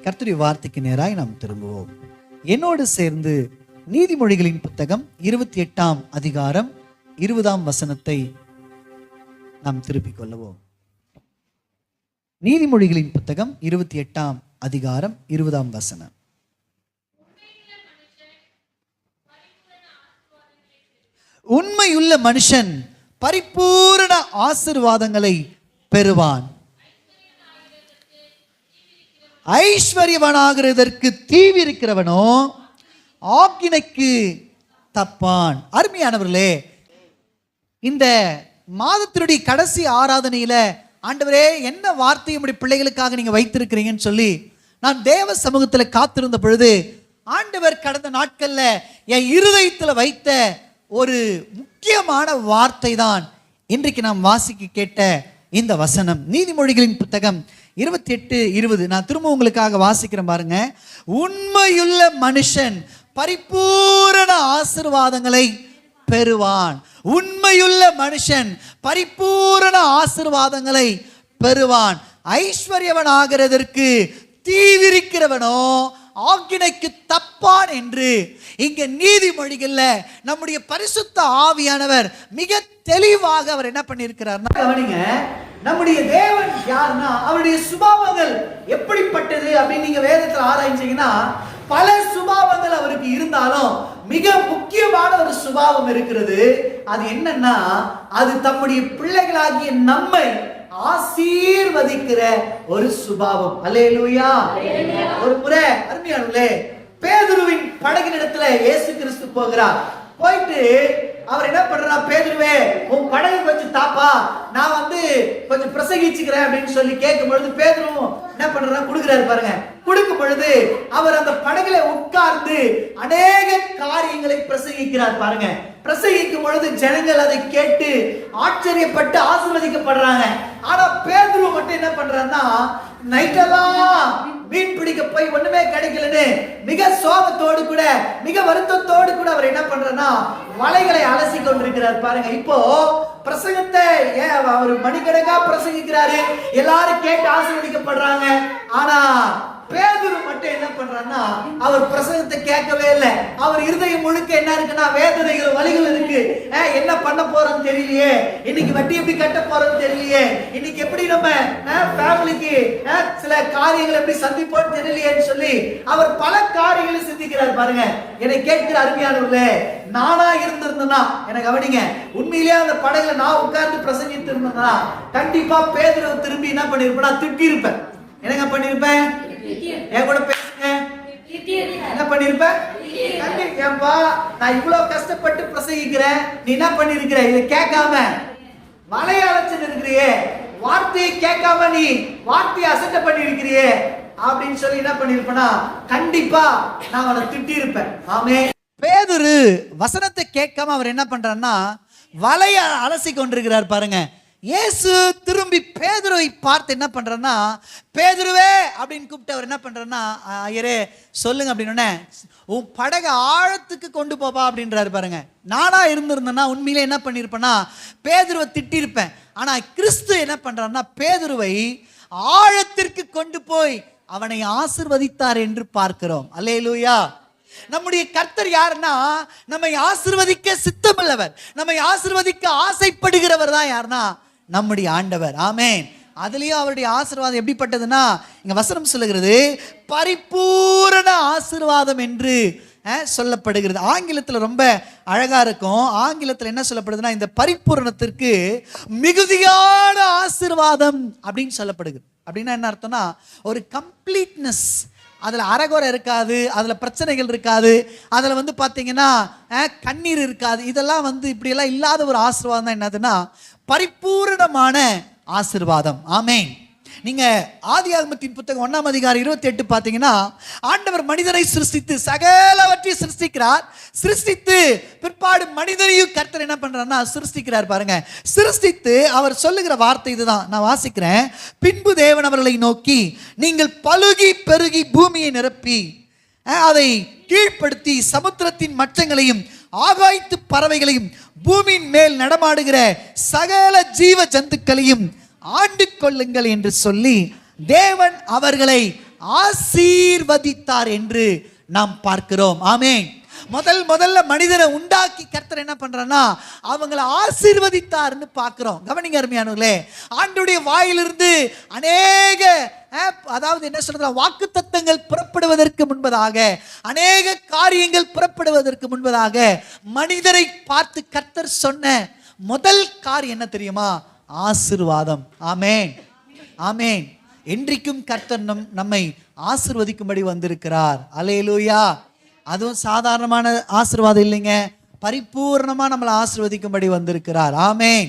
கர்த்தருடைய வார்த்தைக்கு நேராய் நாம் திரும்புவோம். என்னோடு சேர்ந்து நீதிமொழிகளின் புத்தகம் 28ஆம் அதிகாரம் 20ஆம் வசனத்தை நாம் திருப்பிக் கொள்ளுவோம். நீதிமொழிகளின் புத்தகம் 28ஆம் அதிகாரம் 20ஆம் வசனம். உண்மையுள்ள மனுஷன் பரிபூரண ஆசீர்வாதங்களை பெறுவான். ஐஸ்வர்யவனாகிறதற்கு தீவிரிக்கிறவனோ ஆக்கினைக்கு தப்பான். அருமையானவர்களே, இந்த மாதத்தினுடைய கடைசி ஆராதனையில ஆண்டவரே என்ன வார்த்தை நம்முடைய பிள்ளைகளுக்காக நீங்க வைத்திருக்கிறீங்கன்னு சொல்லி நான் தேவ சமூகத்தில் காத்திருந்த பொழுது ஆண்டவர் கடந்த நாட்கள்ல என் இருதயத்துல வைத்த ஒரு முக்கியமான வார்த்தை தான் இன்றைக்கு நாம் வாசிக்க கேட்ட இந்த வசனம். நீதிமொழிகளின் புத்தகம் 28:20 நான் திரும்ப உங்களுக்காக வாசிக்கிறேன் பாருங்க. உண்மையுள்ள மனுஷன் பரிபூரண ஆசீர்வாதங்களை பெறுவான். உண்மையுள்ள மனுஷன் பரிபூரண ஆசீர்வாதங்களை பெறுவான். ஐஸ்வர்யவன் ஆகிறதற்கு தீவிரிக்கிறவனோ ஆக்கினைக்கு தப்பான் என்று இங்க நீதிமொழிகள்ல நம்முடைய பரிசுத்த ஆவியானவர் மிக தெளிவாக அவர் என்ன பண்ணியிருக்கிறார்னா, கவனிங்க, நம்முடைய தேவன் யாருன்னா அவருடைய சுபாவங்கள் எப்படிப்பட்டது அப்படின்னு நீங்க வேதத்தில் ஆராய்ச்சீங்கன்னா பல சுபாவங்கள் அவருக்கு இருந்தாலும் மிக முக்கியமான ஒரு சுபாவம் இருக்கிறது. அது என்னன்னா, அது தம்முடைய பிள்ளைகளாகிய நம்மை ஆசீர்வதிக்கிற ஒரு சுபாவம். அல்லேலூயா. ஒரு முறை அருமையானவர்களே, பேதுருவின் படகின் இடத்துல இயேசு கிறிஸ்து போகிறார். போயிட்டு அவர் என்ன பண்றார், பேதுருவே உன் படகு கொஞ்சம் தாப்பா, நான் கொஞ்சம் பிரசங்கிச்சுக்கிறேன் அப்படின்னு சொல்லி கேட்கும் பொழுது பேதுருவும் என்ன பண்றா, கொடுக்குறாரு பாருங்க. கொடுக்கும் பொழுது அவர் அந்த படகுல உட்கார்ந்து அநேக காரியங்களை பிரசங்கிக்கிறார் பாருங்க. பிரசங்கிக்கும் பொழுது ஜனங்கள் அதை கேட்டு ஆச்சரியப்பட்டு ஆசீர்வதிக்கப்படுறாங்க. ஆனா பேதுரு மட்டும் என்ன பண்றாருன்னா, நைட்டெல்லாம் மீன் பிடிக்க போய் ஒண்ணுமே கிடைக்கலன்னு மிக சோகத்தோடு கூட மிக வருத்தத்தோடு கூட அவர் என்ன பண்றாருன்னா வலைகளை அலசி கொண்டிருக்கிறார் பாருங்க. இப்போ பிரசங்கத்தை அவர் மணிக்கணக்கா பிரசங்கிக்கிறாரு, எல்லாரும் கேட்டு ஆசீர்வதிக்கப்படுறாங்க. ஆனா பேதுரு மட்டும் என்ன பண்றாருன்னா அவர் பிரசங்கத்தை கேட்கவே இல்லை. அவர் இருதயம் முழுக்க என்ன இருக்குன்னா வேதனைகள் வலிகள் இருக்கு. என்ன பண்ண போறோம்னு தெரியலையே, இன்னைக்கு வட்டி எப்படி கட்ட போறோம்னு தெரியலையே, இன்னைக்கு எப்படி நம்ம ஃபேமிலிக்கு சில காரியங்களை எப்படி சந்திப்போம்னு தெரியலையேன்னு சொல்லி அவர் பல காரியங்களை சிந்திக்கிறார் பாருங்க. என்னை கேட்கிற அருமையானவர்களே, நானா இருந்திருந்தேன்னா எனக்கு கவனிங்க, உண்மையிலேயே அந்த படகுல நான் உட்கார்ந்து பிரசங்கிட்டு இருந்தேன்னா கண்டிப்பா பேதுருவை திரும்பி என்ன பண்ணிருப்பேன், திட்டி இருப்பேன். என்னங்க பண்ணிருப்பேன், என் கூட பேசுங்க, என்ன பண்ணிருப்பேன், ஏன்பா நான் இவ்வளவு கஷ்டப்பட்டு பிரசங்கிக்கிறேன், நீ என்ன பண்ணிருக்கிற, இதை கேட்காம வலைய அழைச்சு இருக்கிறியே, வார்த்தையை கேட்காம நீ வார்த்தையை அசட்டை பண்ணி இருக்கிறியே அப்படின்னு சொல்லி என்ன பண்ணிருப்பேன்னா கண்டிப்பா நான் அவனை திட்டி இருப்பேன். ஆமே. பேதுரு வசனத்தை கேட்காம அவர் என்ன பண்றாருன்னா வலைய அலசி கொண்டிருக்கிறார் பாருங்க. இயேசு திரும்பி பேதுருவை பார்த்து என்ன பண்றாருன்னா, பேதுருவே அப்படின்னு கூப்பிட்டு அவர் என்ன பண்றாருன்னா, ஐயரே சொல்லுங்க அப்படின்னு, உன் படகை ஆழத்துக்கு கொண்டு போப்பா அப்படின்றாரு பாருங்க. நானா இருந்திருந்தேன்னா உண்மையிலே என்ன பண்ணிருப்பேன்னா பேதுருவை திட்டிருப்பேன். ஆனா கிறிஸ்து என்ன பண்றாருன்னா பேதுருவை ஆழத்திற்கு கொண்டு போய் அவனை ஆசீர்வதித்தார் என்று பார்க்கிறோம். அல்லேலூயா. நம்முடைய கர்த்தர் யாருன்னா நம்மை ஆசீர்வதிக்க சித்தமுள்ளவர், நம்மை ஆசீர்வதிக்க ஆசைப்படுகிறவர் தான் யாருன்னா நம்முடைய ஆண்டவர். ஆமென். அதுலயும் அவருடைய ஆசீர்வாதம் எப்படிப்பட்டதுன்னா இங்க வசனம் சொல்லுகிறது பரிபூரண ஆசீர்வாதம் என்று சொல்லப்படுகிறது. ஆங்கிலத்தில் ரொம்ப அழகா இருக்கும். ஆங்கிலத்தில் என்ன சொல்லப்படுதுன்னா இந்த பரிபூரணத்திற்கு மிகுதியான ஆசீர்வாதம் அப்படின்னு சொல்லப்படுகிறது. அப்படின்னா என்ன அர்த்தம்னா ஒரு கம்ப்ளீட்னஸ், அதில் அறகுறை இருக்காது, அதில் பிரச்சனைகள் இருக்காது, அதில் பார்த்தீங்கன்னா கண்ணீர் இருக்காது. இதெல்லாம் இப்படியெல்லாம் இல்லாத ஒரு ஆசீர்வாதம் தான் என்னதுன்னா பரிபூரணமான ஆசீர்வாதம். ஆமென். நீங்க ஆதியாகமத்தின் புத்தகம் 1ஆம் அதிகாரம் 28 பார்த்தீங்கன்னா ஆண்டவர் மனிதனை சிருஷ்டித்து சகலவற்றையும் சிருஷ்டிக்கிறார். சிருஷ்டித்து பிற்பாடு மனிதனையும் கர்த்தர் என்ன பண்றாருன்னா சிருஷ்டிக்கிறார் பாருங்க. சிருஷ்டித்து அவர் சொல்லுகிற வார்த்தை இதுதான், நான் வாசிக்கிறேன். பின்பு தேவன் அவர்களை நோக்கி நீங்கள் பலுகி பெருகி பூமியை நிரப்பி அதை கீழ்ப்படுத்தி சமுத்திரத்தின் மச்சங்களையும் ஆகாயத்து பறவைகளையும் பூமியின் மேல் நடமாடுகிற சகல ஜீவ ஜந்துக்களையும் ஆண்டு கொள்ளுங்கள் என்று சொல்லி தேவன் அவர்களை ஆசீர்வதித்தார் என்று நாம் பார்க்கிறோம். ஆமென். முதல்ல மனிதரை உண்டாக்கி கர்த்தர் என்ன பண்றாருன்னா அவங்களை ஆசீர்வதித்தார்னு பார்க்கிறோம். கவனிங்க அருமையானவர்களே, ஆண்டவருடைய வாயிலிருந்து அநேக அதாவது என்ன சொல்ற வாக்குத்தத்தங்கள் புறப்படுவதற்கு முன்பதாக, அநேக காரியங்கள் புறப்படுவதற்கு முன்பதாக மனிதரை பார்த்து கர்த்தர் சொன்ன முதல் காரியம் என்ன தெரியுமா? ஆசீர்வாதம். ஆமென், ஆமென். என்றைக்கும் கர்த்தர் நம்மை ஆசீர்வதிக்கும்படி வந்திருக்கிறார். அல்லேலூயா. அதுவும் சாதாரணமான ஆசீர்வாதம் இல்லைங்க, பரிபூர்ணமா நம்மளை ஆசீர்வதிக்கும்படி வந்திருக்கிறார். ஆமென்,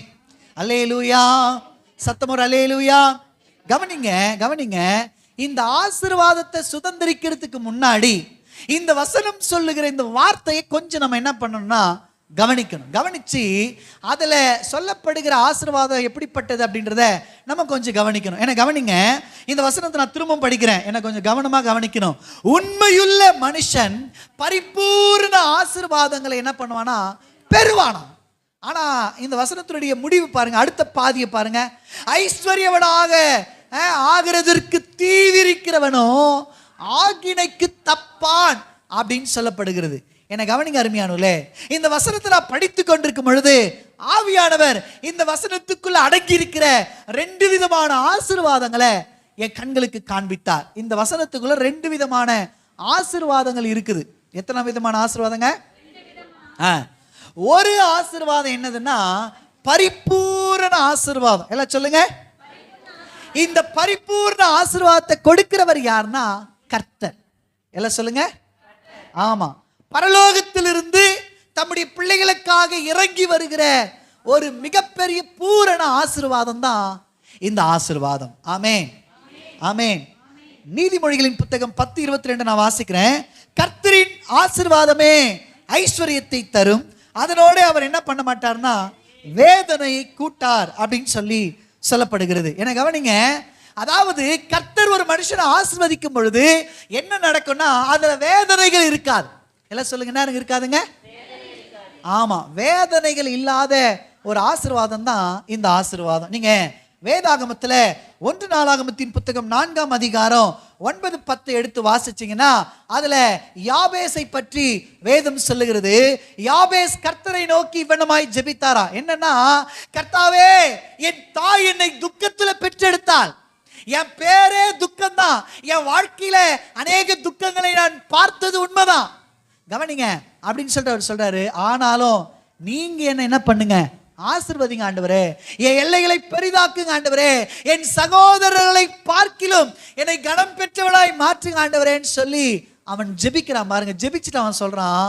அல்லேலூயா. சத்தமோர் அல்லேலூயா. கவனிங்க, இந்த ஆசீர்வாதத்தை சுதந்திரிக்கிறதுக்கு முன்னாடி இந்த வசனம் சொல்லுகிற இந்த வார்த்தையை கொஞ்சம் நம்ம என்ன பண்ணணும்னா கவனிக்கணும். கவனிச்சு அதுல சொல்லப்படுகிற ஆசீர்வாதம் எப்படிப்பட்டது அப்படின்றத நம்ம கொஞ்சம் கவனிக்கணும். ஏன்னா கவனிங்க, இந்த வசனத்தை நான் திரும்ப படிக்கிறேன், என்ன கொஞ்சம் கவனமா கவனிக்கணும். உண்மையுள்ள மனுஷன் பரிபூர்ண ஆசீர்வாதங்களை என்ன பண்ணுவானா? பெறுவானா. ஆனா இந்த வசனத்தினுடைய முடிவு பாருங்க, அடுத்த பாதியை பாருங்க. ஐஸ்வர்யவனாக ஆகிறதற்கு தீவிரிக்கிறவனோ ஆகினைக்கு தப்பான் அப்படின்னு சொல்லப்படுகிறது. என்ன கவனிங்க அருமையானவர்களே, இந்த வசனத்தை நான் படித்து கொண்டிருக்கும் பொழுது ஆவியானவர் இந்த வசனத்துக்குள்ள அடங்கி இருக்கிற 2 விதமான ஆசீர்வாதங்களை என் கண்களுக்கு காண்பித்தார். இந்த வசனத்துக்குள்ள 2 விதமான ஆசீர்வாதங்கள் இருக்குது. எத்தனை விதமான ஆசீர்வாதங்க? ஒரு ஆசீர்வாதம் என்னதுன்னா பரிபூரண ஆசீர்வாதம். எல்லாம் சொல்லுங்க. இந்த பரிபூர்ண ஆசீர்வாதத்தை கொடுக்கிறவர் யாருன்னா கர்த்தர். எல்லாம் சொல்லுங்க. ஆமா, பரலோகத்திலிருந்து தம்முடைய பிள்ளைகளுக்காக இறங்கி வருகிற ஒரு மிகப்பெரிய பூரண ஆசீர்வாதம் தான் இந்த ஆசீர்வாதம். ஆமென், ஆமென். நீதிமொழிகளின் புத்தகம் 10:22 நான் வாசிக்கிறேன். கர்த்தரின் ஆசீர்வாதமே ஐஸ்வர்யத்தை தரும், அதனோடு அவர் என்ன பண்ண மாட்டார்னா வேதனையை கூட்டார் அப்படின்னு சொல்லப்படுகிறது. என கவனிங்க, அதாவது கர்த்தர் ஒரு மனுஷனை ஆசீர்வதிக்கும் பொழுது என்ன நடக்கும்னா அதுல வேதனைகள் இருக்காது. எல்லாம் சொல்லுங்க, என்ன இருக்காதுங்க? ஆமா, வேதனைகள் இல்லாத ஒரு ஆசீர்வாதம் தான் இந்த ஆசீர்வாதம். நீங்க வேதாகமத்துல 1 நாளாகமத்தின் புத்தகம் 4ஆம் அதிகாரம் 9-10 எடுத்து வாசிச்சீங்கன்னா அதுல யாபேசை பற்றி வேதம் சொல்லுகிறது. யாபேஸ் கர்த்தரை நோக்கி இவ்வண்ணமாய் ஜெபித்தாரா. என்னன்னா, கர்த்தாவே, என் தாய் என்னை துக்கத்துல பெற்றெடுத்தாள், என் பேரே துக்கம்தான், என் வாழ்க்கையில அநேக துக்கங்களை நான் பார்த்தது உண்மைதான். கவனிங்க அப்படின்னு சொல்லிட்டு அவர் சொல்றாரு, ஆனாலும் நீங்க என்ன பண்ணுங்க? ஆசீர்வதிங்க ஆண்டவரே, என் எல்லைகளை பெரிதாக்குங்க ஆண்டவரே, என் சகோதரர்களை பார்க்கிலும் என்னை கனம் பெற்றவளாய் மாற்றுங்க ஆண்டவரேன்னு சொல்லி அவன் ஜெபிக்கிறான். பாருங்க, ஜெபிச்சுட்டு அவன் சொல்றான்,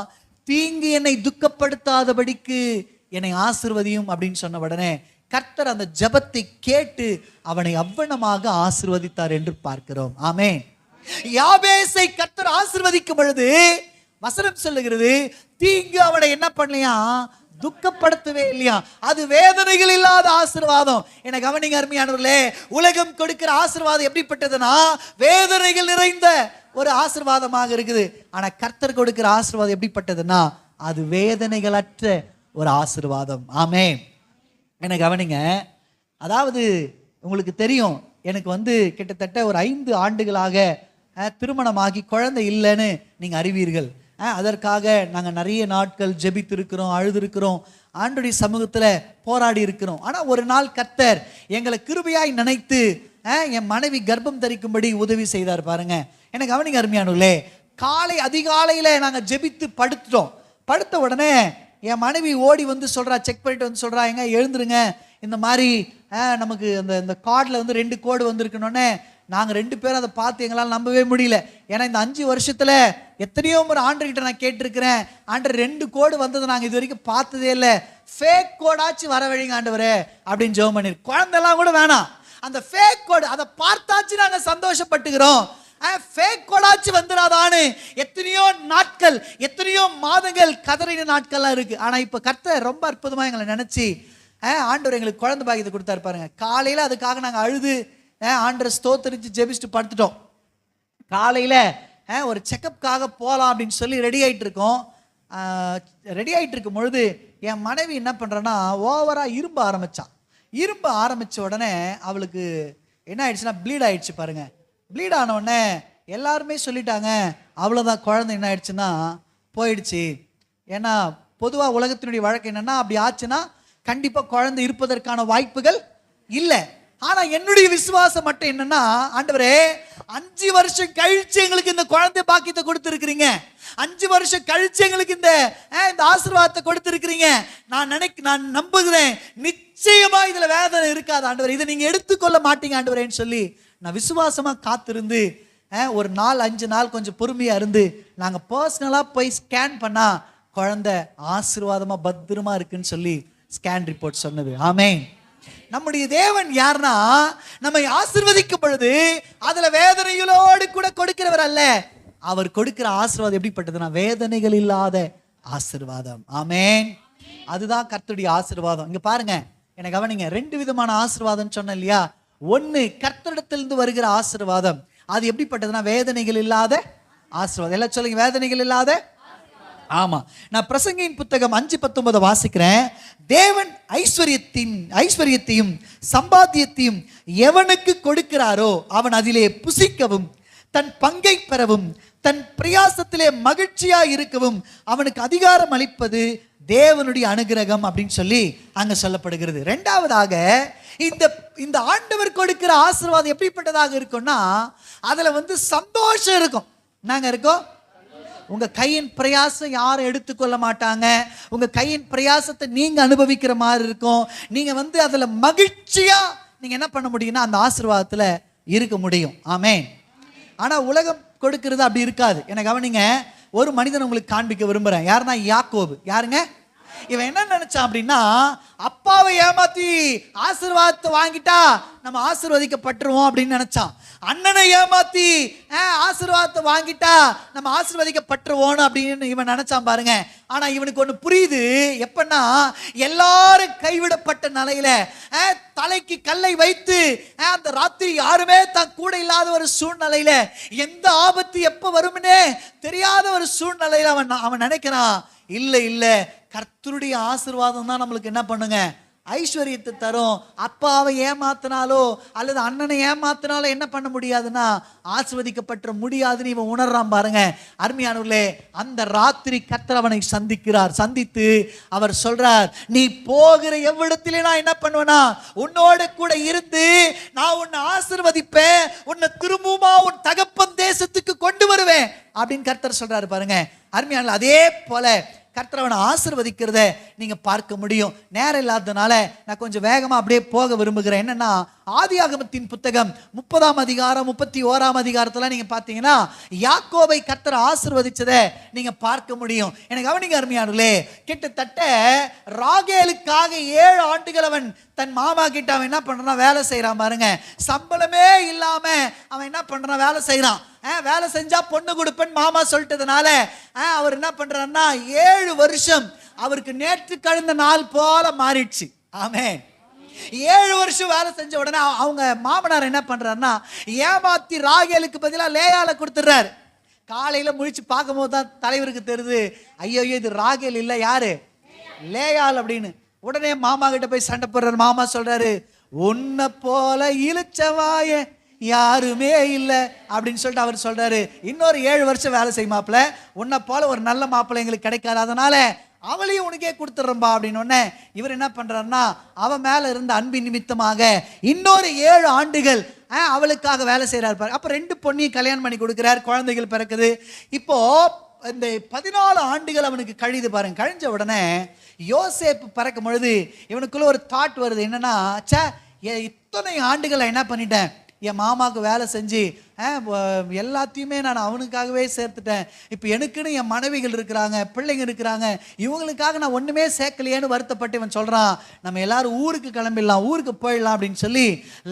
தீங்கு என்னை துக்கப்படுத்தாதபடிக்கு என்னை ஆசீர்வதியும் அப்படின்னு சொன்ன உடனே கர்த்தர் அந்த ஜெபத்தை கேட்டு அவனை அவ்வளமாக ஆசீர்வதித்தார் என்று பார்க்கிறோம். ஆமென். யாபேசை கர்த்தர் ஆசீர்வதிக்கும் பொழுது வசனம் சொல்லுகிறது, தீங்கு அவனை என்ன பண்ணலையா? துக்கப்படுத்தவே இல்லையா. அது வேதனைகள் இல்லாத ஆசீர்வாதம். என கவனிங்க அருமையானவர்களே, உலகம் கொடுக்கிற ஆசீர்வாதம் எப்படிப்பட்டதுன்னா வேதனைகள் நிறைந்த ஒரு ஆசீர்வாதமாக இருக்குது. ஆனா கர்த்தர் கொடுக்கிற ஆசீர்வாதம் எப்படிப்பட்டதுன்னா அது வேதனைகளற்ற ஒரு ஆசீர்வாதம். ஆமென். என்ன கவனிங்க, அதாவது உங்களுக்கு தெரியும், எனக்கு கிட்டத்தட்ட ஒரு 5 ஆண்டுகளாக திருமணமாகி குழந்தை இல்லைன்னு நீங்க அறிவீர்கள். அதற்காக நாங்கள் நிறைய நாட்கள் ஜெபித்திருக்கிறோம், அழுதுருக்கிறோம், ஆண்டவருடைய சமூகத்தில் போராடி இருக்கிறோம். ஆனால் ஒரு நாள் கர்த்தர் எங்களை கிருபையாய் நினைத்து என் மனைவி கர்ப்பம் தரிக்கும்படி உதவி செய்தார். பாருங்க, எனக்கு கவனிங்க அருமையானவர்களே, அதிகாலையில் நாங்கள் ஜெபித்து படுத்துட்டோம். படுத்த உடனே என் மனைவி ஓடி சொல்கிறா, செக் பண்ணிட்டு சொல்கிறா, எங்க எழுந்துருங்க, இந்த மாதிரி நமக்கு இந்த கார்டில் 2 கோடு வந்திருக்கணுன்னே நாங்கள் 2 பேரும் அதை பார்த்து எங்களால் நம்பவே முடியல. ஏன்னா இந்த 5 வருஷத்தில் எத்தனையோ முறை ஆண்டர்கிட்ட நான் கேட்டிருக்கிறேன், ஆண்டர் 2 கோடு வந்ததை நாங்கள் இது வரைக்கும் பார்த்ததே இல்லை, ஃபேக் கோடாச்சு வர வழிங்க ஆண்டவரே அப்படின்னு ஜெபம் பண்ணிரு. குழந்தெல்லாம் கூட வேணாம், அந்த ஃபேக் கோடு அதை பார்த்தாச்சு நாங்கள் சந்தோஷப்பட்டுக்கிறோம், ஃபேக் கோடாச்சு வந்துடாதான்னு எத்தனையோ நாட்கள், எத்தனையோ மாதங்கள் கதறின நாட்கள்லாம் இருக்கு. ஆனால் இப்போ கர்த்தர் ரொம்ப அற்புதமாக எங்களை நினைச்சு ஆண்டவர் எங்களுக்கு குழந்தை பாக்கியத்தை கொடுத்தாரு. பாருங்க, காலையில் அதுக்காக நாங்கள் அழுது ஆண்டரை ஸ்தோத்தரிச்சு ஜெபிச்சுட்டு படுத்துட்டோம். காலையில் ஒரு செக்கப்புக்காக போகலாம் அப்படின்னு சொல்லி ரெடி ஆகிட்டு இருக்கோம். ரெடி ஆகிட்டு இருக்கும் பொழுது என் மனைவி என்ன பண்ணுறேன்னா ஓவராக இரும்ப ஆரம்பித்த உடனே அவளுக்கு என்ன ஆயிடுச்சுன்னா ப்ளீட் ஆயிடுச்சு. பாருங்க, ப்ளீட் ஆன உடனே எல்லாருமே சொல்லிட்டாங்க, அவ்வளோதான், குழந்தை என்ன ஆயிடுச்சுன்னா போயிடுச்சு. ஏன்னா பொதுவாக உலகத்தினுடைய வழக்கு என்னன்னா, அப்படி ஆச்சுன்னா கண்டிப்பாக குழந்தை இருப்பதற்கான வாய்ப்புகள் இல்லை. ஆனா என்னுடைய விசுவாசம் மட்டும் என்னன்னா, ஆண்டவரே 5 வருஷம் கழிச்சு எங்களுக்கு இந்த குழந்தை பாக்கியத்தை கொடுத்திருக்கிறீங்க, 5 வருஷம் கழிச்சு எங்களுக்கு இந்த ஆசீர்வாதத்தை கொடுத்திருக்கிறீங்க. நான் நம்புகிறேன், நிச்சயமா இதுல வேதனை இருக்காது ஆண்டவரே, இதை நீங்க எடுத்துக்கொள்ள மாட்டீங்க ஆண்டவரேன்னு சொல்லி நான் விசுவாசமா காத்திருந்து ஒரு 4-5 நாள் கொஞ்சம் பொறுமையா இருந்து நாங்க பர்சனலா போய் ஸ்கேன் பண்ணா குழந்தை ஆசீர்வாதமா பத்திரமா இருக்குன்னு சொல்லி ஸ்கேன் ரிப்போர்ட் சொன்னது. ஆமென். நம்முடைய தேவன் யார்னா, நம்மை ஆசீர்வதிக்கும் பொழுது அதுல வேதனைகளோடு கூட கொடுக்கிறவர் அல்ல. அவர் கொடுக்கிற ஆசீர்வாதம் எப்படிப்பட்டதுன்னா வேதனைகள் இல்லாத ஆசீர்வாதம். ஆமென். அதுதான் கர்த்தருடைய ஆசீர்வாதம். இங்க பாருங்க, என்ன கவனிங்க, 2 விதமான ஆசீர்வாதம் சொன்னேன் இல்லையா? ஒன்னு கர்த்தரிடத்திலிருந்து வருகிற ஆசீர்வாதம், அது எப்படிப்பட்டதுன்னா வேதனைகள் இல்லாத ஆசீர்வாதம். எல்லாம் சொல்லுங்க, வேதனைகள் இல்லாத. ஆமா, நான் பிரசங்கியின் புத்தகம் 5:19 வாசிக்கிறேன். தேவன் ஐஸ்வர்யத்தையும் சம்பாத்தியத்தையும் எவனுக்கு கொடுக்கிறாரோ அவன் அதிலே புசிக்கவும் தன் பங்கை பெறவும் தன் பிரயாசத்திலே மகிழ்ச்சியா இருக்கவும் அவனுக்கு அதிகாரம் அளிப்பது தேவனுடைய அனுகிரகம் அப்படின்னு சொல்லி அங்க சொல்லப்படுகிறது. இரண்டாவதாக இந்த ஆண்டவர் கொடுக்கிற ஆசீர்வாதம் எப்படிப்பட்டதாக இருக்கும்னா, அதுல சந்தோஷம் இருக்கும். நாங்க இருக்கோம், உங்க கையின் பிரயாசம் யாரும் எடுத்துக்கொள்ள மாட்டாங்க, உங்க கையின் பிரயாசத்தை நீங்க அனுபவிக்கிற மாதிரி இருக்கும். நீங்க அதுல மகிழ்ச்சியா நீங்க என்ன பண்ண முடியும்னா அந்த ஆசீர்வாதத்துல இருக்க முடியும். ஆமென். ஆனா உலகம் கொடுக்கிறது அப்படி இருக்காது. என்ன கவனிங்க, ஒரு மனிதன் உங்களுக்கு காண்பிக்க விரும்புறேன். யாருன்னா யாக்கோபு. யாருங்க இவன்? என்ன நினைச்சான் அப்படின்னா, அப்பாவை ஏமாத்தி ஆசீர்வாதத்தை வாங்கிட்டா நம்ம ஆசீர்வதிக்கப்பட்டுருவோம் அப்படின்னு நினைச்சான். அண்ணனை ஏமாத்தி ஆசீர்வாதத்தை வாங்கிட்டா நம்ம ஆசீர்வதிக்கப்பட்டுருவோம் அப்படின்னு இவன் நினைச்சான் பாருங்க. ஆனா இவனுக்கு ஒண்ணு புரியுது. எப்பன்னா, எல்லாரும் கைவிடப்பட்ட நிலையில தலைக்கு கல்லை வைத்து அந்த ராத்திரி யாருமே தான் கூட இல்லாத ஒரு சூழ்நிலையில, எந்த ஆபத்து எப்ப வரும்னே தெரியாத ஒரு சூழ்நிலையில அவன் நினைக்கிறான், இல்ல கர்த்தருடைய ஆசீர்வாதம் தான் நம்மளுக்கு என்ன பண்ணுங்க, ஐஸ்வர்யத்தை தரும். அப்பாவை ஏமாத்தினாலோ அல்லது அண்ணனை ஏமாத்தினாலோ என்ன பண்ண முடியாதுன்னா ஆசீர்வதிக்கப்பட்ட முடியாதுன்னு இவன் உணர்றான் பாருங்க. அருமையானவர்களே, அந்த ராத்திரி கர்த்தர் அவனை சந்தித்து அவர் சொல்றார், நீ போகிற எவ்விடத்திலே நான் என்ன பண்ணுவேனா உன்னோட கூட இருந்து நான் உன்னை ஆசீர்வதிப்பேன், உன்னை திரும்பவுமா உன் தகப்பன் தேசத்துக்கு கொண்டு வருவேன் அப்படின்னு கர்த்தர் சொல்றாரு பாருங்க. அருமையானவர்களே, அதே போல கர்த்தர் அவனை ஆசீர்வதிக்கிறத நீங்க பார்க்க முடியும். நேரம் இல்லாததுனால நான் கொஞ்சம் வேகமா அப்படியே போக விரும்புகிறேன். என்னன்னா, ஆதியாகமத்தின் புத்தகம் 30ஆம் அதிகாரம் 31ஆம் அதிகாரத்துல நீங்க பாத்தீங்கன்னா யாக்கோபை கர்த்தர் ஆசீர்வதிச்சதை நீங்க பார்க்க முடியும். எனக்கு கவனிங்க அருமையானவர்களே, கிட்டத்தட்ட ராகேலுக்காக 7 ஆண்டுகள் அவன் தன் மாமா கிட்ட அவன் என்ன பண்றான், வேலை செய்யறான் பாருங்க. சம்பளமே இல்லாம அவன் என்ன பண்றான், வேலை செய்யறான். வேலை செஞ்சா பொண்ணு கொடுப்பேன் மாமா சொல்லிட்டதுனால அவர் என்ன பண்றாருன்னா 7 வருஷம் அவருக்கு நேற்று கழிந்த நாள் போல மாறிடுச்சு. ஆமென். 7 வருஷம் வேலை செஞ்ச உடனே அவங்க மாமனார் என்ன பண்றாருன்னா ஏமாத்தி ராகேலுக்கு பதிலாக லேயால கொடுத்துடுறாரு. காலையில முழிச்சு பார்க்கும் போது தான் தலைவருக்கு தெரியுது, ஐயோ இது ராகேல் இல்ல, யாரு, லேயால் அப்படின்னு. உடனே மாமா கிட்ட போய் சண்டை போடுறாரு. மாமா சொல்றாரு, உன்னை போல இழுச்சவாய யாருமே இல்லை அப்படின்னு சொல்லிட்டு அவர் சொல்றாரு, இன்னொரு 7 வருஷம் வேலை செய்ய மாப்பிள்ள, உன்னை போல ஒரு நல்ல மாப்பிள்ளை எங்களுக்கு கிடைக்காது, அதனால அவளையும் உனக்கே கொடுத்துட்றம்பா அப்படின்னு. உடனே இவர் என்ன பண்றாருன்னா அவன் மேல இருந்த அன்பின் நிமித்தமாக இன்னொரு 7 ஆண்டுகள் அவளுக்காக வேலை செய்யறாரு. அப்ப 2 பொண்ணையும் கல்யாணம் பண்ணி கொடுக்கிறார், குழந்தைகள் பிறக்குது. இப்போ இந்த 14 ஆண்டுகள் அவனுக்கு கழிது பாருங்க. கழிஞ்ச உடனே யோசேப்பு பிறக்கும் பொழுது இவனுக்குள்ள ஒரு தாட் வருது. என்னன்னா, இத்தனை ஆண்டுகளை என்ன பண்ணிட்டேன், என் மாமாவுக்கு வேலை செஞ்சு எல்லாத்தையுமே நான் அவனுக்காகவே சேர்த்துட்டேன். இப்போ எனக்குன்னு என் மனைவிகள் இருக்கிறாங்க, பிள்ளைங்க இருக்கிறாங்க, இவங்களுக்காக நான் ஒன்றுமே சேர்க்கலையேன்னு வருத்தப்பட்டு இவன் சொல்கிறான், நம்ம எல்லாரும் ஊருக்கு கிளம்பிடலாம், ஊருக்கு போயிடலாம் அப்படின்னு சொல்லி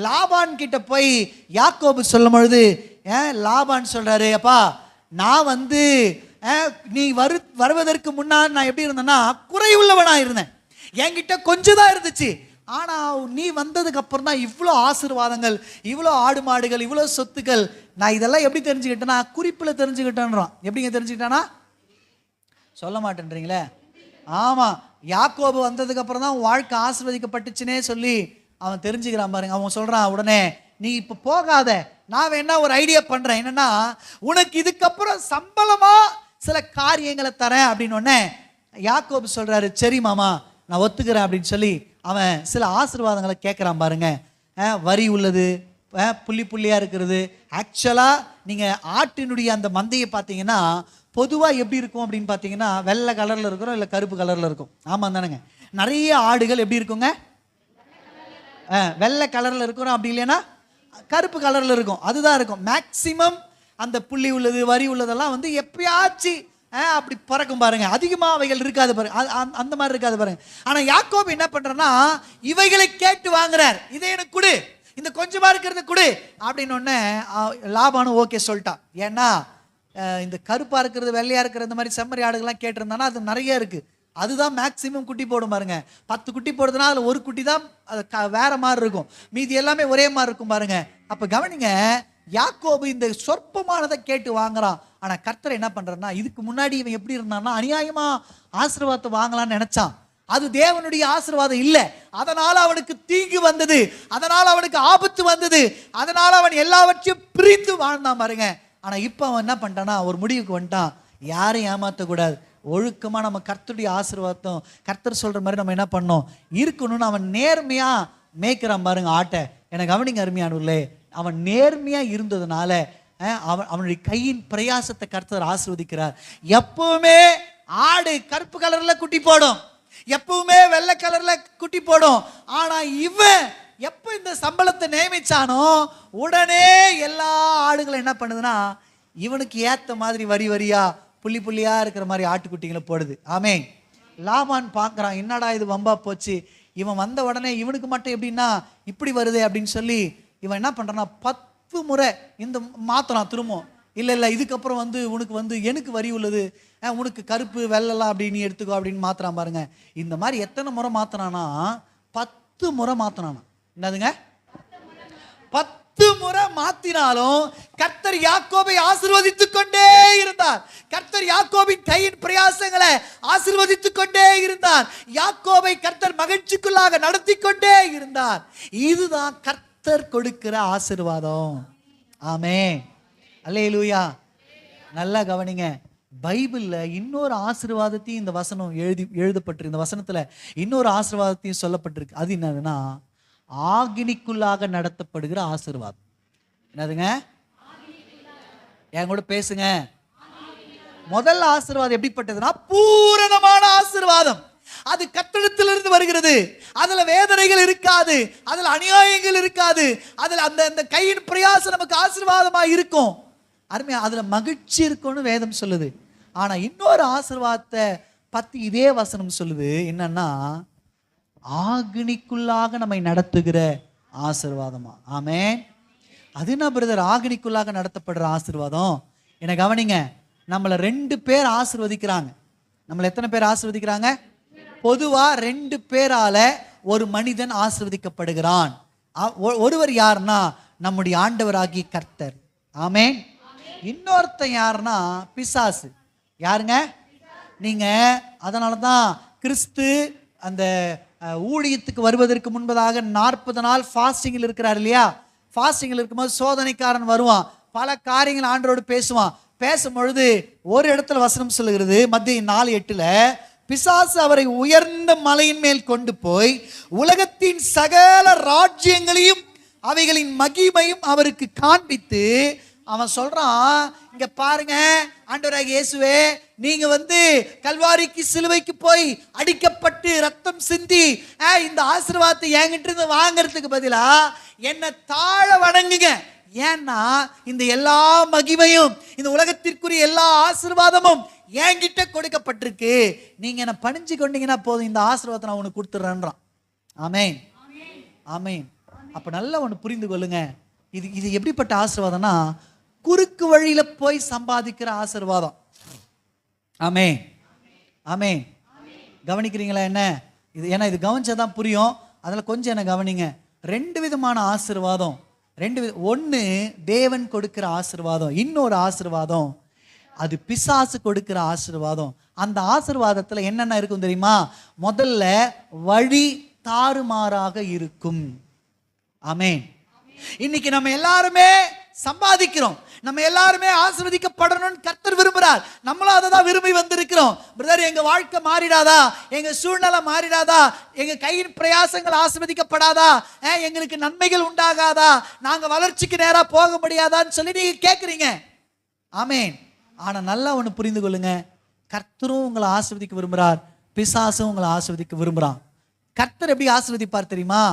லாபான் கிட்ட போய் யாக்கோபு சொல்லும் பொழுது லாபான் சொல்கிறாரு, அப்பா நான் நீ வருவதற்கு முன்னாடி நான் எப்படி இருந்தேன்னா குறைவுள்ளவனாக இருந்தேன், என்கிட்ட கொஞ்சம் தான் இருந்துச்சு. ஆனால் நீ வந்ததுக்கு அப்புறம் தான் இவ்வளோ ஆசீர்வாதங்கள், இவ்வளோ ஆடு மாடுகள், இவ்வளோ சொத்துக்கள். நான் இதெல்லாம் எப்படி தெரிஞ்சுக்கிட்டேன்னா குறிப்பில் தெரிஞ்சுக்கிட்டேன்றான். எப்படிங்க தெரிஞ்சுக்கிட்டானா, சொல்ல மாட்டேன்றீங்களே. ஆமாம், யாக்கோபு வந்ததுக்கு அப்புறம் தான் வாழ்க்கை ஆசீர்வதிக்கப்பட்டுச்சுன்னே சொல்லி அவன் தெரிஞ்சுக்கிறான் பாருங்க. அவன் சொல்கிறான் உடனே, நீ இப்போ போகாத, நான் வேணா ஒரு ஐடியா பண்றேன், என்னன்னா உனக்கு இதுக்கப்புறம் சம்பளமா சில காரியங்களை தரேன் அப்படின்னு உடனே யாக்கோபு சொல்றாரு, சரி மாமா நான் ஒத்துக்கிறேன் அப்படின்னு சொல்லி அவன் சில ஆசீர்வாதங்களை கேட்குறான் பாருங்க. வரி உள்ளது, புள்ளி புள்ளியாக இருக்கிறது. ஆக்சுவலாக நீங்கள் ஆட்டினுடைய அந்த மந்தையை பார்த்தீங்கன்னா பொதுவாக எப்படி இருக்கும் அப்படின்னு பார்த்தீங்கன்னா வெள்ளை கலரில் இருக்கிறோம், இல்லை கருப்பு கலரில் இருக்கும். ஆமாம் தானேங்க? நிறைய ஆடுகள் எப்படி இருக்குங்க? வெள்ளை கலரில் இருக்கிறோம், அப்படி இல்லைன்னா கருப்பு கலரில் இருக்கும். அதுதான் இருக்கும் மேக்சிமம். அந்த புள்ளி உள்ளது வரி உள்ளதெல்லாம் வந்து எப்பயாச்சும் அப்படி பறக்கும் பாருங்க. அதிகமாக அவைகள் இருக்காது பாருங்க, அந்த மாதிரி இருக்காது பாருங்க. ஆனால் யாக்கோபு என்ன பண்றன்னா இவைகளை கேட்டு வாங்குறார். இதை எனக்கு கொடு, இந்த கொஞ்சமா இருக்கிறத கொடு அப்படின்னு ஒன்று லாபானும் ஓகே சொல்லிட்டான். ஏன்னா இந்த கருப்பா இருக்கிறது வெள்ளையா இருக்கிற இந்த மாதிரி செம்மறி ஆடுகள்லாம் கேட்டிருந்தானா அது நிறைய இருக்கு. அதுதான் மேக்சிமம் குட்டி போடும் பாருங்க. 10 குட்டி போடுறதுனா அதில் ஒரு குட்டி தான் அது வேற மாதிரி இருக்கும், மீதி எல்லாமே ஒரே மாதிரி இருக்கும் பாருங்க. அப்போ கவனிங்க, யாக்கோபு இந்த சொற்பமானதை கேட்டு வாங்குறான். ஆனா கர்த்தர் என்ன பண்றாருன்னா, இதுக்கு முன்னாடி இவன் எப்படி இருந்தான்னா அநியாயமா ஆசீர்வாதத்தை வாங்கலாம்னு நினைச்சான். அது தேவனுடைய ஆசீர்வாதம் இல்லை. அதனால அவனுக்கு தீங்கு வந்தது, அதனால அவனுக்கு ஆபத்து வந்தது, அதனால அவன் எல்லாவற்றையும் பிரித்து வாழ்ந்தான் பாருங்க. ஆனா இப்ப அவன் என்ன பண்ணிட்டான்னா ஒரு முடிவுக்கு வந்துட்டான், யாரையும் ஏமாற்றக்கூடாது, ஒழுக்கமா நம்ம கர்த்தருடைய ஆசீர்வாதம் கர்த்தர் சொல்ற மாதிரி நம்ம என்ன பண்ணோம் இருக்கணும்னு அவன் நேர்மையா மேய்க்கிறான் பாருங்க ஆட்டை. எனக்கு கவனிங்க அருமையானவர்களே, அவன் நேர்மையா இருந்ததுனால அவனுடைய கையின் பிரயாசத்தை கர்த்தர் ஆசீர்வதிக்கிறார். எப்பவுமே ஆடு கருப்பு கலர்ல குட்டி போடும், எப்பவுமே வெள்ளை கலர்ல குட்டி போடும். ஆனா இவன் எப்ப இந்த சம்பளத்தை நியமிச்சானோ உடனே எல்லா ஆடுகளும் என்ன பண்ணுதுன்னா இவனுக்கு ஏத்த மாதிரி வரி வரியா புள்ளி புள்ளியா இருக்கிற மாதிரி ஆட்டுக்குட்டிகளை போடுது. ஆமென். லாபான் பார்க்கறான், என்னடா இது வம்பா போச்சு, இவன் வந்த உடனே இவனுக்கு மட்டும் எப்படின்னா இப்படி வருதே அப்படின்னு சொல்லி இவன் என்ன பண்றான்னா 10 முறை இந்த மாத்தலாம் திரும்ப. இல்லை இதுக்கப்புறம் வந்து உனக்கு வந்து எனக்கு வரி உள்ளது, உனக்கு கருப்பு வெள்ளலாம் அப்படி நீ எடுத்துக்கோ அப்படின்னு மாத்துறான் பாருங்க. இந்த மாதிரி எத்தனை முறை மாத்தினானா 10 முறை மாத்தினானா. என்னதுங்க? 10 முறை மாத்தினாலும் கர்த்தர் யாக்கோபை ஆசீர்வதித்துக் கொண்டே இருந்தார். கர்த்தர் யாக்கோபின் கையின் பிரயாசங்களை ஆசீர்வதித்துக் கொண்டே இருந்தார். யாக்கோபை கர்த்தர் மகிழ்ச்சிக்குள்ளாக நடத்தி கொண்டே இருந்தார். இதுதான் கர்த்தர் கொடுக்கிற ஆசீர்வாதம். ஆமென். அல்லேலூயா. நல்லா கவனிங்க, பைபிள்ல இன்னொரு ஆசீர்வாதத்தையும் இந்த வசனம் எழுதப்பட்டிருக்கு. இந்த வசனத்துல இன்னொரு ஆசீர்வாதத்தையும் சொல்லப்பட்டிருக்கு. அது என்னதுன்னா ஆகினிக்குள்ளாக நடத்தப்படுகிற ஆசீர்வாதம். என்னதுங்க? என் கூட பேசுங்க. முதல் ஆசீர்வாதம் எப்படிப்பட்டதுன்னா பூரணமான ஆசீர்வாதம். அது கர்த்தரிடத்திலிருந்து வருகிறது. அதுல வேதனைகள் இருக்காது, அதுல அநியாயங்கள் இருக்காது, அதுல அந்த கையின் பிரயாசம் நமக்கு ஆசீர்வாதமா இருக்கும். அருமையா அதுல மகிழ்ச்சி இருக்கும்னு வேதம் சொல்லுது. ஆனா இன்னொரு ஆசீர்வாதத்தை பத்தி இதே வசனம் சொல்லுது, என்னன்னா ஆகினிக்குள்ளாக நம்மை நடத்துகிற ஆசீர்வாதமா. ஆமென். அது என்ன பிரதர் ஆகினிக்குள்ளாக நடத்தப்படுற ஆசீர்வாதம்? என்ன கவனிங்க, நம்மளை 2 பேர் ஆசீர்வதிக்கிறாங்க. நம்மளை எத்தனை பேர் ஆசீர்வதிக்கிறாங்க? பொதுவா 2 பேரால ஒரு மனிதன் ஆசீர்வதிக்கப்படுகிறான். ஒருவர் யாருன்னா நம்முடைய ஆண்டவராகிய கர்த்தர். ஆமென். இன்னொருத்தன் யாருன்னா பிசாசு. யாருங்க? நீங்க அதனாலதான் கிறிஸ்து அந்த ஊழியத்துக்கு வருவதற்கு முன்பதாக 40 நாள் ஃபாஸ்டிங்கில் இருக்கிறார் இல்லையா? ஃபாஸ்டிங்கில் இருக்கும்போது சோதனைக்காரன் வருவான், பல காரியங்கள் ஆண்டவரோடு பேசுவான். பேசும்பொழுது ஒரு இடத்துல வசனம் சொல்லுகிறது, மத்திய 4:8, பிசாசு அவரை உயர்ந்த மலையின் மேல் கொண்டு போய் உலகத்தின் சகல ராஜ்யங்களையும் அவைகளின் மகிமையும் அவருக்கு காண்பித்து அவன் சொல்றான், இங்க பாருங்க ஆண்டவராகிய இயேசுவே, நீங்க வந்து கல்வாரிக்கு சிலுவைக்கு போய் அடிக்கப்பட்டு ரத்தம் சிந்தி இந்த ஆசீர்வாதத்தை என்கிட்ட இருந்து வாங்கறதுக்கு பதிலா என்ன தாழ வணங்குங்க. ஏன்னா இந்த எல்லா மகிமையும் இந்த உலகத்திற்குரிய எல்லா ஆசீர்வாதமும் என்கிட்ட கொடுக்கப்பட்டிருக்கு, நீங்க என்ன பணிஞ்சு கொண்டீங்கன்னா போதும், இந்த ஆசீர்வாதத்தை நான் உனக்கு கொடுத்துட்றேன்றான். ஆமென். ஆமென். அப்ப நல்லா ஒன்று புரிந்து கொள்ளுங்க, இது எப்படிப்பட்ட ஆசீர்வாதம்னா குறுக்கு வழியில போய் சம்பாதிக்கிற ஆசீர்வாதம். ஆமென். ஆமென். கவனிக்கிறீங்களா என்ன? இது ஏன்னா இது கவனிச்சாதான் புரியும், அதுல கொஞ்சம் என்ன கவனிங்க. 2 விதமான ஆசீர்வாதம். 2 ஒன்று தேவன் கொடுக்கிற ஆசீர்வாதம், இன்னொரு ஆசீர்வாதம் அது பிசாசு கொடுக்கிற ஆசீர்வாதம். அந்த ஆசீர்வாதத்துல என்னென்ன இருக்கும் தெரியுமா? முதல்ல வழி தாறுமாறாக இருக்கும். ஆமென். இன்னைக்கு நம்ம எல்லாருமே சம்பாதிக்கிறோம். நம்ம எல்லாருமே ஆசீர்வதிக்கப்படணும்னு கர்த்தர் விரும்புறார். நம்மளும் அதை தான் விரும்பி வந்திருக்கிறோம். பிரதர், எங்க வாழ்க்கை மாறிடாதா, எங்க சூழ்நிலை மாறிடாதா, எங்க கையின் பிரயாசங்கள் ஆசீர்வதிக்கப்படாதா, எங்களுக்கு நன்மைகள் உண்டாகாதா, நாங்க வளர்ச்சிக்கு நேரா போக முடியாதான்னு சொல்லி நீங்க கேட்குறீங்க. ஆமேன். ஆனா நல்லா ஒன்று புரிந்து கொள்ளுங்க, கர்த்தரும் உங்களை ஆசீர்வதிக்க விரும்புறார், பிசாசும் உங்களை ஆசீர்வதிக்க விரும்புறான். கர்த்தர் எப்படி ஆசீர்வதிப்பார் தெரியுமா?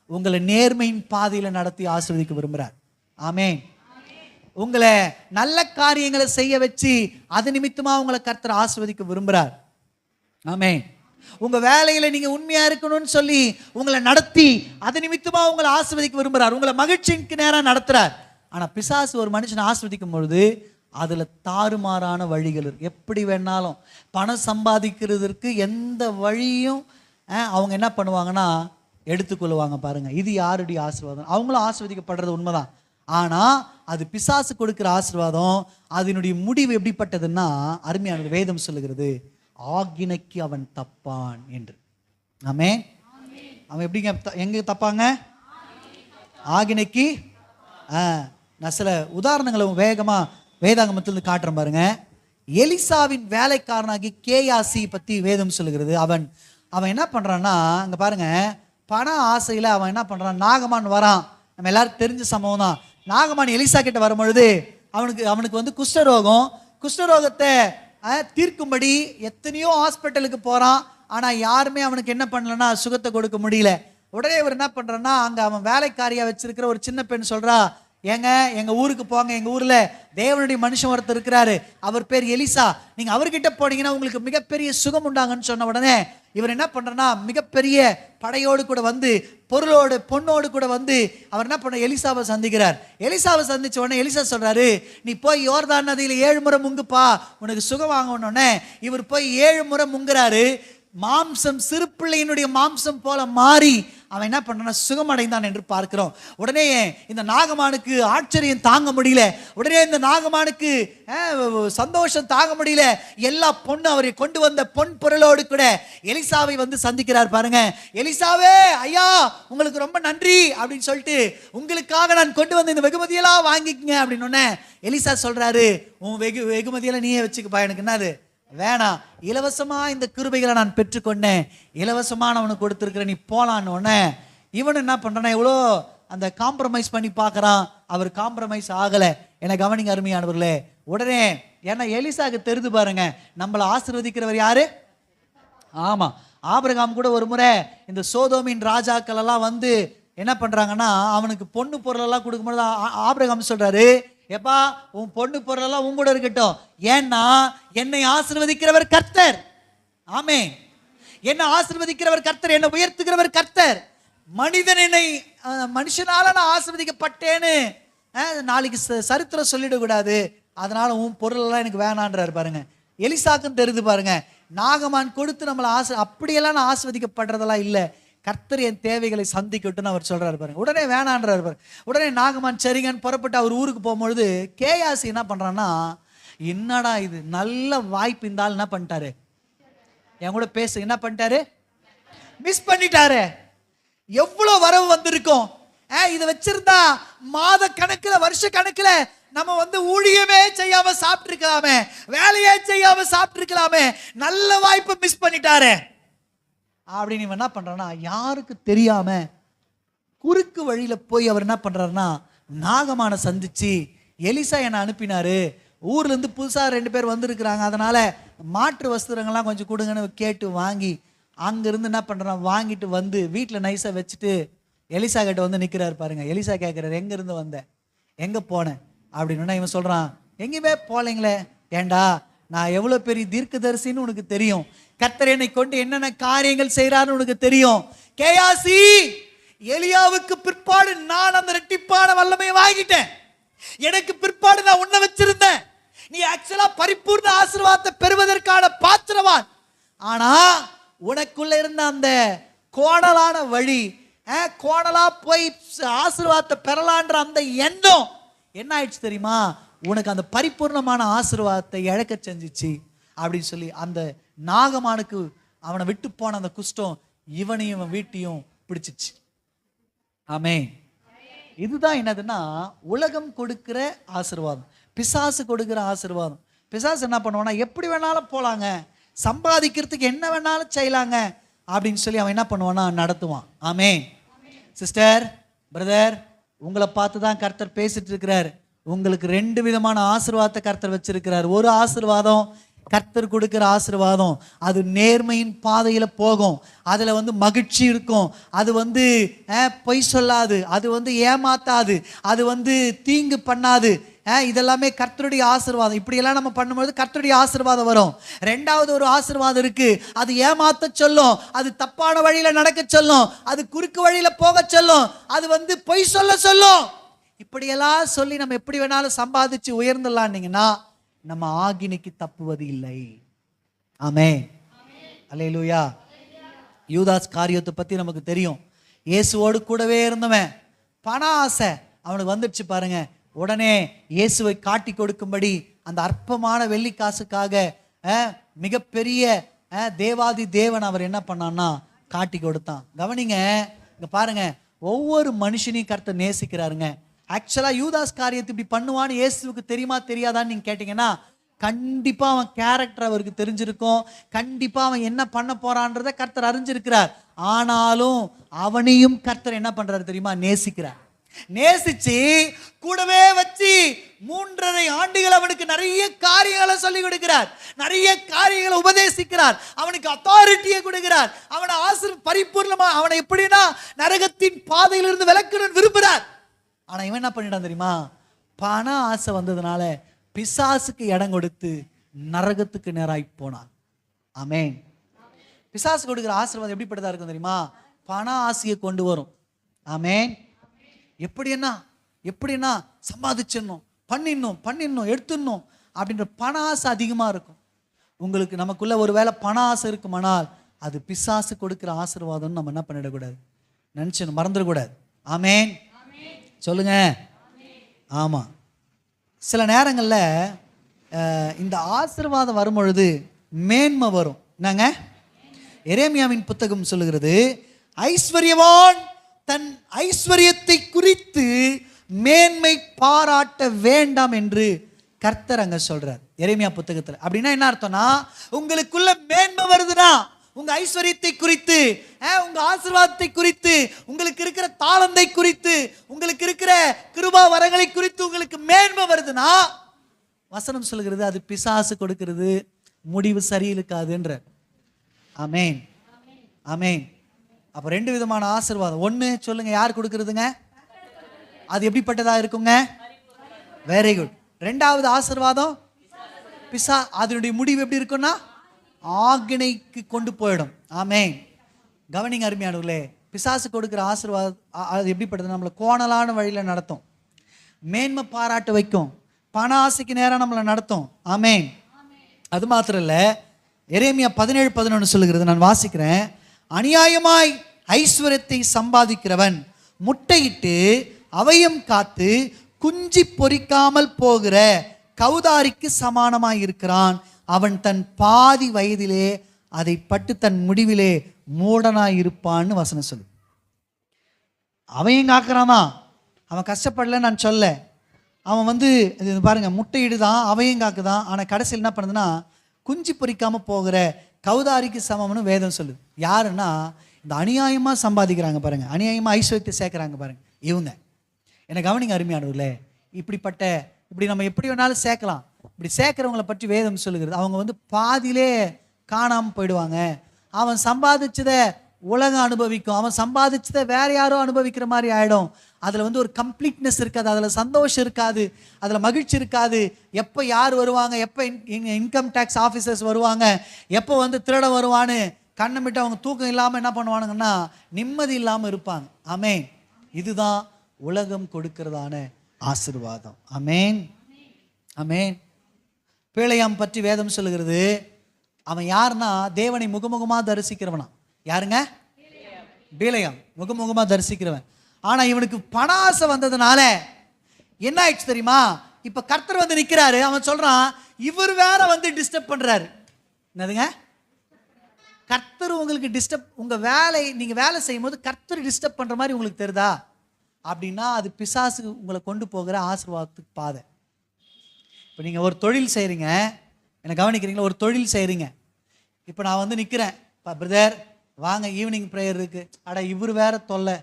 உங்களை நேர்மையின் பாதையில நடத்தி ஆசீர்வதிக்க விரும்புறார். ஆமேன். உங்களை நல்ல காரியங்களை செய்ய வச்சு அது நிமித்தமா உங்களை கர்த்தர் ஆசீர்வதிக்க விரும்புறார். ஆமேன். உங்க வேலையில நீங்க உண்மையா இருக்கணும்னு சொல்லி உங்களை நடத்தி அது நிமித்தமா உங்களை ஆசீர்வதிக்க விரும்புறார். உங்களை மகிழ்ச்சிக்கு நேரம் நடத்துறார். ஆனா பிசாசு ஒரு மனுஷனை ஆசீர்வதிக்கும் பொழுது அதுல தாறுமாறான வழிகள் இருக்கு. எப்படி வேணாலும் பணம் சம்பாதிக்கிறதுக்கு எந்த வழியும் அவங்க என்ன பண்ணுவாங்கன்னா எடுத்துக்கொள்ளுவாங்க. பாருங்க, இது யாருடைய ஆசீர்வாதம்? அவங்களும் ஆசீர்வதிக்கப்படுறது உண்மைதான். ஆனா அது பிசாசு கொடுக்கிற ஆசீர்வாதம். அதனுடைய முடிவு எப்படிப்பட்டதுன்னா, அருமையானது வேதம் சொல்லுகிறது, ஆக்கினைக்கு அவன் தப்பான் என்று. ஆமென். அவன் எப்படிங்க எங்க தப்பாங்க? ஆக்கினைக்கு. நான் சில உதாரணங்களை வேகமா வேதாகமத்திலிருந்து காட்டுறேன் பாருங்க. எலிசாவின் வேலைக்காரனாகி கேயாசி பத்தி வேதம் சொல்லுகிறது. அவன் என்ன பண்றான்னா, அங்க பாருங்க, பண ஆசையில அவன் என்ன பண்றான், நாகமான் வரான். நம்ம எல்லாருக்கும் தெரிஞ்ச சம்பவம் தான். நாகமான் எலிசா கிட்ட வரும்பொழுது அவனுக்கு வந்து குஷ்டரோகத்தை தீர்க்கும்படி எத்தனையோ ஹாஸ்பிட்டலுக்கு போறான். ஆனா யாருமே அவனுக்கு என்ன பண்ணலன்னா சுகத்தை கொடுக்க முடியல. உடனே இவர் என்ன பண்றான்னா, அங்க அவன் வேலைக்காரியா வச்சிருக்கிற ஒரு சின்ன பெண் சொல்றா, எங்க ஊருக்கு போங்க, எங்க ஊர்ல தேவனுடைய மனுஷன் ஒருத்தர் இருக்கிறாரு, அவர் பேர் எலிசா, நீங்க அவர்கிட்ட போனீங்கன்னா உங்களுக்கு மிகப்பெரிய சுகம் உண்டாங்கன்னு சொன்ன உடனே இவர் என்ன பண்றனா, மிகப்பெரிய படையோடு கூட வந்து பொண்ணோடு கூட வந்து அவர் என்ன பண்ண, எலிசாவை சந்திக்கிறார். எலிசாவை சந்திச்ச உடனே எலிசா சொல்றாரு, நீ போய் யோர்தான் நதியில 7 முறை முங்குப்பா, உனக்கு சுகம் வாங்கணும்னு. இவர் போய் 7 முறை முங்குறாரு. மாம்சம், சிறு பிள்ளையினுடைய மாம்சம் போல மாறி அவன் என்ன பண்றான், சுகமடைந்தான் என்று பார்க்கிறோம். உடனே இந்த நாகமானுக்கு ஆச்சரியம் தாங்க முடியல. உடனே இந்த நாகமானுக்கு சந்தோஷம் தாங்க முடியல. எல்லா பொண்ணு அவரை கொண்டு வந்த பொன் பொருளோடு கூட எலிசாவை வந்து சந்திக்கிறார். பாருங்க, எலிசாவே, ஐயா உங்களுக்கு ரொம்ப நன்றி அப்படின்னு சொல்லிட்டு, உங்களுக்காக நான் கொண்டு வந்த இந்த வெகுமதியெல்லாம் வாங்கிக்கங்க அப்படின்னு. எலிசா சொல்றாரு, உன் வெகுமதியெல்லாம் நீயே வச்சுக்கப்பா, எனக்கு என்னது வேணாம், இலவசமா இந்த கிருபைகளை நான் பெற்றுக்கொண்டேன், இலவசமா நான் உனக்கு கொடுத்துருக்கிறேன், நீ போலான்னு. இவன் என்ன பண்றானா, எவ்வளோ அந்த காம்ப்ரமைஸ் பண்ணி பார்க்கறான். அவர் காம்ப்ரமைஸ் ஆகல. என கவனிங்க அருமையானவர்களே. உடனே ஏன்னா எலிசாக்கு தெரிந்து பாருங்க, நம்மளை ஆசீர்வதிக்கிறவர் யாரு? ஆமா, ஆபிரகாம் கூட ஒரு முறை இந்த சோதோமின் ராஜாக்கள் எல்லாம் வந்து என்ன பண்றாங்கன்னா, அவனுக்கு பொண்ணு பொருள் எல்லாம் கொடுக்கும்போது ஆபிரகாம் சொல்றாரு, எப்பா உன் பொண்ணு பொருளெல்லாம் உன் கூட இருக்கட்டும், ஏன்னா என்னை ஆசீர்வதிக்கிறவர் கர்த்தர். ஆமென். என்னை ஆசீர்வதிக்கிறவர் கர்த்தர், என்னை உயர்த்துகிறவர் கர்த்தர். மனுஷனால நான் ஆசீர்வதிக்கப்பட்டேன்னு நாளைக்கு சரித்திரம் சொல்லிடக்கூடாது. அதனால உன் பொருள் எல்லாம் எனக்கு வேணான்றாரு. பாருங்க, எலிசாக்கும் தெரிந்து பாருங்க, நாகமான் கொடுத்து நம்மளை அப்படியெல்லாம் நான் ஆசீர்வதிக்கப்படுறதெல்லாம் இல்லை, கர்த்தர் என் தேவைகளை சந்திக்கட்டும்னு அவர் சொல்றாரு. பாருங்க, உடனே வேணான்றாரு. பாருங்க, உடனே நாகமான் சரிங்கன்னு புறப்பட்டு அவர் ஊருக்கு போகும்பொழுது கேயாசி என்ன பண்றான்னா, என்னடா இது நல்ல வாய்ப்பு, இருந்தாலும் என்ன பண்ணிட்டாரு, என் கூட பேச என்ன பண்ணிட்டாரு, மிஸ் பண்ணிட்டாரு. எவ்வளவு வரவு வந்திருக்கும், இதை வச்சிருந்தா மாத கணக்குல வருஷ கணக்குல நம்ம வந்து ஊழியமே செய்யாம சாப்பிட்டு இருக்கலாமே, வேலையே செய்யாம சாப்பிட்டு இருக்கலாமே, நல்ல வாய்ப்பை மிஸ் பண்ணிட்டாரு அப்படின்னு இவன் என்ன பண்றான்னா, யாருக்கு தெரியாம குறுக்கு வழியில போய் அவர் என்ன பண்றாருன்னா, நாகமான சந்திச்சு, எலிசா என்னை அனுப்பினாரு, ஊர்ல இருந்து புதுசா 2 பேர் வந்திருக்கிறாங்க, அதனால மாற்று வஸ்திரங்கள்லாம் கொஞ்சம் கொடுங்கன்னு கேட்டு வாங்கி அங்கிருந்து என்ன பண்றான், வாங்கிட்டு வந்து வீட்டில் நைஸா வச்சுட்டு எலிசா கிட்ட வந்து நிக்கிறாரு. பாருங்க, எலிசா கேட்கிறாரு, எங்க இருந்து வந்த, எங்க போனேன் அப்படின்னு. இவன் சொல்றான், எங்கேயுமே போலீங்களே. ஏண்டா, நான் எவ்வளவு பெரிய தீர்க்கதரிசின்னு உனக்கு தெரியும், கர்த்தர் என்னை கொண்டு என்னென்ன காரியங்கள் செய்யறாருன்னு உனக்கு தெரியும். கேயாசி, எலியாவுக்கு பிற்பாடு நான் அந்த இரட்டிப்பான வல்லமையை வாங்கிட்டேன், எனக்கு பிற்பாடு நான் உன்னை வச்சிருந்தேன், நீ ஆக்சுவலா பரிபூர்ண ஆசீர்வாதத்தை பெறுவதற்கான பாத்திரவான். ஆனா உனக்குள்ள இருந்த அந்த கோணலான வழி, கோணலா போய் ஆசீர்வாதத்தை பெறலான்ற அந்த எண்ணம் என்ன ஆயிடுச்சு தெரியுமா, உனக்கு அந்த பரிபூர்ணமான ஆசீர்வாதத்தை இழக்க செஞ்சிச்சு அப்படின்னு சொல்லி அந்த நாகமானுக்கு அவனை விட்டு போன அந்த குஷ்டம் இவனையும் வீட்டையும் பிடிச்சிச்சு. ஆமென். இதுதான் என்னதுன்னா உலகம் கொடுக்கிற ஆசீர்வாதம், பிசாசு கொடுக்கிற ஆசீர்வாதம். பிசாசு என்ன பண்ணுவான்னா, எப்படி வேணாலும் போலாங்க, சம்பாதிக்கிறதுக்கு என்ன வேணாலும் செய்யலாங்க அப்படின்னு சொல்லி அவன் என்ன பண்ணுவான்னா நடத்துவான். ஆமென். சிஸ்டர், பிரதர், உங்களை பார்த்து தான் கர்த்தர் பேசிட்டு இருக்கிறார். உங்களுக்கு 2 விதமான ஆசீர்வாதத்தை கர்த்தர் வச்சிருக்கிறார். ஒரு ஆசீர்வாதம் கர்த்தர் கொடுக்கிற ஆசீர்வாதம், அது நேர்மையின் பாதையில போகும், அதுல மகிழ்ச்சி இருக்கும், அது பொய் சொல்லாது, அது ஏமாத்தாது, அது தீங்கு பண்ணாது. இதெல்லாமே கர்த்தருடைய ஆசீர்வாதம். இப்படியெல்லாம் நம்ம பண்ணும்போது கர்த்தருடைய ஆசீர்வாதம் வரும். 2வது ஒரு ஆசீர்வாதம் இருக்கு, அது ஏமாத்த சொல்லும், அது தப்பான வழியில நடக்க சொல்லும், அது குறுக்கு வழியில போக சொல்லும், அது பொய் சொல்ல சொல்லும். இப்படியெல்லாம் சொல்லி நம்ம எப்படி வேணாலும் சம்பாதிச்சு உயர்ந்துடலான்னீங்கன்னா நம்ம ஆக்கினைக்கு தப்புவது இல்லை. ஆமென். அல்லேலூயா. யூதாஸ் காரியத்தை பத்தி நமக்கு தெரியும். இயேசுவோடு கூடவே இருந்தவன், பண ஆசை அவனுக்கு வந்துடுச்சு பாருங்க. உடனே இயேசுவை காட்டி கொடுக்கும்படி அந்த அற்பமான வெள்ளி காசுக்காக மிகப்பெரிய தேவாதி தேவன் அவர் என்ன பண்ணான்னா காட்டி கொடுத்தான். கவனிங்க, இங்க பாருங்க, ஒவ்வொரு மனுஷனையும் கர்த்தர் நேசிக்கிறாருங்க. ஆக்சுவலா யூதாஸ் காரியத்தை இப்படி பண்ணுவான்னு இயேசுவுக்கு தெரியுமா தெரியாதான்னு நீங்க கேட்டீங்கன்னா, கண்டிப்பா அவன் கேரக்டர் அவருக்கு தெரிஞ்சிருக்கும், கண்டிப்பா அவன் என்ன பண்ண போறான்றத கர்த்தர் அறிஞ்சிருக்கிறார். ஆனாலும் அவனையும் கர்த்தர் என்ன பண்றாரு தெரியுமா, நேசிக்கிறார். நேசிச்சு கூடவே வச்சு 3.5 ஆண்டுகள் அவனுக்கு நிறைய காரியங்களை சொல்லி கொடுக்கிறார், நிறைய காரியங்களை உபதேசிக்கிறார், அவனுக்கு அத்தாரிட்டியை கொடுக்கிறார், அவனை பரிபூர்ணமா அவனை எப்படின்னா நரகத்தின் பாதையிலிருந்து விலக்கணும்னு விரும்புகிறார். ஆனா இவன் என்ன பண்ணிட்டான் தெரியுமா, பண ஆசை வந்ததுனால பிசாசுக்கு இடம் கொடுத்து நரகத்துக்கு நேராய் போனான். ஆமென். பிசாசு கொடுக்கிற ஆசீர்வாதம் எப்படிப்பட்டதா இருக்கும் தெரியுமா, பண ஆசையை கொண்டு வரும். ஆமென். எப்படின்னா சம்பாதிச்சிடணும், பண்ணிடணும் எடுத்துடணும் அப்படின்ற பண ஆசை அதிகமா இருக்கும். உங்களுக்கு நமக்குள்ள ஒரு வேளை பண ஆசை இருக்குமானால் அது பிசாசு கொடுக்கிற ஆசீர்வாதம் நம்ம என்ன பண்ணிடக்கூடாது, நினைச்சு மறந்துடக்கூடாது. ஆமென். சொல்லுங்க. ஆமா. சில நேரங்கள்ல இந்த ஆசீர்வாதம் வரும் பொழுது மேன்மை வரும். என்னங்க, எரேமியாவின் புத்தகம் சொல்லுகிறது, ஐஸ்வர்யவான் தன் ஐஸ்வர்யத்தை குறித்து மேன்மை பாராட்ட வேண்டாம் என்று கர்த்தர் அங்க சொல்றார் எரேமியா புத்தகத்துல. அப்படின்னா என்ன அர்த்தம்னா, உங்களுக்குள்ள மேன்மை வருதுன்னா, உங்க ஐஸ்வர்யத்தை குறித்து, உங்க ஆசீர்வாதத்தை குறித்து, உங்களுக்கு இருக்கிற தாளந்தை குறித்து, உங்களுக்கு இருக்கிற கிருபா வரங்களை குறித்து உங்களுக்கு மேன்மை வருதுன்னா, வசனம் சொல்லுகிறது அது பிசாசு கொடுக்கிறது முடிவு சரியில்லைக்காதுன்ற. ஆமென். ஆமென். அப்ப 2 விதமான ஆசீர்வாதம். ஒண்ணு சொல்லுங்க, யார் கொடுக்கிறதுங்க, அது எப்படிப்பட்டதா இருக்குங்க, வெரி குட். 2வது ஆசீர்வாதம் அதனுடைய முடிவு எப்படி இருக்கும்னா ஆக்கினைக்கு கொண்டு போயிடும். ஆமென். கவனிங்க அருமையானவர்களே, பிசாசு கொடுக்கிற ஆசீர்வாதம் அது எப்படிப்பட்டது, நம்மளை கோணலான வழியில நடத்தும், மேன்மை பாராட்ட வைக்கும், பண ஆசைக்கு நேரம் நம்மளை நடத்தும். ஆமென். அது மாத்திரம் இல்ல, எரேமியா 17:11 சொல்லுகிறது, நான் வாசிக்கிறேன். அநியாயமாய் ஐஸ்வர்யத்தை சம்பாதிக்கிறவன் முட்டையிட்டு அவையும் காத்து குஞ்சு பொறிக்காமல் போகிற கௌதாரிக்கு சமானமாய் இருக்கிறான். அவன் தன் பாதி வயதிலே அதை பட்டு தன் முடிவிலே மூடனாய் இருப்பான்னு வசனம் சொல்லு. அவன் காக்குறானா, அவன் கஷ்டப்படல நான் சொல்ல, அவன் இது பாருங்க, முட்டையிடுதான், அவையும் காக்குதான், ஆனா கடைசியில் என்ன பண்ணுதுன்னா குஞ்சு பொறிக்காம போகிற கௌதாரிக்கு சமம்னு வேதம் சொல்லுது. யாருன்னா இந்த அநியாயமா சம்பாதிக்கிறாங்க பாருங்க, அநியாயமா ஐஸ்வர்யத்தை சேர்க்கிறாங்க பாருங்க இவங்க. என்னை கவனிங்க அருமையானவர்களே, இப்படி நம்ம எப்படி வேணாலும் சேர்க்கலாம். இப்படி சேர்க்கிறவங்களை பற்றி வேதம் சொல்லுகிறது, அவங்க பாதியிலே காணாமல் போயிடுவாங்க. அவன் சம்பாதிச்சதை உலகம் அனுபவிக்கும், அவன் சம்பாதிச்சதை வேற யாரோ அனுபவிக்கிற மாதிரி ஆயிடும். அதுல ஒரு கம்ப்ளீட்னஸ் இருக்காது, அதுல சந்தோஷம் இருக்காது, அதுல மகிழ்ச்சி இருக்காது. எப்போ யார் வருவாங்க, எப்போ இன்கம் டேக்ஸ் ஆஃபீஸர்ஸ் வருவாங்க, எப்போ திருட வருவான்னு கண்ணமிட்டு அவங்க தூக்கம் இல்லாமல் என்ன பண்ணுவானுங்கன்னா நிம்மதி இல்லாமல் இருப்பாங்க. ஆமென். இதுதான் உலகம் கொடுக்கிறதான ஆசீர்வாதம். ஆமென். ஆமென். பேழையாம் பற்றி வேதம் சொல்லுகிறது, அவன் யாருன்னா தேவனை முகமுகமா தரிசிக்கிறவனா. யாருங்க? பேழையாம், முகமுகமா தரிசிக்கிறவன். ஆனா இவனுக்கு பண ஆசை வந்ததுனால என்ன ஆயிடுச்சு தெரியுமா, இப்ப கர்த்தர் நிக்கிறாரு, அவன் சொல்றான் இவர் வேற டிஸ்டர்ப் பண்றாரு. என்னதுங்க, கர்த்தர் உங்களுக்கு டிஸ்டர்ப், உங்க வேலை, நீங்க வேலை செய்யும் போது கர்த்தர் டிஸ்டர்ப் பண்ற மாதிரி உங்களுக்கு தெரியுதா? அப்படின்னா அது பிசாசு உங்களை கொண்டு போகிற ஆசீர்வாதத்துக்கு பாதை. இப்போ நீங்கள் ஒரு தொழில் செய்கிறீங்க, என்னை கவனிக்கிறீங்களா? ஒரு தொழில் செய்கிறீங்க. இப்போ நான் வந்து நிற்கிறேன், பிரதர் வாங்க ஈவினிங் ப்ரேயர் இருக்குது, அட இவர் வேற தொல்லை,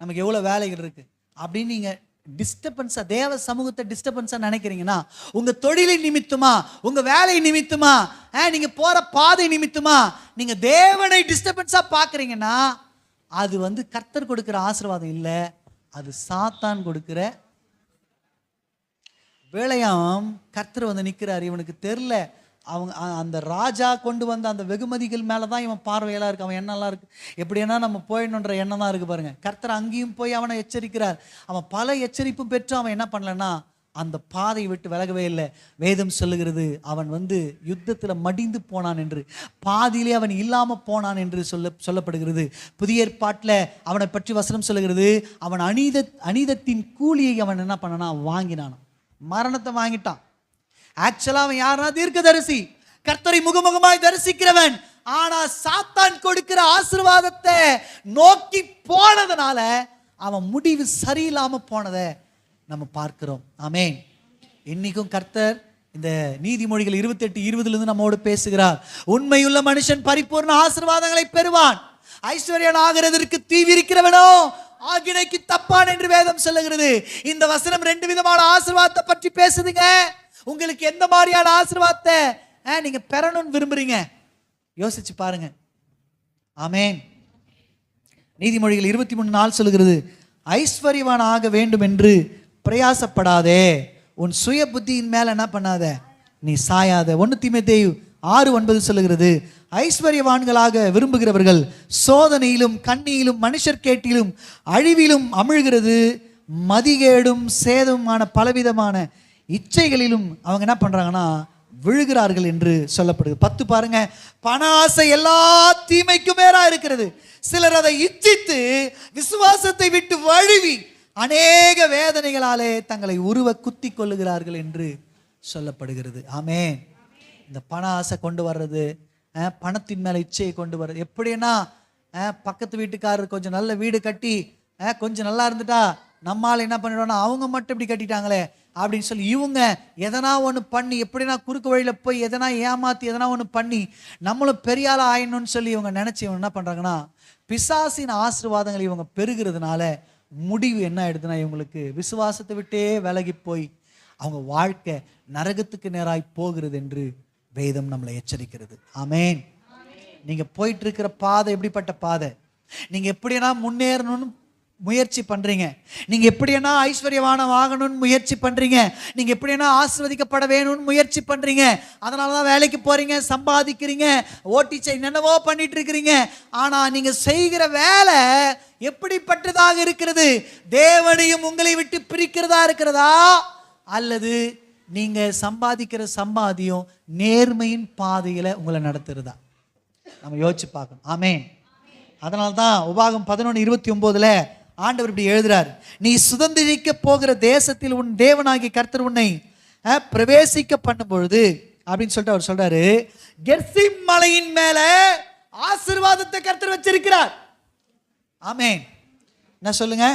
நமக்கு எவ்வளோ வேலைகள் இருக்குது அப்படின்னு நீங்கள் டிஸ்டர்பன்ஸாக தேவ சமூகத்தை டிஸ்டர்பன்ஸாக நினைக்கிறீங்கன்னா, உங்கள் தொழிலின் நிமித்தமா, உங்கள் வேலை நிமித்தமா, நீங்கள் போகிற பாதை நிமித்தமா நீங்கள் தேவனை டிஸ்டர்பன்ஸாக பார்க்குறீங்கன்னா அது வந்து கர்த்தர் கொடுக்குற ஆசீர்வாதம் இல்லை, அது சாத்தான் கொடுக்குற வேலையாம். கர்த்தர் வந்து நிற்கிறார், இவனுக்கு தெரில, அவங்க அந்த ராஜா கொண்டு வந்த அந்த வெகுமதிகள் மேலே தான் இவன் பார்வையெல்லாம் இருக்குது, அவன் எண்ணெல்லாம் இருக்குது, எப்படின்னா நம்ம போயிடணுன்ற எண்ணம் தான் இருக்குது பாருங்கள். கர்த்தர் அங்கேயும் போய் அவனை எச்சரிக்கிறார். அவன் பல எச்சரிப்பும் பெற்று அவன் என்ன பண்ணலன்னா அந்த பாதையை விட்டு விலகவே இல்லை. வேதம் சொல்லுகிறது அவன் வந்து யுத்தத்தில் மடிந்து போனான் என்று, பாதியிலே அவன் இல்லாமல் போனான் என்று சொல்லப்படுகிறது. புதிய ஏற்பாட்டில் அவனை பற்றி வசனம் சொல்லுகிறது, அவன் அநீதத்தின் கூலியை அவன் என்ன பண்ணனா வாங்கினான், மரணத்தை வாங்கிட்டான். ஆக்சுவலா அவன் யாரா? தீர்க்கதரிசி, கர்த்தரை முகமுகமாய் தரிசிக்கிறவன். ஆனா சாத்தான் கொடுக்கிற ஆசீர்வாதத்தை நோக்கி போனதுனால அவன் முடிவு சரியில்லாம போனதை நம்ம பார்க்கிறோம். ஆமென். இன்னைக்கும் கர்த்தர் இந்த நீதிமொழிகள் 28:20 நம்மோடு பேசுகிறார். உண்மையுள்ள மனுஷன் பரிபூர்ண ஆசீர்வாதங்களை பெறுவான், ஐஸ்வர்யன் ஆகிறதற்கு தீவிரிக்கிறவனோ ஆகினைக்கு தப்பான் என்று வேதம் சொல்லுகிறது. இந்த வசனம் 2 விதமான ஆசீர்வாதத்தை பற்றி பேசுதுங்க. உங்களுக்கு எந்த மாதிரியான ஆசீர்வாதத்தை நீங்க பெறணும்னு விரும்புறீங்க? யோசிச்சு பாருங்க. ஆமென். நீதிமொழிகள் 23:4 சொல்லுகிறது, ஐஸ்வர்யவான் ஆக வேண்டும் என்று பிரயாசப்படாதே, உன் சுய புத்தியின் மேல என்ன பண்ணாத, நீ சாயாத. 1 தீமோத்தேயு 6:9 சொல்லுகிறது, ஐஸ்வர்யவான்களாக விரும்புகிறவர்கள் சோதனையிலும் கண்ணியிலும் மனுஷர் கேட்டிலும் அழிவிலும் அமிழ்கிறது, மதிகேடும் சேதமான பலவிதமான இச்சைகளிலும் அவங்க என்ன பண்றாங்கன்னா விழுகிறார்கள் என்று சொல்லப்படுது. 10 பாருங்க, பண ஆசை எல்லா தீமைக்கும் மேலா இருக்கிறது, சிலர் அதை இச்சித்து விசுவாசத்தை விட்டு வழுவி அநேக வேதனைகளாலே தங்களை உருவ குத்தி கொள்ளுகிறார்கள் என்று சொல்லப்படுகிறது. ஆமென். இந்த பண ஆசை கொண்டு வர்றது, பணத்தின் மேல இச்சையை கொண்டு வர்றது, எப்படின்னா பக்கத்து வீட்டுக்காரர் கொஞ்சம் நல்ல வீடு கட்டி கொஞ்சம் நல்லா இருந்துட்டா நம்மால் என்ன பண்ணிடுவோம்னா அவங்க மட்டும் இப்படி கட்டிட்டாங்களே அப்படின்னு சொல்லி இவங்க எதனா ஒன்று பண்ணி, எப்படின்னா குறுக்கு வழியில் போய் எதனா ஏமாற்றி எதனா ஒன்று பண்ணி நம்மளும் பெரிய ஆள் ஆயிடணும்னு சொல்லி இவங்க நினச்சி இவங்க என்ன பண்ணுறாங்கன்னா பிசாசின் ஆசீர்வாதங்களை இவங்க பெறுகிறதுனால முடிவு என்ன ஆயிடுதுன்னா இவங்களுக்கு விசுவாசத்தை விட்டே விலகி போய் அவங்க வாழ்க்கை நரகத்துக்கு நேராய் போகிறது என்று வேதம் நம்மளை எச்சரிக்கிறது. ஆமென். நீங்கள் போயிட்டு இருக்கிற பாதை எப்படிப்பட்ட பாதை? நீங்கள் எப்படின்னா முன்னேறணும்னு முயற்சி பண்றீங்க, நீங்க எப்படின்னா ஐஸ்வர்யவானம் ஆகணும்னு முயற்சி பண்றீங்க, நீங்க எப்படின்னா ஆசீர்வதிக்கப்பட வேணும்னு முயற்சி பண்றீங்க, அதனாலதான் வேலைக்கு போறீங்க, சம்பாதிக்கிறீங்க, ஓட்டிச்சை என்னென்னவோ பண்ணிட்டு இருக்கிறீங்க. ஆனா நீங்க செய்கிற வேலை எப்படிப்பட்டதாக இருக்கிறது? தேவனையும் உங்களை விட்டு பிரிக்கிறதா இருக்கிறதா, அல்லது நீங்க சம்பாதிக்கிற சம்பாதியம் நேர்மையின் பாதையில உங்களை நடத்துறதா? நம்ம யோசிச்சு பார்க்கணும். ஆமென். அதனால்தான் உபாகம் 11:29 ஆண்டவர் இப்படி எழுதுறார், நீ சுதந்திரிக்க போகிற தேசத்தில் உன் தேவனாகிய கர்த்தர் உன்னை பிரவேசிக்க பண்ணும் பொழுது அப்படின்னு சொல்லிட்டு அவர் சொல்றாரு, கெர்சிம் மலையின் மேல ஆசீர்வாதத்தை கர்த்தர் வச்சிருக்கிறார். ஆமென். என்ன சொல்லுங்க?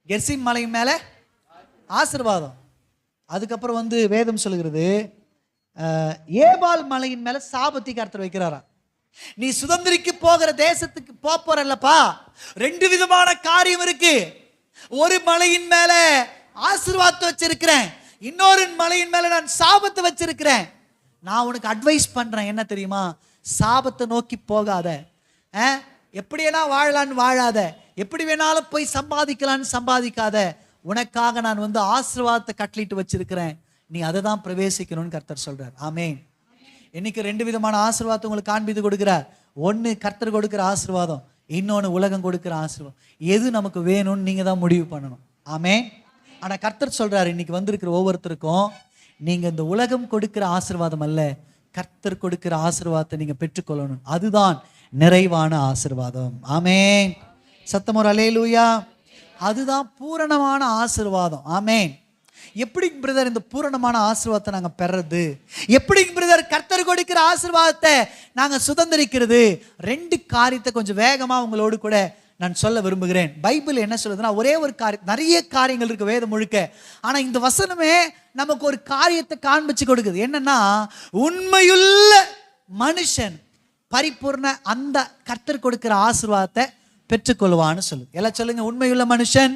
கெர்சிம் மலையின் மேல ஆசீர்வாதம். அதுக்கப்புறம் வந்து வேதம் சொல்லுகிறது ஏபால் மலையின் மேல சாபத்தை கர்த்தர் வைக்கிறாரா. நீ சுதந்திரிக்கு போகிற தேசத்துக்கு போறல்லப்பா, 2 விதமான காரியம் இருக்கு. ஒரு மலையின் மேல ஆசீர்வாதத்தை வச்சிருக்கிறேன், இன்னொரு மலையின் மேல நான் சாபத்தை வச்சிருக்கிறேன். நான் உனக்கு அட்வைஸ் பண்றேன், என்ன தெரியுமா? சாபத்தை நோக்கி போகாத, எப்படியெல்லாம் வாழலான்னு வாழாத, எப்படி வேணாலும் போய் சம்பாதிக்கலான்னு சம்பாதிக்காத. உனக்காக நான் வந்து ஆசீர்வாதத்தை கட்டளிட்டு வச்சிருக்கிறேன், நீ அதை தான் பிரவேசிக்கணும்னு கர்த்தர் சொல்றார். ஆமென். இன்னைக்கு 2 விதமான ஆசீர்வாதத்தை உங்களுக்கு காண்பித்து கொடுக்கிறார். ஒன்று கர்த்தர் கொடுக்கிற ஆசீர்வாதம், இன்னொன்று உலகம் கொடுக்கிற ஆசீர்வாதம். எது நமக்கு வேணும்னு நீங்க தான் முடிவு பண்ணணும். ஆமென். ஆனா கர்த்தர் சொல்றாரு, இன்னைக்கு வந்திருக்கிற ஒவ்வொருத்தருக்கும் நீங்க இந்த உலகம் கொடுக்கிற ஆசீர்வாதம் அல்ல, கர்த்தர் கொடுக்கிற ஆசீர்வாதத்தை நீங்க பெற்றுக்கொள்ளணும். அதுதான் நிறைவான ஆசீர்வாதம். ஆமென். சத்தம் ஒரு அல்லேலூயா. அதுதான் பூரணமான ஆசீர்வாதம். ஆமென். எப்படி பிரதர் இந்த பூரணமான ஆசீர்வாதத்தை நாங்கள் பெறது? எப்படி பிரதர் கர்த்தர் கொடுக்கிற ஆசீர்வாதத்தை நாங்கள் சுதந்திரிக்கிறது? 2 காரியத்தை கொஞ்சம் வேகமாக உங்களோடு கூட நான் சொல்ல விரும்புகிறேன். பைபிள் என்ன சொல்லுதுன்னா, ஒரே ஒரு காரியம், நிறைய காரியங்கள் இருக்கு வேதம் முழுக்க, ஆனா இந்த வசனமே நமக்கு ஒரு காரியத்தை காண்பிச்சு கொடுக்குது. என்னன்னா, உண்மையுள்ள மனுஷன் பரிபூர்ண அந்த கர்த்தர் கொடுக்கிற ஆசீர்வாதத்தை பெற்றுக்கொள்வான்னு சொல்லு. எல்லாம் சொல்லுங்க, உண்மையுள்ள மனுஷன்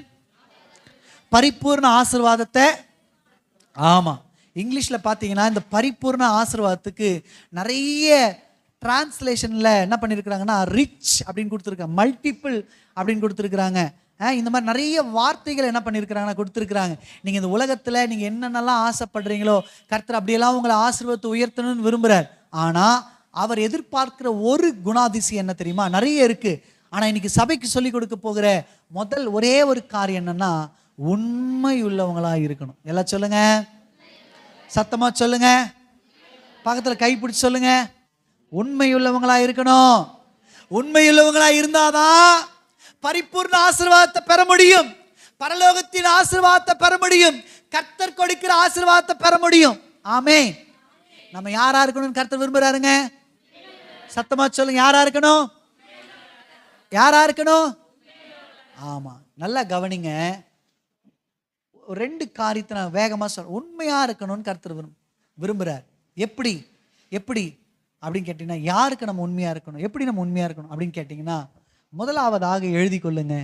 பரிபூர்ண ஆசீர்வாதத்தை. ஆமா, இங்கிலீஷ்ல பாத்தீங்கன்னா இந்த பரிபூர்ண ஆசீர்வாதத்துக்கு நிறைய டிரான்ஸ்லேஷன்ல என்ன பண்ணிருக்கிறாங்கன்னா, ரிச் அப்படின்னு கொடுத்துருக்காங்க, மல்டிபிள் அப்படின்னு கொடுத்துருக்குறாங்க. இந்த மாதிரி நிறைய வார்த்தைகள் என்ன பண்ணியிருக்கிறாங்கன்னா கொடுத்துருக்குறாங்க. நீங்கள் இந்த உலகத்தில் நீங்கள் என்னென்னலாம் ஆசைப்படுறீங்களோ கர்த்தர் அப்படியெல்லாம் உங்களை ஆசீர்வாதத்தை உயர்த்தணும்னு விரும்புகிறார். ஆனால் அவர் எதிர்பார்க்கிற ஒரு குணாதிசயம் என்ன தெரியுமா? நிறைய இருக்கு. ஆனால் இன்னைக்கு சபைக்கு சொல்லி கொடுக்க போகிற முதல் ஒரே ஒரு காரியம் என்னன்னா, உண்மை உள்ளவங்களா இருக்கணும். எல்லாம் சொல்லுங்க, சத்தமா சொல்லுங்க, பக்கத்தில் கை பிடிச்சி சொல்லுங்க, உண்மை உள்ளவங்களா இருக்கணும். உண்மை உள்ளவங்களா இருந்தாதான் பரிபூர்ண ஆசீர்வாதத்தை பெற முடியும், பரலோகத்தின் ஆசீர்வாதத்தை பெற முடியும், கர்த்தர் கொடுக்கிற ஆசீர்வாதத்தை பெற முடியும். ஆமென். நம்ம யாரா இருக்கணும்னு கர்த்தர் விரும்புறாருங்க? சத்தமா சொல்லுங்க, யாரா இருக்கணும்? யாரா இருக்கணும்? ஆமா, நல்லா கவனிங்க. ரெண்டு காரியத்தை நான் வேகமா சொல்றேன். உண்மையா இருக்கணும்னு கர்த்தர் விரும்புறார். எப்படி எப்படி அப்படின்னு கேட்டீங்கன்னா, யாருக்கு நம்ம உண்மையா இருக்கணும், எப்படி நம்ம உண்மையா இருக்கணும் அப்படின்னு கேட்டீங்கன்னா, முதலாவதாக எழுதி கொள்ளுங்க,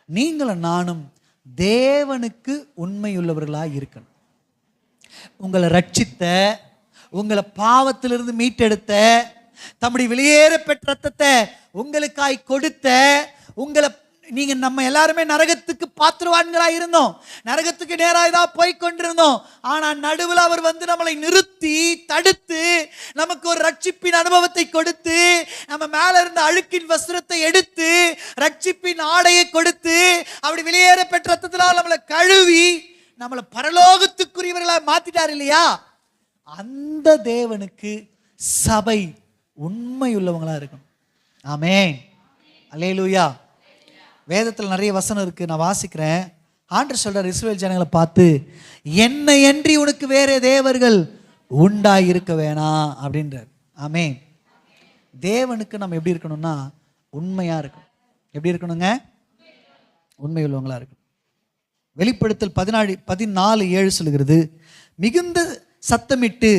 நீங்களும் நானும் தேவனுக்கு உண்மையுள்ளவர்களாக இருக்கணும். உங்களை ரட்சித்த, உங்களை பாவத்திலிருந்து மீட்டெடுத்த, தம்முடைய வெளியேற பெற்ற ரத்தத்தை உங்களுக்காய் கொடுத்த, உங்களை நீங்க நம்ம எல்லாருமே நரகத்துக்கு பாத்திரவான்களாக இருந்தோம், நரகத்துக்கு நேராக தான் போய் கொண்டிருந்தோம். ஆனா நடுவில் அவர் வந்து நம்மளை நிறுத்தி தடுத்து நமக்கு ஒரு ரட்சிப்பின் அனுபவத்தை கொடுத்து, நம்ம மேல இருந்த அழுக்கின் வஸ்திரத்தை எடுத்து ரட்சிப்பின் ஆடையை கொடுத்து, அப்படி வெளியேற பெற்ற ரத்தத்தினால் நம்மளை கழுவி நம்மளை பரலோகத்துக்குரியவர்களாக மாத்திட்டார் இல்லையா? அந்த தேவனுக்கு சபை உண்மை உள்ளவங்களா இருக்கும். ஆமென், அல்லேலூயா. வேதத்தில் நிறைய வசனம் இருக்கு, நான் வாசிக்கிறேன். ஆண்டவர் சொல்றார் இஸ்ரவேல் ஜனங்களை பார்த்து, என்னை அன்றி உனக்கு வேற தேவர்கள் உண்டாய் இருக்க வேணாம் அப்படின்றார். ஆமென். தேவனுக்கு நம்ம எப்படி இருக்கணும்னா உண்மையா இருக்கணும். எப்படி இருக்கணுங்க? உண்மை உள்ளவங்களா இருக்கணும். வெளிப்படுத்தல் 14:7 சொல்லுகிறது, மிகுந்த சத்தமிட்டு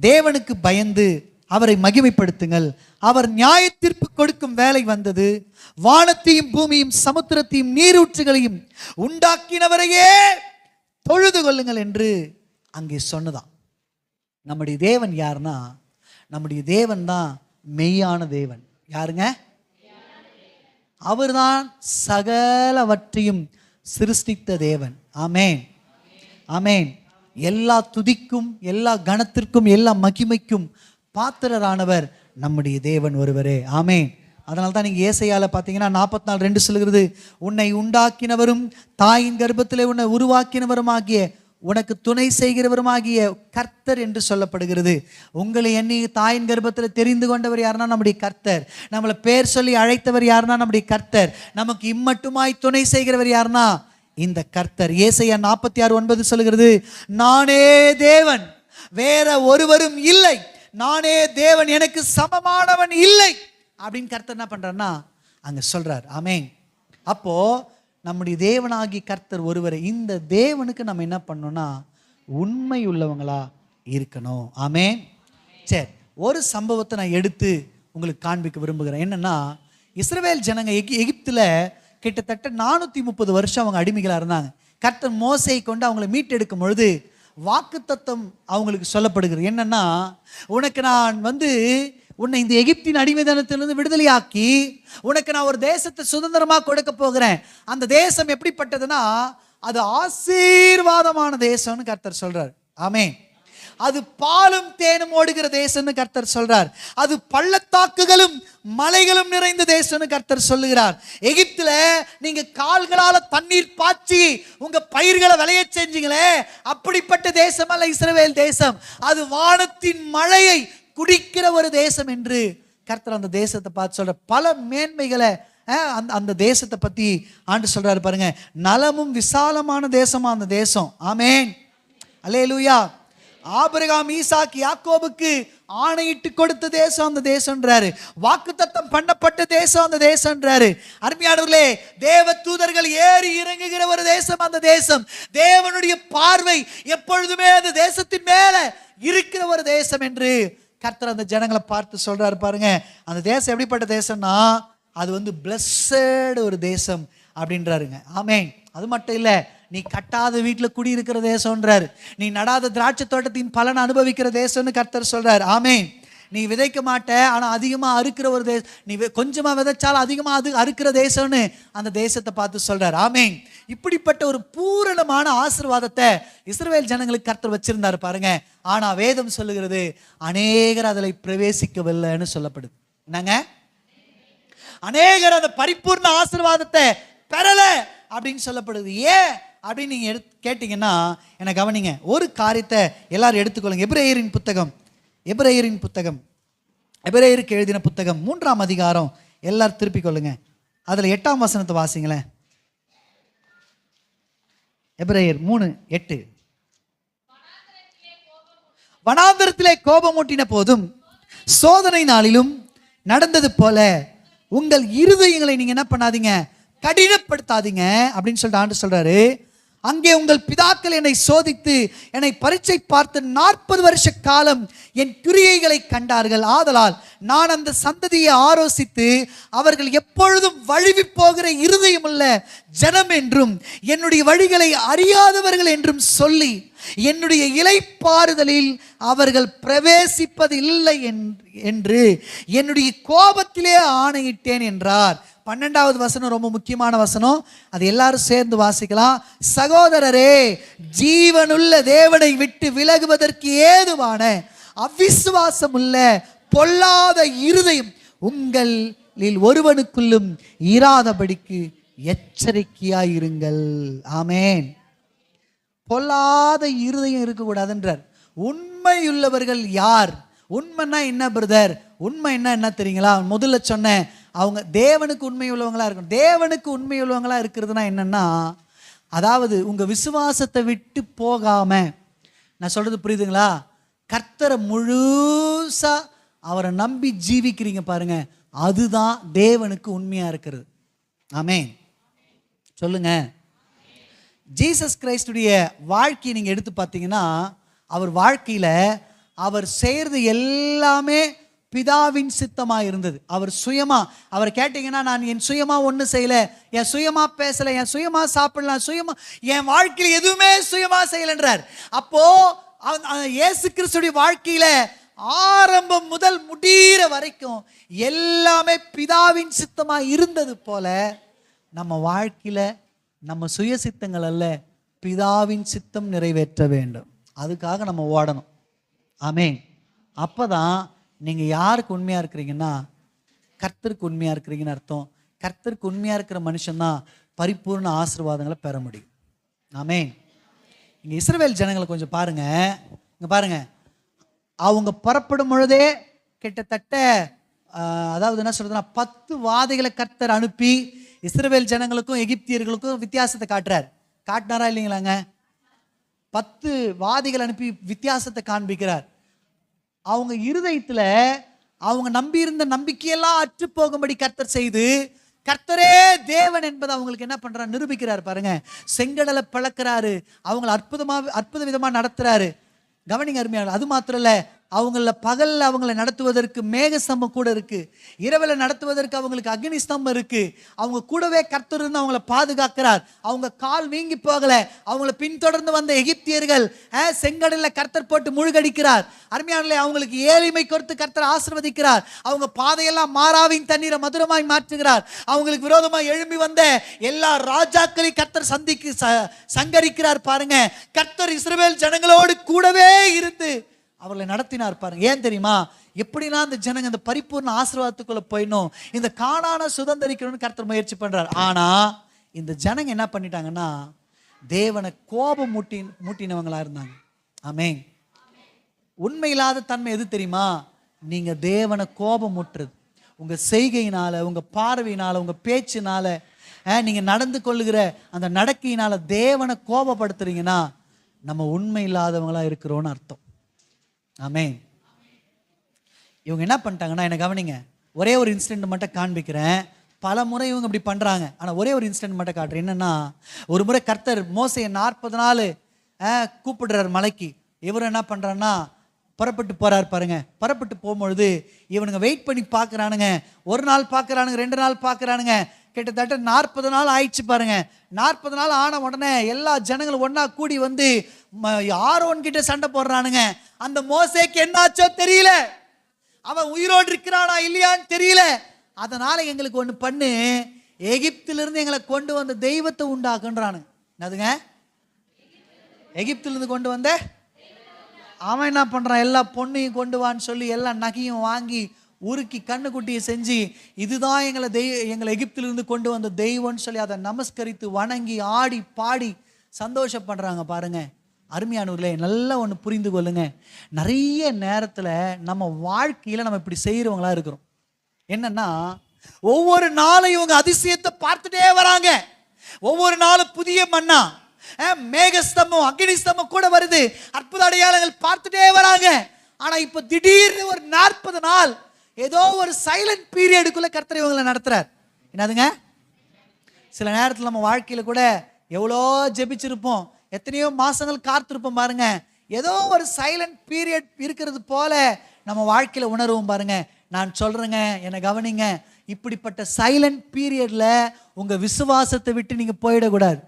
தேவனுக்கு பயந்து அவரை மகிமைப்படுத்துங்கள், அவர் நியாய தீர்ப்பு கொடுக்கும் வேலை வந்தது, வானத்தையும் பூமியும் சமுத்திரத்தையும் நீரூற்றுகளையும் உண்டாக்கினவரையே தொழுது கொள்ளுங்கள் என்று அங்கே சொன்னதான். நம்முடைய தேவன் யாருன்னா, நம்முடைய தேவன் தான் மெய்யான தேவன். யாருங்க? அவர்தான் சகலவற்றையும் சிருஷ்டித்த தேவன். ஆமென், ஆமென். எல்லா துதிக்கும், எல்லா கணத்திற்கும், எல்லா மகிமைக்கும் பாத்திரரானவர் நம்முடைய தேவன் ஒருவரே. ஆமென். அதனால தான் நீங்கள் ஏசாயால பார்த்தீங்கன்னா 44:2 சொல்கிறது, உன்னை உண்டாக்கினவரும் தாயின் கர்ப்பத்திலே உன்னை உருவாக்கினவருமாகிய உனக்கு துணை செய்கிறவருமாகிய கர்த்தர் என்று சொல்லப்படுகிறது. உங்களை எண்ணி தாயின் கர்ப்பத்தில் தெரிந்து கொண்டவர் யாருன்னா நம்முடைய கர்த்தர். நம்மளை பேர் சொல்லி அழைத்தவர் யாருன்னா நம்முடைய கர்த்தர். நமக்கு இம்மட்டுமாய் துணை செய்கிறவர் யாருன்னா இந்த கர்த்தர். ஏசாயா 46:9 சொல்கிறது, நானே தேவன், வேற ஒருவரும் இல்லை, நானே தேவன், எனக்கு சமமானவன் இல்லை அப்படின்னு கர்த்தர் என்ன பண்றாருன்னா அங்க சொல்றார். ஆமென். அப்போ நம்முடைய தேவனாகி கர்த்தர் ஒருவரை, இந்த தேவனுக்கு நம்ம என்ன பண்ணோம்னா உண்மை உள்ளவங்களா இருக்கணும். ஆமென். சரி, ஒரு சம்பவத்தை நான் எடுத்து உங்களுக்கு காண்பிக்க விரும்புகிறேன். என்னன்னா, இஸ்ரவேல் ஜனங்க எகிப்துல கிட்டத்தட்ட 430 வருஷம் அவங்க அடிமைகளாக இருந்தாங்க. கர்த்தர் மோசையை கொண்டு அவங்களை மீட்டெடுக்கும் பொழுது வாக்குத்தத்தம் அவங்களுக்கு சொல்லப்படுகிறது. என்னன்னா, உனக்கு நான் வந்து உன்னை இந்த எகிப்தின் அடிமைதனத்திலிருந்து விடுதலையாக்கி உனக்கு நான் ஒரு தேசத்தை சுதந்திரமாக கொடுக்க போகிறேன். அந்த தேசம் எப்படிப்பட்டதுன்னா, அது ஆசீர்வாதமான தேசம்னு கர்த்தர் சொல்றார். ஆமென். அது பாலும் தேனும் ஓடுகிற தேசம்னு கர்த்தர் சொல்றார். அது பள்ளத்தாக்குகளும் மலைகளும் நிறைந்த தேசம்னு கர்த்தர் சொல்லுகிறார். எகிப்துல நீங்க கால்களால தண்ணீர் பாய்ச்சி உங்க பயிர்களை விளைய செஞ்சீங்களே, அப்படிப்பட்ட தேசம் அல்ல இஸ்ரவேல் தேசம். அது வானத்தின் மழையை குடிக்கிற ஒரு தேசம் என்று கர்த்தர் அந்த தேசத்தை பார்த்து சொல்ற. பல மேன்மைகளை அந்த தேசத்தை பத்தி ஆண்டு சொல்றாரு பாருங்க. நலமும் விசாலமான தேசமா அந்த தேசம். ஆமென், அல்லேலூயா. ஆபிரகாம், ஈசாக்கு, யாக்கோபுக்கு ஆணையிட்டு கொடுத்த தேசம் அந்த தேசம்ன்றாரு. வாக்குத்தத்தம் பண்ணப்பட்ட தேசம் அந்த தேசம்ன்றாரு. அருமையானவர்களே, தேவ தூதர்கள் ஏறி இறங்குகிற ஒரு தேசம் அந்த தேசம். தேவனுடைய பார்வை எப்பொழுதுமே அந்த தேசத்தின் மேல இருக்கிற ஒரு தேசம் என்று கர்த்தர் அந்த ஜனங்களை பார்த்து சொல்றாரு பாருங்க. அந்த தேசம் எப்படிப்பட்ட தேசம்னா அது பிளஸ்ஸட் ஒரு தேசம் அப்படின்றாருங்க. ஆமென். அது மட்டும் இல்லை, நீ கட்டாத வீட்டில் குடியிருக்கிற தேசம்ன்றாரு. நீ நடாத திராட்சை தோட்டத்தின் பலன் அனுபவிக்கிற தேசம்னு கர்த்தர் சொல்றாரு. ஆமென். நீ விதைக்க மாட்ட, ஆனால் அதிகமாக அறுக்கிற ஒரு தேசம். நீ கொஞ்சமாக விதைச்சாலும் அதிகமாக அறுக்கிற தேசம்னு அந்த தேசத்தை பார்த்து சொல்றாரு. ஆமென். இப்படிப்பட்ட ஒரு பூரணமான ஆசீர்வாதத்தை இஸ்ரவேல் ஜனங்களுக்கு கர்த்தர் வச்சிருந்தாரு பாருங்க. ஆனால் வேதம் சொல்லுகிறது அநேகர் அதில் பிரவேசிக்கவில்லைன்னு சொல்லப்படுது. என்னங்க? அநேகர் அந்த பரிபூர்ண ஆசீர்வாதத்தை பெறல அப்படின்னு சொல்லப்படுது. ஏன் அப்படின்னு நீங்க கேட்டீங்கன்னா என்ன கவனிங்க. ஒரு காரியத்தை எல்லாரும் எடுத்துக்கொள்ளுங்க. எபிரேயரின் புத்தகம் எபிரேயருக்கு எழுதின புத்தகம் 3ஆம் அதிகாரம் எல்லாரும் திருப்பிக் கொள்ளுங்க. அதுல 8ஆம் வசனத்தை வாசிங்களேன். எபிரேயர் 3:8. வனாந்தரத்திலே கோபமூட்டின போதும் சோதனை நாளிலும் நடந்தது போல உங்கள் இருதயங்களை நீங்க என்ன பண்ணாதீங்க, கடினப்படுத்தாதீங்க அப்படின்னு சொல்லிட்டு ஆண்டு சொல்றாரு. அங்கே உங்கள் பிதாக்கள் என்னை சோதித்து என்னை பரீட்சை பார்த்து 40 வருஷ காலம் என் கிரியைகளை கண்டார்கள். ஆதலால் நான் அந்த சந்ததியை ஆலோசித்து அவர்கள் எப்பொழுதும் வழுவி போகிற இருதயமுள்ள ஜனம் என்றும் என்னுடைய வழிகளை அறியாதவர்கள் என்றும் சொல்லி என்னுடைய இளைப்பாறுதலில் அவர்கள் பிரவேசிப்பது இல்லை என்று என்னுடைய கோபத்திலே ஆணையிட்டேன் என்றார். 12வது வசனம் ரொம்ப முக்கியமான வசனம். அது எல்லாரும் சேர்ந்து வாசிக்கலாம். சகோதரரே, ஜீவனுள்ள தேவனை விட்டு விலகுவதற்கு ஏதுவான அவிசுவாசம் உள்ள பொல்லாத இருதயம் உங்களில் ஒருவனுக்குள்ளும் இராதபடிக்கு எச்சரிக்கையாயிருங்கள். ஆமென். பொல்லாத இருதயம் இருக்கக்கூடாதுன்றார். உண்மையுள்ளவர்கள் யார்? உண்மைன்னா என்ன பிரதர்? உண்மை என்ன தெரியுங்களா? முதல்ல சொன்னேன், அவங்க தேவனுக்கு உண்மை உள்ளவங்களா இருக்கணும். தேவனுக்கு உண்மை உள்ளவங்களா இருக்கிறதுனா என்னன்னா, அதாவது உங்க விசுவாசத்தை விட்டு போகாம, நான் சொல்றது புரியுதுங்களா? கர்த்தரை முழுசா அவரை நம்பி ஜீவிக்கிறீங்க பாருங்க, அதுதான் தேவனுக்கு உண்மையா இருக்கிறது. ஆமென். சொல்லுங்க. ஜீசஸ் கிரைஸ்டுடைய வாழ்க்கையை நீங்க எடுத்து பார்த்தீங்கன்னா, அவர் வாழ்க்கையில அவர் செய்யறது எல்லாமே பிதாவின் சித்தமாக இருந்தது. அவர் சுயமா, அவர் கேட்டீங்கன்னா, நான் என் சுயமா ஒன்று செய்யல, என் சுயமா பேசல, என் சுயமா சாப்பிடலாம், சுயமா என் வாழ்க்கையில் எதுவுமே சுயமா செய்யலன்றார். அப்போ இயேசு கிறிஸ்துடைய வாழ்க்கையில ஆரம்பம் முதல் முடிகிற வரைக்கும் எல்லாமே பிதாவின் சித்தமா இருந்தது போல நம்ம வாழ்க்கையில நம்ம சுய சித்தங்கள் அல்ல, பிதாவின் சித்தம் நிறைவேற்ற வேண்டும். அதுக்காக நம்ம ஓடணும். ஆமென். அப்பதான் நீங்க யாருக்கு உண்மையா இருக்கிறீங்கன்னா, கர்த்தருக்கு உண்மையா இருக்கிறீங்கன்னு அர்த்தம். கர்த்தருக்கு உண்மையா இருக்கிற மனுஷன்தான் பரிபூர்ண ஆசீர்வாதங்களை பெற முடியும். ஆமென். இங்க இஸ்ரவேல் ஜனங்களை கொஞ்சம் பாருங்க. இங்க பாருங்க, அவங்க புறப்படும் பொழுதே கிட்டத்தட்ட அதாவது என்ன சொல்றதுன்னா 10 வாதைகளை கர்த்தர் அனுப்பி இஸ்ரவேல் ஜனங்களுக்கும் எகிப்தியர்களுக்கும் வித்தியாசத்தை காட்டினாரா இல்லைங்களாங்க? 10 வாதிகள் அனுப்பி வித்தியாசத்தை காண்பிக்கிறார். அவங்க இருதயத்துல அவங்க நம்பியிருந்த நம்பிக்கையெல்லாம் அற்று போகும்படி கர்த்தர் செய்து, கர்த்தரே தேவன் என்பதை அவங்களுக்கு என்ன பண்றாரு, நிரூபிக்கிறார் பாருங்க. செங்கடலை பழக்கிறாரு, அவங்களை அற்புத விதமா நடத்துறாரு. கவனிங்க அருமையான. அது மாத்திரம் இல்ல, அவங்கள பகல்ல அவங்களை நடத்துவதற்கு மேக ஸ்தம்பம் கூட இருக்கு, இரவுல நடத்துவதற்கு அவங்களுக்கு அக்னி ஸ்தம்பம் இருக்கு. அவங்க கூடவே கர்த்தர் இருந்து அவங்களை பாதுகாக்கிறார். அவங்க கால் வீங்கி போகல. அவங்களை பின்தொடர்ந்து வந்த எகிப்தியர்கள் செங்கடல்ல கர்த்தர் போட்டு முழுகடிக்கிறார். அருமையானே, அவங்களுக்கு ஏழ்மை கொடுத்து கர்த்தர் ஆசீர்வதிக்கிறார். அவங்க பாதையெல்லாம் மாறாவின் தண்ணீரை மதுரமாய் மாற்றுகிறார். அவங்களுக்கு விரோதமாய் எழும்பி வந்த எல்லா ராஜாக்களையும் கர்த்தர் சங்கரிக்கிறார் பாருங்க. கர்த்தர் இஸ்ரவேல் ஜனங்களோடு கூடவே இருந்து அவர்களை நடத்தினார் பாருங்க. ஏன் தெரியுமா? எப்படின்னா அந்த ஜனங்க அந்த பரிபூர்ண ஆசீர்வாதத்துக்குள்ள போயிடணும், இந்த கானான சுதந்திரிக்கணும்னு கர்த்தர் முயற்சி பண்றார். ஆனா இந்த ஜனங்க என்ன பண்ணிட்டாங்கன்னா, தேவனை கோபம் மூட்டினவங்களா இருந்தாங்க. ஆமென். உண்மை இல்லாத தன்மை எது தெரியுமா? நீங்க தேவனை கோபம் மூட்டுறது. உங்க செய்கையினால, உங்க பார்வையினால, உங்க பேச்சினால, நீங்க நடந்து கொள்ளுகிற அந்த நடக்கையினால தேவனை கோபப்படுத்துறீங்கன்னா நம்ம உண்மை இல்லாதவங்களா இருக்கிறோன்னு அர்த்தம். ஆமென். இவங்க என்ன பண்ணிட்டாங்கன்னா, என்ன கவனிங்க, ஒரே ஒரு இன்சிடென்ட் மட்டும் காண்பிக்கிறேன். பல முறை இவங்க இப்படி பண்ணுறாங்க, ஆனால் ஒரே ஒரு இன்சிடென்ட் மட்டும் காட்டுறேன். என்னென்னா, ஒரு முறை கர்த்தர் மோசையை 40 நாள் கூப்பிடுறார் மலைக்கு. இவர் என்ன பண்ணுறாருன்னா புறப்பட்டு போகிறார் பாருங்க. புறப்பட்டு போகும்பொழுது இவனுங்க வெயிட் பண்ணி பார்க்குறானுங்க. ஒரு நாள் பார்க்குறானுங்க, 2 நாள் பார்க்குறானுங்க. கிட்டத்தட்ட 40 நாள் ஆயிடுச்சு பாருங்க. 40 நாள் ஆன உடனே எல்லா ஜனங்களும் ஒன்றா கூடி வந்து ஆரோன் கிட்ட சண்டை போடுறானுங்க. அந்த மோசேக்கு என்னாச்சோ தெரியல, அவன் உயிரோடு இருக்கிறானா இல்லையான்னு தெரியல. அதனால எங்களுக்கு ஒன்று பண்ணு, எகிப்திலிருந்து எங்களை கொண்டு வந்த தெய்வத்தை உண்டாக்குன்றானு. அதுங்க எகிப்திலிருந்து கொண்டு வந்த அவன் என்ன பண்ணுறான், எல்லா பொண்ணையும் கொண்டு வான்னு சொல்லி எல்லா நகையும் வாங்கி உருக்கி கண்ணுக்குட்டியை செஞ்சு, இதுதான் எங்களை எகிப்திலிருந்து கொண்டு வந்த தெய்வம்னு சொல்லி அதை நமஸ்கரித்து வணங்கி ஆடி பாடி சந்தோஷப்படுறாங்க பாருங்க. அருமையானவர்களே, நல்லா ஒன்று புரிந்து கொள்ளுங்க. நிறைய நேரத்தில் நம்ம வாழ்க்கையில் நம்ம இப்படி செய்கிறவங்களா இருக்கிறோம். என்னன்னா, ஒவ்வொரு நாளும் இவங்க அதிசயத்தை பார்த்துட்டே வராங்க. ஒவ்வொரு நாளும் புதிய மன்னா, மேகஸ்தம்பம் அக்னி ஸ்தம்பம் கூட வருது, அற்புத அடையாளங்கள் பார்த்துட்டே வராங்க. ஆனா இப்ப திடீர்னு ஒரு 40 நாள் ஏதோ ஒரு சைலண்ட் பீரியடுக்குள்ள கர்த்தர் இவங்களை நடத்துறார். என்னதுங்க, சில நேரத்தில் நம்ம வாழ்க்கையில கூட எவ்வளோ ஜெபிச்சிருப்போம், எத்தனையோ மாசங்கள் காத்திருப்போம் பாருங்க. ஏதோ ஒரு சைலண்ட் பீரியட் இருக்கிறது போல நம்ம வாழ்க்கையில உணர்வோம் பாருங்க. நான் சொல்றேங்க, என்னை கவனிங்க, இப்படிப்பட்ட சைலண்ட் பீரியட்ல உங்க விசுவாசத்தை விட்டு நீங்க போயிடக்கூடாது.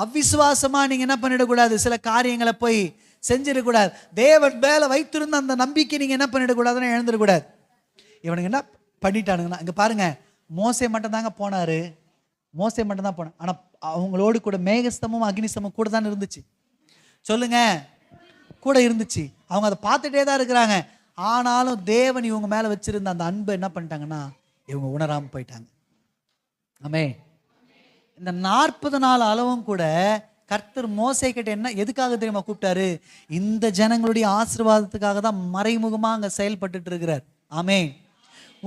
அவ்விசுவாசமா நீங்க என்ன பண்ணிடக்கூடாது, சில காரியங்களை போய் செஞ்சிடக்கூடாது. தேவன் மேல வைத்திருந்த அந்த நம்பிக்கை நீங்க என்ன பண்ணிடக்கூடாதுன்னு இழந்துடக்கூடாது. இவனுக்கு என்ன பண்ணிட்டானுங்கன்னா, இங்க பாருங்க, மோசே மட்டும் தாங்க போனாரு, மோசே மட்டும் தான் போனான். ஆனா அவங்களோடு கூட மேகஸ்தமும் அக்னிஸ்தமும் கூட தான் இருந்துச்சு. சொல்லுங்க, கூட இருந்துச்சு. அவங்க அதை பார்த்துட்டே தான் இருக்கிறாங்க. ஆனாலும் தேவன் இவங்க மேல வச்சிருந்த அந்த அன்பை என்ன பண்ணிட்டாங்கன்னா இவங்க உணராம போயிட்டாங்க. ஆமே. இந்த 40 நாள் அளவும் கூட கர்த்தர் மோசே கிட்ட என்ன எதுக்காக தெரியுமா கூப்பிட்டாரு? இந்த ஜனங்களுடைய ஆசீர்வாதத்துக்காக தான் மறைமுகமா அங்க செயல்பட்டு இருக்கிறார். ஆமே.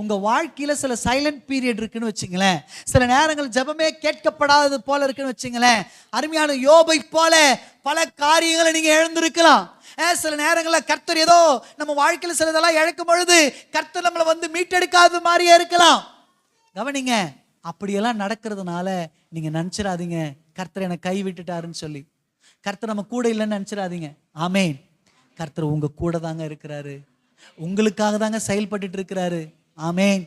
உங்க வாழ்க்கையில சில சைலண்ட் பீரியட் இருக்குன்னு வச்சுங்களேன், சில நேரங்கள் ஜெபமே கேட்கப்படாதது போல இருக்குன்னு வச்சுங்களேன். அருமையான யோபை போல பல காரியங்களை நீங்க இழந்திருக்கலாம். சில நேரங்களில் கர்த்தர் ஏதோ நம்ம வாழ்க்கையில சிலதெல்லாம் இழக்கும் பொழுது கர்த்தர் நம்மளை வந்து மீட்டெடுக்காத மாதிரியே இருக்கலாம். கவனிங்க, அப்படியெல்லாம் நடக்கிறதுனால நீங்க நினைச்சிடாதீங்க கர்த்தர் என்னை கை விட்டுட்டாருன்னு சொல்லி. கர்த்தர் நம்ம கூட இல்லைன்னு நினைச்சிடாதீங்க. ஆமேன். கர்த்தர் உங்க கூட தாங்க இருக்கிறாரு, உங்களுக்காக தாங்க செயல்பட்டு இருக்கிறாரு. ஆமேன்.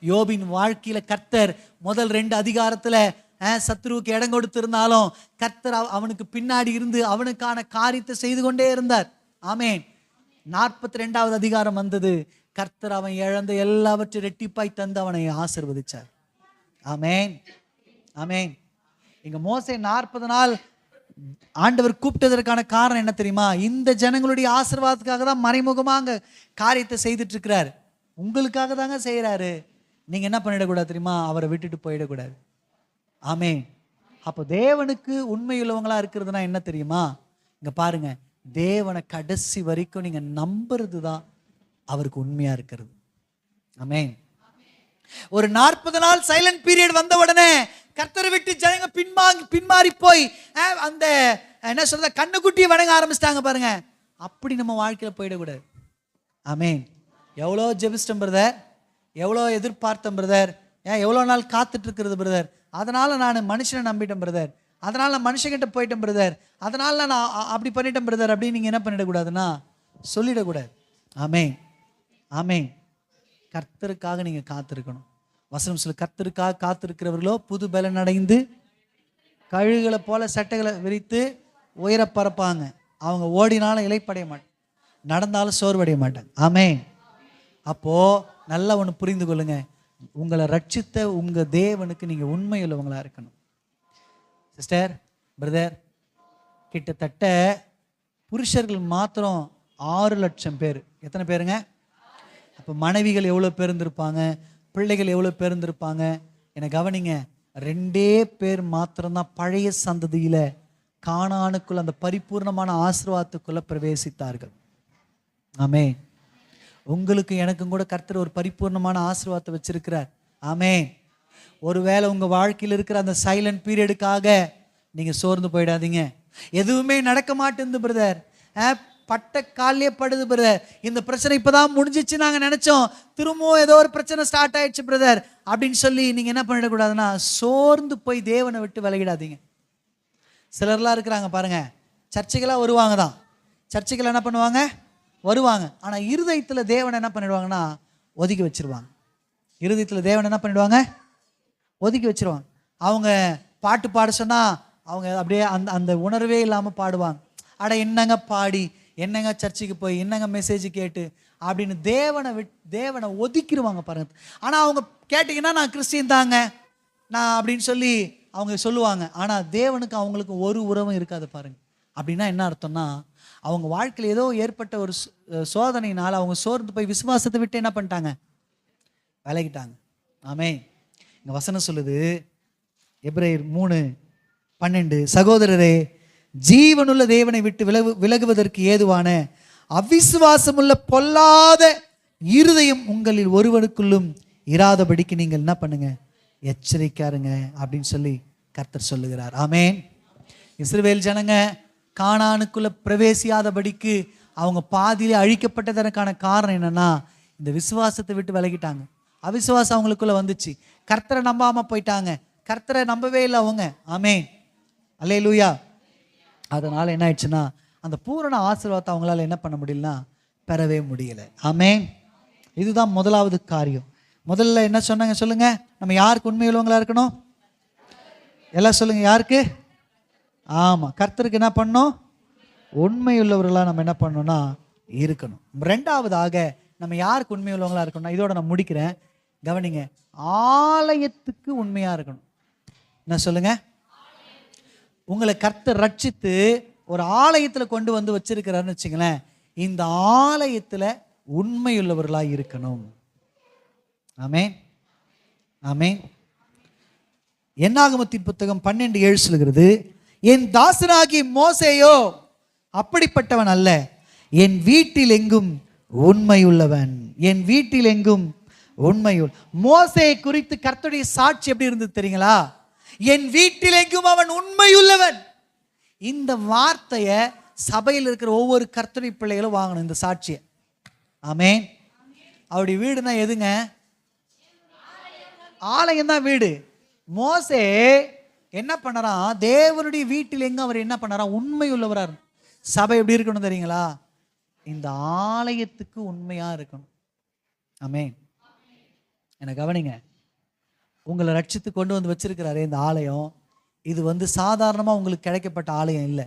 யோபின் வாழ்க்கையில கர்த்தர் முதல் 2 அதிகாரத்துல சத்ருவுக்கு இடம் கொடுத்திருந்தாலும் கர்த்தர் அவனுக்கு பின்னாடி இருந்து அவனுக்கான காரியத்தை செய்து கொண்டே இருந்தார். ஆமேன். 42வது அதிகாரம் வந்தது, கர்த்தர் அவன் இழந்த எல்லாவற்றையும் ரெட்டிப்பாய் தந்து அவனை ஆசீர்வதிச்சார். ஆமேன். ஆமேன். இங்க மோசே 40 நாள் ஆண்டவர் கூப்பிட்டதற்கான காரணம் என்ன தெரியுமா? இந்த ஜனங்களுடைய ஆசீர்வாதத்துக்காக தான் மறைமுகமா அங்க காரியத்தை செய்துட்டு இருக்கிறார். உங்களுக்காக தாங்க செய்யறாரு. நீங்க என்ன பண்ணிடக்கூடாது தெரியுமா? அவரை விட்டுட்டு போயிடக்கூடாது. ஆமேன். அப்போ தேவனுக்கு உண்மையுள்ளவங்களா இருக்கிறதுனா என்ன தெரியுமா? இங்க பாருங்க, தேவனை கடைசி வரைக்கும் நீங்க நம்புறது தான் அவருக்கு உண்மையா இருக்கிறது. ஆமேன். ஒரு 40 நாள் சைலண்ட் பீரியட் வந்த உடனே கர்த்தரை விட்டு ஜனங்க பின்மாறி போய் அந்த என்ன சொல்ற கண்ணுக்குட்டியை வணங்க ஆரம்பிச்சிட்டாங்க பாருங்க. அப்படி நம்ம வாழ்க்கையில போயிடக்கூடாது. ஆமேன். எவ்வளோ ஜெபிச்சிட்டோம் பிரதர், எவ்வளோ எதிர்பார்த்தேன் பிரதர், எவ்வளோ நாள் காத்துட்டு இருக்கிறது பிரதர், அதனால நான் மனுஷனை நம்பிட்டேன் பிரதர், அதனால நான் மனுஷங்கிட்ட போயிட்டேன் பிரதர், அதனால நான் அப்படி பண்ணிட்டேன் பிரதர் அப்படின்னு நீங்க என்ன பண்ணிடக்கூடாதுன்னா சொல்லிடக்கூடாது. ஆமேன். ஆமேன். கர்த்தருக்காக நீங்க காத்திருக்கணும். வசனம் சொல்ல, கர்த்தருக்காக காத்திருக்கிறவர்களோ புது பலன் அடைந்து கழுகுகளை போல சட்டைகளை விரித்து உயர பறப்பாங்க. அவங்க ஓடினாலும் இளைப்படைய மாட்டாங்க, நடந்தாலும் சோர்வடைய மாட்டாங்க. ஆமேன். அப்போ நல்லா ஒன்று புரிந்து கொள்ளுங்க, உங்களை ரட்சித்த உங்க தேவனுக்கு நீங்க உண்மையுள்ளவங்களா இருக்கணும். சிஸ்டர், பிரதர், கிட்டத்தட்ட புருஷர்கள் மாத்திரம் 6 லட்சம் பேர். எத்தனை பேருங்க? அப்போ மனைவிகள் எவ்வளோ பேர் இருந்திருப்பாங்க, பிள்ளைகள் எவ்வளோ பேர் இருந்திருப்பாங்க. என்னை கவனிங்க, 2 பேர் மாத்திரம்தான் பழைய சந்ததியில கானானுக்குள்ள அந்த பரிபூர்ணமான ஆசீர்வாதத்துக்குள்ள பிரவேசித்தார்கள். ஆமே. உங்களுக்கு எனக்கும் கூட கர்த்தர் ஒரு பரிபூர்ணமான ஆசீர்வாதத்தை வச்சிருக்கிறார். ஆமேன். ஒருவேளை உங்க வாழ்க்கையில் இருக்கிற அந்த சைலண்ட் பீரியடுக்காக நீங்க சோர்ந்து போயிடாதீங்க. எதுவுமே நடக்க மாட்டேங்குது பிரதர், பட்ட காலிலே படுது பிரதர், இந்த பிரச்சனை இப்போதான் முடிஞ்சிச்சு நாங்கள் நினச்சோம், திரும்பவும் ஏதோ ஒரு பிரச்சனை ஸ்டார்ட் ஆயிடுச்சு பிரதர் அப்படின்னு சொல்லி நீங்கள் என்ன பண்ணிடக்கூடாதுன்னா சோர்ந்து போய் தேவனை விட்டு விலகிடாதீங்க. சிலர்லாம் இருக்கிறாங்க பாருங்க, சர்ச்சைகளாக வருவாங்க தான், சர்ச்சைகள் என்ன பண்ணுவாங்க வருவாங்க, ஆனால் இருதயத்தில் தேவனை என்ன பண்ணிடுவாங்கன்னா ஒதுக்கி வச்சிருவாங்க. இருதயத்தில் தேவனை என்ன பண்ணிடுவாங்க ஒதுக்கி வச்சிருவாங்க. அவங்க பாட்டு பாட சொன்னால் அவங்க அப்படியே அந்த அந்த உணர்வே இல்லாமல் பாடுவாங்க. அட என்னங்க பாடி, என்னங்க சர்ச்சுக்கு போய், என்னங்க மெசேஜ் கேட்டு அப்படின்னு தேவனை ஒதுக்கிடுவாங்க பாருங்க. ஆனால் அவங்க கேட்டிங்கன்னா நான் கிறிஸ்டின் தாங்க நான் அப்படின்னு சொல்லி அவங்க சொல்லுவாங்க. ஆனால் தேவனுக்கு அவங்களுக்கு ஒரு உறவும் இருக்காது பாருங்க. அப்படின்னா என்ன அர்த்தம்னா அவங்க வாழ்க்கையில் ஏதோ ஏற்பட்ட ஒரு சோதனையினால் அவங்க சோர்ந்து போய் விசுவாசத்தை விட்டு என்ன பண்ணிட்டாங்க விலகிட்டாங்க. ஆமென். இங்கே வசனம் சொல்லுது எபிரேயர் 3:12, சகோதரரே ஜீவனுள்ள தேவனை விட்டு விலகுவதற்கு ஏதுவான அவிசுவாசமுள்ள பொல்லாத இருதயம் உங்களில் ஒருவனுக்குள்ளும் இராதபடிக்கு நீங்கள் என்ன பண்ணுங்க எச்சரிக்காருங்க அப்படின்னு சொல்லி கர்த்தர் சொல்லுகிறார். ஆமென். இஸ்ரவேல் ஜனங்க கானானுக்குள்ள பிரவேசியாதபடிக்கு அவங்க பாதியிலே அழிக்கப்பட்டதற்கான காரணம் என்னன்னா இந்த விசுவாசத்தை விட்டு விலகிட்டாங்க. அவிசுவாசம் அவங்களுக்குள்ள வந்துச்சு, கர்த்தரை நம்பாம போயிட்டாங்க, கர்த்தரை நம்பவே இல்லை அவங்க. ஆமென், அல்லேலூயா. அதனால என்ன ஆயிடுச்சுன்னா அந்த பூரண ஆசீர்வாதத்தை அவங்களால என்ன பண்ண முடியலன்னா பெறவே முடியல. ஆமென். இதுதான் முதலாவது காரியம். முதல்ல என்ன சொன்னாங்க சொல்லுங்க, நம்ம யாருக்கு உண்மை உள்ளவங்களா இருக்கணும்? எல்லாம் சொல்லுங்க, யாருக்கு? ஆமா, கர்த்தருக்கு என்ன பண்ணணும்? உண்மை உள்ளவர்களா நம்ம என்ன பண்ணணும்னா இருக்கணும். ரெண்டாவதாக நம்ம யாருக்கு உண்மை உள்ளவங்களா இருக்கணும், இதோட நான் முடிக்கிறேன், கவனிங்க. ஆலயத்துக்கு உண்மையா இருக்கணும். என்ன சொல்லுங்க? உங்களை கர்த்தர் ரட்சித்து ஒரு ஆலயத்தில் கொண்டு வந்து வச்சிருக்கிறாருன்னு வச்சுங்களேன், இந்த ஆலயத்தில் உண்மையுள்ளவர்களாக இருக்கணும். ஆமென், ஆமென். என்னாகமத்தின் புத்தகம் 12:7 சொல்கிறது, என் தாசனாகி மோசேயோ அப்படிப்பட்டவன் அல்ல, என் வீட்டில் எங்கும் உண்மையுள்ளவன், என் வீட்டில் எங்கும் உண்மையுள். மோசே குறித்து கர்த்தருடைய சாட்சி எப்படி இருந்தது தெரியுங்களா? என் வீட்டில் எங்கும் அவன் உண்மையுள்ளவன். இந்த வார்த்தையை சபையில் இருக்கிற ஒவ்வொரு கர்த்தருடைய பிள்ளைகளும் வாங்கணும், இந்த சாட்சியை. ஆமென். அவருடைய வீடுனா எதுங்க? ஆலயம் தான் வீடு. மோசே என்ன பண்ணறான்? தேவனுடைய வீட்டில் எங்க அவர் என்ன பண்ணறான்? உண்மை உள்ளவரார். சபை எப்படி இருக்கணும் தெரியுங்களா? இந்த ஆலயத்துக்கு உண்மையா இருக்கணும். ஆமென். என்ன கவனிங்க, உங்களை ரட்சித்து கொண்டு வந்து வச்சிருக்கிறாரே இந்த ஆலயம், இது சாதாரணமா உங்களுக்கு கிடைக்கப்பட்ட ஆலயம் இல்லை.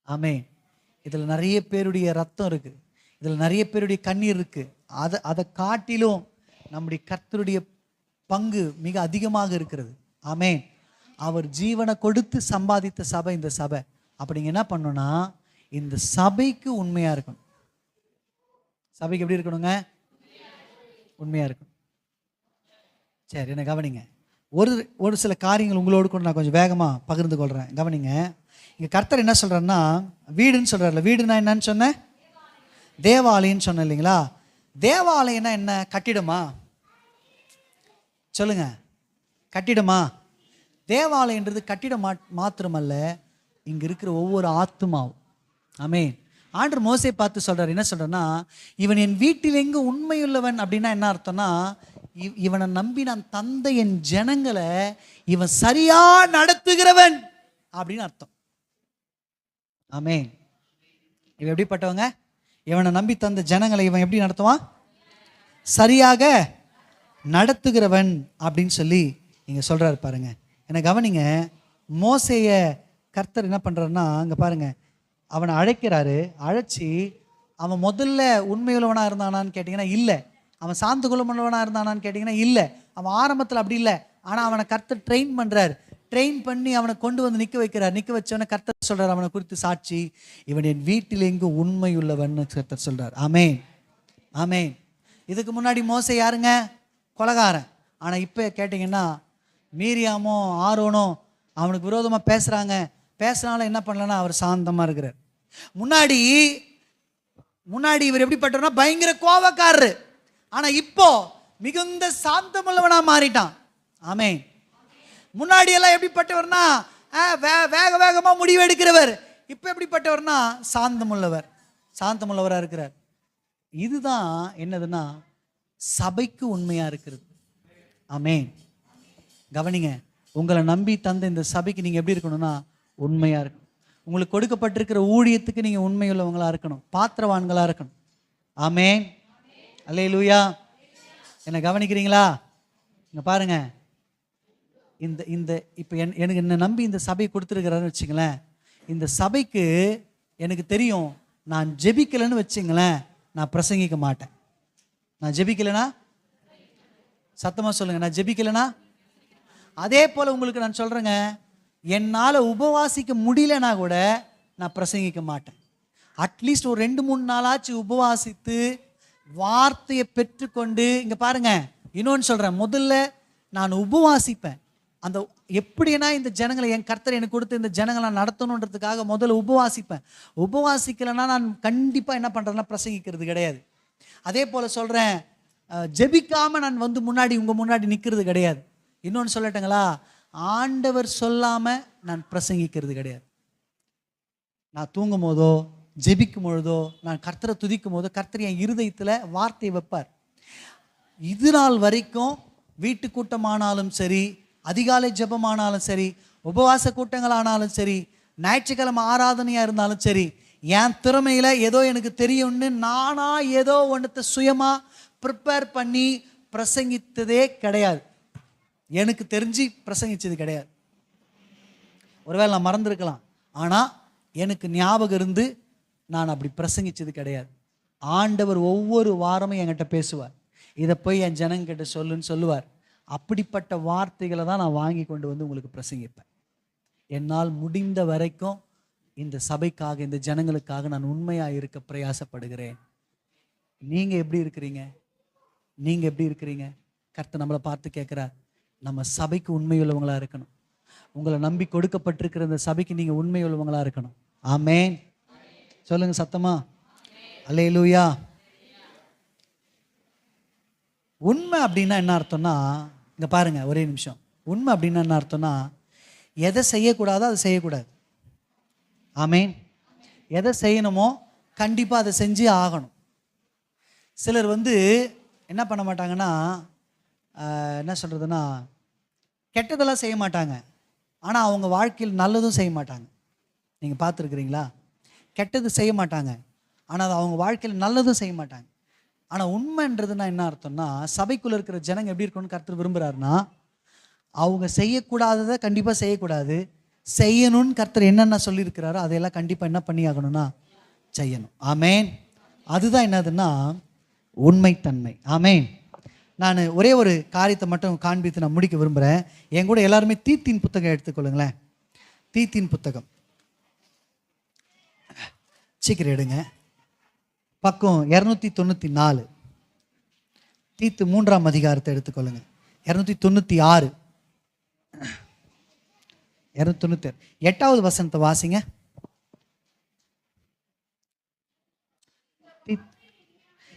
ஆமென். இதுல நிறைய பேருடைய ரத்தம் இருக்கு, இதுல நிறைய பேருடைய கண்ணீர் இருக்கு. அதை காட்டிலும் நம்முடைய கர்த்தருடைய பங்கு மிக அதிகமாக இருக்கிறது. ஆமென். அவர் ஜீவனை கொடுத்து சம்பாதித்த சபை இந்த சபை. அப்ப நீங்க என்ன பண்ணணும்னா இந்த சபைக்கு உண்மையா இருக்கணும். சபைக்கு எப்படி இருக்கணுங்க? உண்மையா இருக்கணும். சரி, என்ன கவனிங்க. ஒரு சில காரியங்கள் உங்களோடு கூட நான் கொஞ்சம் வேகமா பகிர்ந்து கொள்றேன். கவனிங்க. இங்க கர்த்தர் என்ன சொல்றாருன்னா வீடுன்னு சொல்றாருல. வீடுனா என்னன்னு சொன்னேன்? தேவாலயம்னு சொன்னேன் இல்லைங்களா? தேவாலயம்னா என்ன? கட்டிடமா? சொல்லுங்க, கட்டிடமா? தேவாலயன்றது கட்டிடம் மாத்திரமல்ல, இங்க இருக்கிற ஒவ்வொரு ஆத்துமாவும். ஆமென். ஆண்டவர் மோசே பார்த்து சொல்றாரு, என்ன சொல்றேன்னா, இவன் என் வீட்டில் எங்கு உண்மையுள்ளவன் அப்படின்னா என்ன அர்த்தம்னா, இவனை நம்பி நான் தந்த என் ஜனங்களை இவன் சரியா நடத்துகிறவன் அப்படின்னு அர்த்தம். ஆமென். இவன் எப்படிப்பட்டவங்க? இவனை நம்பி தந்த ஜனங்களை இவன் எப்படி நடத்துவான்? சரியாக நடத்துகிறவன் அப்படின்னு சொல்லி இங்க சொல்றாரு பாருங்க. என்ன கவனிங்க. மோசேய கர்த்தர் என்ன பண்றாருன்னா, அங்க பாருங்க, அவனை அழைக்கிறாரு. அழைச்சி அவன் முதல்ல உண்மையுள்ளவனா இருந்தானான்னு கேட்டீங்கன்னா இல்லை. அவன் சார்ந்து கொள்ளவனா இருந்தானான்னு கேட்டீங்கன்னா இல்லை. அவன் ஆரம்பத்தில் அப்படி இல்லை. ஆனால் அவனை கர்த்தர் ட்ரெயின் பண்றாரு. ட்ரெயின் பண்ணி அவனை கொண்டு வந்து நிற்க வைக்கிறார். நிற்க வச்சவனை கர்த்தர் சொல்றாரு அவனை குறித்து சாட்சி, இவன் என் வீட்டில் எங்கு உண்மையுள்ளவன் கர்த்தர் சொல்றார். ஆமென், ஆமென். இதுக்கு முன்னாடி மோசே யாருங்க? கொலைகாரன். ஆனால் இப்போ கேட்டிங்கன்னா மீரியாமோ ஆரோனோ அவனுக்கு விரோதமாக பேசுனாலும் என்ன பண்ணலன்னா அவர் சாந்தமாக இருக்கிறார். முன்னாடி இவர் எப்படிப்பட்டவர்னா பயங்கர கோபக்காரரு. ஆனால் இப்போ மிகுந்த சாந்தமுள்ளவனா மாறிட்டான். ஆமென். முன்னாடி எல்லாம் எப்படிப்பட்டவர்னா வேகமாக முடிவு எடுக்கிறவர். இப்போ எப்படிப்பட்டவர்னா சாந்தமுள்ளவர், சாந்தமுள்ளவராக இருக்கிறார். இதுதான் என்னதுன்னா சபைக்கு உண்மையா இருக்கிறது. ஆமென். கவனிங்க, உங்களை நம்பி தந்த இந்த சபைக்கு நீங்க எப்படி இருக்கணும்னா உண்மையா இருக்கணும். உங்களுக்கு கொடுக்கப்பட்டிருக்கிற ஊழியத்துக்கு நீங்க உண்மையுள்ளவங்களா இருக்கணும், பாத்திரவான்களா இருக்கணும். ஆமென். அல்லேலூயா. என்ன கவனிக்கிறீங்களா? இங்க பாருங்க, இந்த இந்த இப்போ எனக்கு என்ன நம்பி இந்த சபையை கொடுத்துருக்கிறாருன்னு வச்சுங்களேன். இந்த சபைக்கு எனக்கு தெரியும், நான் ஜெபிக்கலைன்னு வச்சுங்களேன், நான் பிரசங்கிக்க மாட்டேன். நான் ஜெபிக்கலைன்னா, சத்தமாக சொல்லுங்க, நான் ஜெபிக்கலைன்னா. அதே போல் உங்களுக்கு நான் சொல்கிறேங்க, என்னால் உபவாசிக்க முடியலன்னா கூட நான் பிரசங்கிக்க மாட்டேன். அட்லீஸ்ட் ஒரு 2-3 நாளாச்சு உபவாசித்து வார்த்தையை பெற்றுக்கொண்டு, இங்கே பாருங்க, இன்னொன்று சொல்கிறேன், முதல்ல நான் உபவாசிப்பேன். அந்த எப்படின்னா இந்த ஜனங்களை, என் கர்த்தர் எனக்கு கொடுத்து இந்த ஜனங்களை நடத்தணுன்றதுக்காக முதல்ல உபவாசிப்பேன். உபவாசிக்கலைன்னா நான் கண்டிப்பாக என்ன பண்ணுறேன்னா பிரசங்கிக்கிறது கிடையாது. அதே போல் சொல்கிறேன், ஜெபிக்காமல் நான் வந்து உங்கள் முன்னாடி நிற்கிறது கிடையாது. இன்னொன்று சொல்லட்டுங்களா, ஆண்டவர் சொல்லாமல் நான் பிரசங்கிக்கிறது கிடையாது. நான் தூங்கும் போதோ ஜெபிக்கும் பொழுதோ நான் கர்த்தரை துதிக்கும் போதோ கர்த்தர் என் இருதயத்தில் வார்த்தையை வைப்பார். இது நாள் வரைக்கும் வீட்டு கூட்டமானாலும் சரி, அதிகாலை ஜெபமானாலும் சரி, உபவாச கூட்டங்கள் ஆனாலும் சரி, ஞாயிற்றுக்கிழமை ஆராதனையாக இருந்தாலும் சரி, என் திறமையில் ஏதோ எனக்கு தெரியும்னு நானா ஏதோ ஒன்றத்தை சுயமாக ப்ரிப்பேர் பண்ணி பிரசங்கித்ததே கிடையாது. எனக்கு தெரிஞ்சு பிரசங்கித்தது கிடையாது. ஒருவேளை நான் மறந்துருக்கலாம், ஆனால் எனக்கு ஞாபகம் இருந்து நான் அப்படி பிரசங்கித்தது கிடையாது. ஆண்டவர் ஒவ்வொரு வாரமும் என்கிட்ட பேசுவார், இதை போய் என் ஜனங்கிட்ட சொல்லுன்னு சொல்லுவார். அப்படிப்பட்ட வார்த்தைகளை தான் நான் வாங்கி கொண்டு வந்து உங்களுக்கு பிரசங்கிப்பேன். என்னால் முடிந்த வரைக்கும் இந்த சபைக்காக, இந்த ஜனங்களுக்காக நான் உண்மையாக இருக்க பிரயாசப்படுகிறேன். நீங்கள் எப்படி இருக்கிறீங்க? நீங்கள் எப்படி இருக்கிறீங்க? கர்த்தர் நம்மளை பார்த்து கேட்குறார், நம்ம சபைக்கு உண்மையுள்ளவங்களாக இருக்கணும். உங்களை நம்பி கொடுக்கப்பட்டிருக்கிற இந்த சபைக்கு நீங்கள் உண்மையுள்ளவங்களாக இருக்கணும். ஆமென். சொல்லுங்க சத்தமா, அல்லேலூயா. உண்மை அப்படின்னா என்ன அர்த்தம்னா, இங்கே பாருங்க, ஒரே நிமிஷம். உண்மை அப்படின்னா என்ன அர்த்தம்னா, எதை செய்யக்கூடாதோ அதை செய்யக்கூடாது. ஆமென். எதை செய்யணுமோ கண்டிப்பாக அதை செஞ்சு ஆகணும். சிலர் வந்து என்ன பண்ண மாட்டாங்கன்னா, என்ன சொல்கிறதுனா, கெட்டதெல்லாம் செய்ய மாட்டாங்க, ஆனால் அவங்க வாழ்க்கையில் நல்லதும் செய்ய மாட்டாங்க. நீங்கள் பார்த்துருக்குறீங்களா? கெட்டது செய்ய மாட்டாங்க, ஆனால் அவங்க வாழ்க்கையில் நல்லதும் செய்ய மாட்டாங்க. ஆனால் உண்மைன்றதுனா என்ன அர்த்தம்னா, சபைக்குள்ளே இருக்கிற ஜனங்க எப்படி இருக்கணும்னு கர்த்தர் விரும்புகிறாருன்னா, அவங்க செய்யக்கூடாததை கண்டிப்பாக செய்யக்கூடாது, செய்யணும்னு கர்த்தர் என்னென்ன சொல்லியிருக்கிறாரோ அதையெல்லாம் கண்டிப்பாக என்ன பண்ணி ஆகணும்னா செய்யணும். ஆமென். அதுதான் என்னதுன்னா உண்மைத்தன்மை. ஆமென். நான் ஒரே ஒரு காரியத்தை மட்டும் காண்பித்து நான் முடிக்க விரும்புகிறேன். என் கூட எல்லாருமே தீத்தின் புத்தகம் எடுத்துக்கொள்ளுங்களேன். தீத்தின் புத்தகம் சீக்கிரம் எடுங்க. பக்கம் 294. தீத்து 3ஆம் அதிகாரத்தை எடுத்துக்கொள்ளுங்க. 296, 296 8வது வசனத்தை வாசிங்க.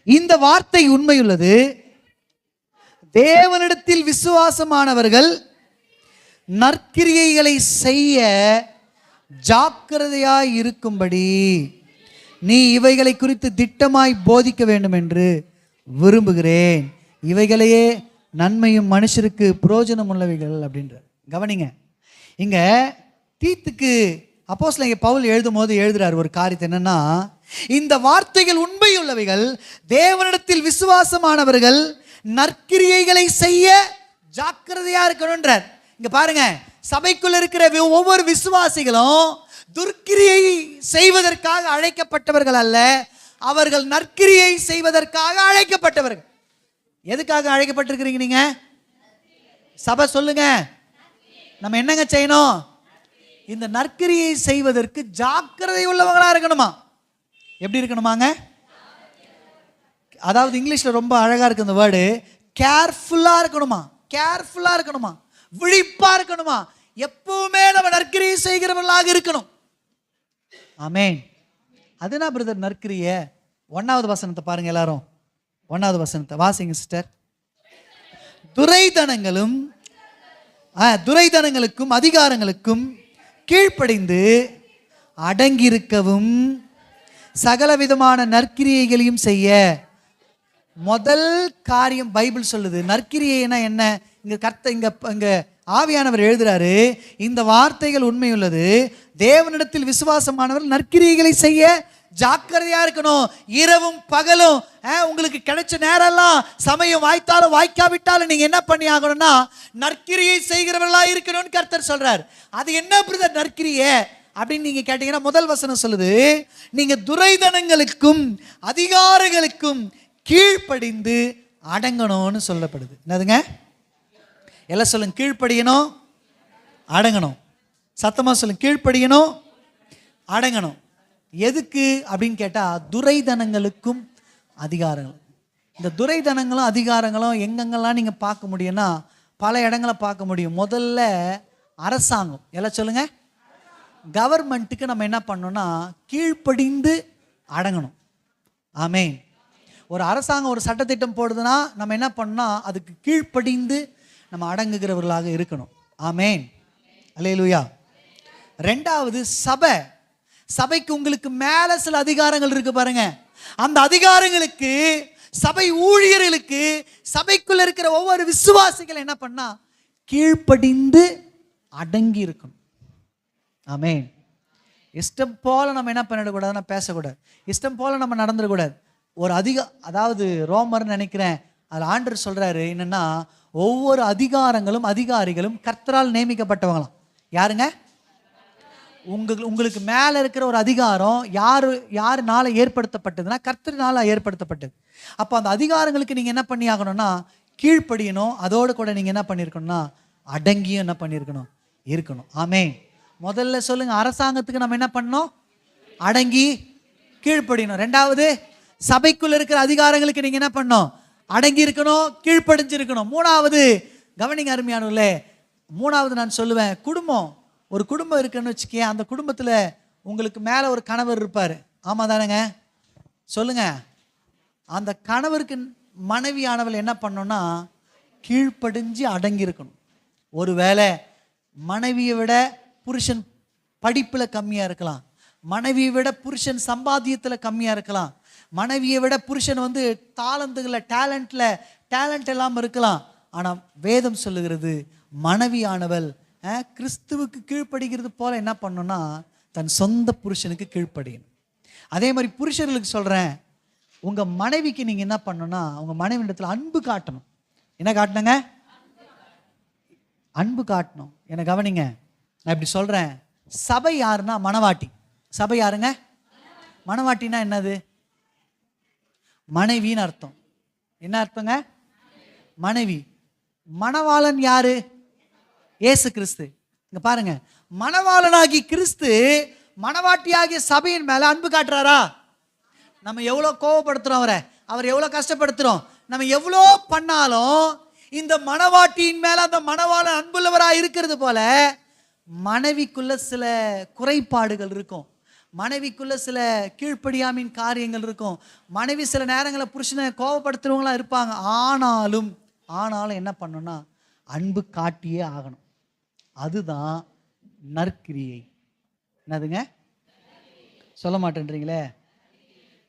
இந்த வார்த்தை உண்மையுள்ளது, தேவனிடத்தில் விசுவாசமானவர்கள் நற்கிரியைகளை செய்ய ஜாக்கிரதையாய் இருக்கும்படி நீ இவைகளை குறித்து திட்டமாய் போதிக்க வேண்டும் என்று விரும்புகிறேன். இவைகளையே நன்மையும் மனுஷருக்கு பிரயோஜனம் உள்ளவைகள் அப்படின்ற. கவனிங்க, இங்க தீத்துக்கு அப்போஸ்தலன் பவுல் எழுதும் போது எழுதுறார் ஒரு காரியத்தை, என்னன்னா, இந்த வார்த்தைகள் உண்மையுள்ளவைகள், தேவனிடத்தில் விசுவாசமானவர்கள் நற்கிரியைகளை செய்ய ஜாக்கிரதையா இருக்கணும்ன்றார். இங்க பாருங்க, சபைக்குள்ள இருக்கிற ஒவ்வொரு விசுவாசிகளும் துர்க்கிரியை செய்வதற்காக அழைக்கப்பட்டவர்கள் அல்ல, அவர்கள் நற்கிரியை செய்வதற்காக அழைக்கப்பட்டவர்கள். எதுக்காக அழைக்கப்பட்டிருக்கிறீங்க நீங்க? சபை சொல்லுங்க, நம்ம என்னங்க செய்யணும்? இந்த நற்கிரியை செய்வதற்கு ஜாக்கிரதை உள்ளவங்களா இருக்கணுமா? எப்படி இருக்கணுமாங்க? அதாவது இங்கிலீஷ்ல ரொம்ப அழகா இருக்கு அந்த வேர்டு, கேர்ஃபுல்லா இருக்கணுமா, கேர்ஃபுல்லா இருக்கணுமா, விழிப்பா இருக்கணுமா, எப்பவுமே நம்ம நற்கிரியை செய்கிறவர்களாக இருக்கணும். ஆமென். அதுனா பிரதர் நற்கிரிய? 1வது வசனத்தை பாருங்க எல்லாரும். 1வது வசனத்தை வாசிங்க சிஸ்டர். துரைதனங்களுக்கும் அதிகாரங்களுக்கும் கீழ்ப்படிந்து அடங்கியிருக்கவும் சகல விதமான நற்கிரியைகளையும் செய்ய. முதல் காரியம் பைபிள் சொல்லுது. நற்கிரியைனா என்ன? இங்க ஆவியானவர் எழுதுறாரு, இந்த வார்த்தைகள் உண்மையுள்ளது. தேவனிடத்தில் விசுவாசமானவர் நற்கிரியைகளை செய்ய ஜாக்கிரதையா இருக்கணும். இரவும் பகலும் உங்களுக்கு கிடைச்ச நேரம்லாம் சமயம் வாய்த்தாலும் வாய்க்காவிட்டாலும் நீங்க என்ன பண்ணி ஆகணும்னா நற்கிரியை செய்கிறவர்களா இருக்கணும்னு கர்த்தர் சொல்றார். அது என்ன பிரதர் நற்கிரியை அப்படின்னு நீங்க கேட்டீங்கன்னா, முதல் வசனம் சொல்லுது, நீங்க துரைதனங்களுக்கும் அதிகாரங்களுக்கும் கீழ்ப்படிந்து அடங்கணும்னு சொல்லப்படுது. என்னதுங்க? எல்லாம் சொல்லுங்க. கீழ்ப்படியணும், அடங்கணும். சத்தமா சொல்லுங்க. கீழ்ப்படியணும், அடங்கணும். எதுக்கு அப்படின்னு கேட்டா, துரைதனங்களுக்கும் அதிகாரங்களும். இந்த துரைதனங்களும் அதிகாரங்களும் எங்கெங்கெல்லாம் நீங்க பார்க்க முடியும்னா பல இடங்களை பார்க்க முடியும். முதல்ல அரசாங்கம். எல்லாம் சொல்லுங்க. கவர்மெண்ட்டுக்கு நம்ம என்ன பண்ணோம்னா கீழ்ப்படிந்து அடங்கணும். ஆமென். ஒரு அரசாங்கம் ஒரு சட்டத்திட்டம் போடுதுன்னா நம்ம என்ன பண்ணோம்னா அதுக்கு கீழ்ப்படிந்து நம்ம அடங்குகிறவர்களாக இருக்கணும். ஆமென். அல்லேலூயா. ரெண்டாவது சபை. சபைக்கு உங்களுக்கு மேல சில அதிகாரங்கள் இருக்கு பாருங்க. அந்த அதிகாரங்களுக்கு, சபை ஊழியர்களுக்கு, சபைக்குள்ள இருக்கிற ஒவ்வொரு விசுவாசிகள் என்ன பண்ணா கீழ்ப்படிந்து அடங்கி இருக்கணும். ஆமென். இஷ்டம் போல நம்ம என்ன பண்ணிடக்கூடாதுன்னா பேசக்கூடாது. இஷ்டம் போல நம்ம நடந்துடக்கூடாது. ஒரு அதாவது ரோமர்னு நினைக்கிறேன், அதில் ஆண்டவர் சொல்றாரு என்னன்னா, ஒவ்வொரு அதிகாரங்களும் அதிகாரிகளும் கர்த்தரால் நியமிக்கப்பட்டவங்களாம். யாருங்க? உங்களுக்கு மேலே இருக்கிற ஒரு அதிகாரம் யாருனால ஏற்படுத்தப்பட்டதுன்னா கர்த்தரினால ஏற்படுத்தப்பட்டது. அப்போ அந்த அதிகாரங்களுக்கு நீங்கள் என்ன பண்ணி ஆகணும்னா கீழ்ப்படியணும். அதோடு கூட நீங்கள் என்ன பண்ணியிருக்கணும்னா அடங்கியும் என்ன பண்ணியிருக்கணும் இருக்கணும். ஆமென். முதல்ல சொல்லுங்க, அரசாங்கத்துக்கு நம்ம என்ன பண்ணணும்? அடங்கி கீழ்ப்படியணும். ரெண்டாவது சபைக்குள்ள இருக்கிற அதிகாரங்களுக்கு நீங்கள் என்ன பண்ணணும்? அடங்கி இருக்கணும், கீழ்ப்படிஞ்சிருக்கணும். மூணாவது கவனிங்க அருமையானவர்களே, மூணாவது நான் சொல்லுவேன், குடும்பம். ஒரு குடும்பம் இருக்குன்னு வச்சுக்கேன், அந்த குடும்பத்தில் உங்களுக்கு மேலே ஒரு கணவர் இருப்பார். ஆமாம் தானேங்க? சொல்லுங்க. அந்த கணவருக்கு மனைவியானவள் என்ன பண்ணணும்னா கீழ்ப்படிஞ்சு அடங்கி இருக்கணும். ஒருவேளை மனைவியை விட புருஷன் படிப்பில் கம்மியாக இருக்கலாம், மனைவியை விட புருஷன் சம்பாத்தியத்தில் கம்மியாக இருக்கலாம், மனைவியை விட புருஷன் தாளந்துகளில் டேலண்ட் இல்லாமல் இருக்கலாம். ஆனால் வேதம் சொல்லுகிறது, மனைவியானவள் கிறிஸ்துவுக்கு கீழ்ப்படுகிறது போல என்ன பண்ணணும்னா தன் சொந்த புருஷனுக்கு கீழ்ப்படியணும். அதே மாதிரி புருஷர்களுக்கு சொல்கிறேன், உங்கள் மனைவிக்கு நீங்கள் என்ன பண்ணணும்னா உங்கள் மனைவி இடத்துல அன்பு காட்டணும். என்ன காட்டணுங்க? அன்பு காட்டணும். என்ன கவனிங்க, நான் இப்படி சொல்கிறேன். சபை யாருன்னா மணவாட்டி. சபை யாருங்க? மணவாட்டினா என்னது? மனைவின்னு அர்த்தம். என்ன அர்த்தங்க? மனைவி. மணவாளன் யாரு? இயேசு கிறிஸ்து. இங்க பாருங்க, மணவாளனாகி கிறிஸ்து மணவாட்டியாகிய சபையின் மேல அன்பு காட்டுறாரா? நம்ம எவ்வளோ கோவப்படுத்துறோம் அவர் எவ்வளோ கஷ்டப்படுத்துறோம், நம்ம எவ்வளோ பண்ணாலும் இந்த மணவாட்டியின் மேல அந்த மணவாளன் அன்புள்ளவராக இருக்கிறது போல மனைவிக்குள்ள சில குறைபாடுகள் இருக்கும், மனைவிக்குள்ள சில கீழ்ப்படியாமின் காரியங்கள் இருக்கும், மனைவி சில நேரங்களில் புருஷனை கோவப்படுத்துறவங்களா இருப்பாங்க. ஆனாலும் என்ன பண்ணணும்னா அன்பு காட்டியே ஆகணும். அதுதான் நற்கிரியை. என்னதுங்க? சொல்ல மாட்டேன்றீங்களே.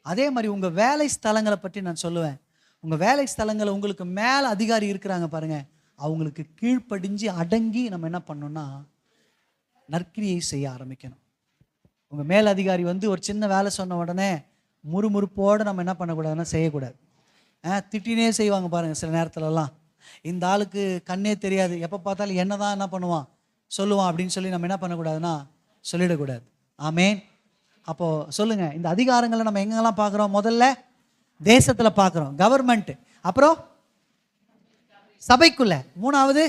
அதே மாதிரி உங்க வேலை ஸ்தலங்களை பற்றி நான் சொல்லுவேன். உங்க வேலை ஸ்தலங்களை உங்களுக்கு மேல அதிகாரி இருக்கிறாங்க பாருங்க, அவங்களுக்கு கீழ்ப்படிஞ்சு அடங்கி நம்ம என்ன பண்ணோம்னா நற்கிரியை செய்ய ஆரம்பிக்கணும். உங்க மேல் அதிகாரி ஒரு சின்ன வேலை சொன்ன உடனே முறுமுறுப்போடு நம்ம என்ன பண்ணக்கூடாதுன்னா செய்யக்கூடாது. திட்டினே செய்வாங்க பாருங்க சில நேரத்துலலாம். இந்த ஆளுக்கு கண்ணே தெரியாது, எப்போ பார்த்தாலும் என்ன தான் என்ன பண்ணுவான் சொல்லுவான் அப்படின்னு சொல்லி நம்ம என்ன பண்ணக்கூடாதுன்னா சொல்லிடக்கூடாது. ஆமேன். அப்போது சொல்லுங்க, இந்த அதிகாரங்களை நம்ம எங்கெல்லாம் பார்க்குறோம்? முதல்ல தேசத்தில் பார்க்குறோம், கவர்மெண்ட். அப்புறம் சபைக்குள்ள, மூணாவது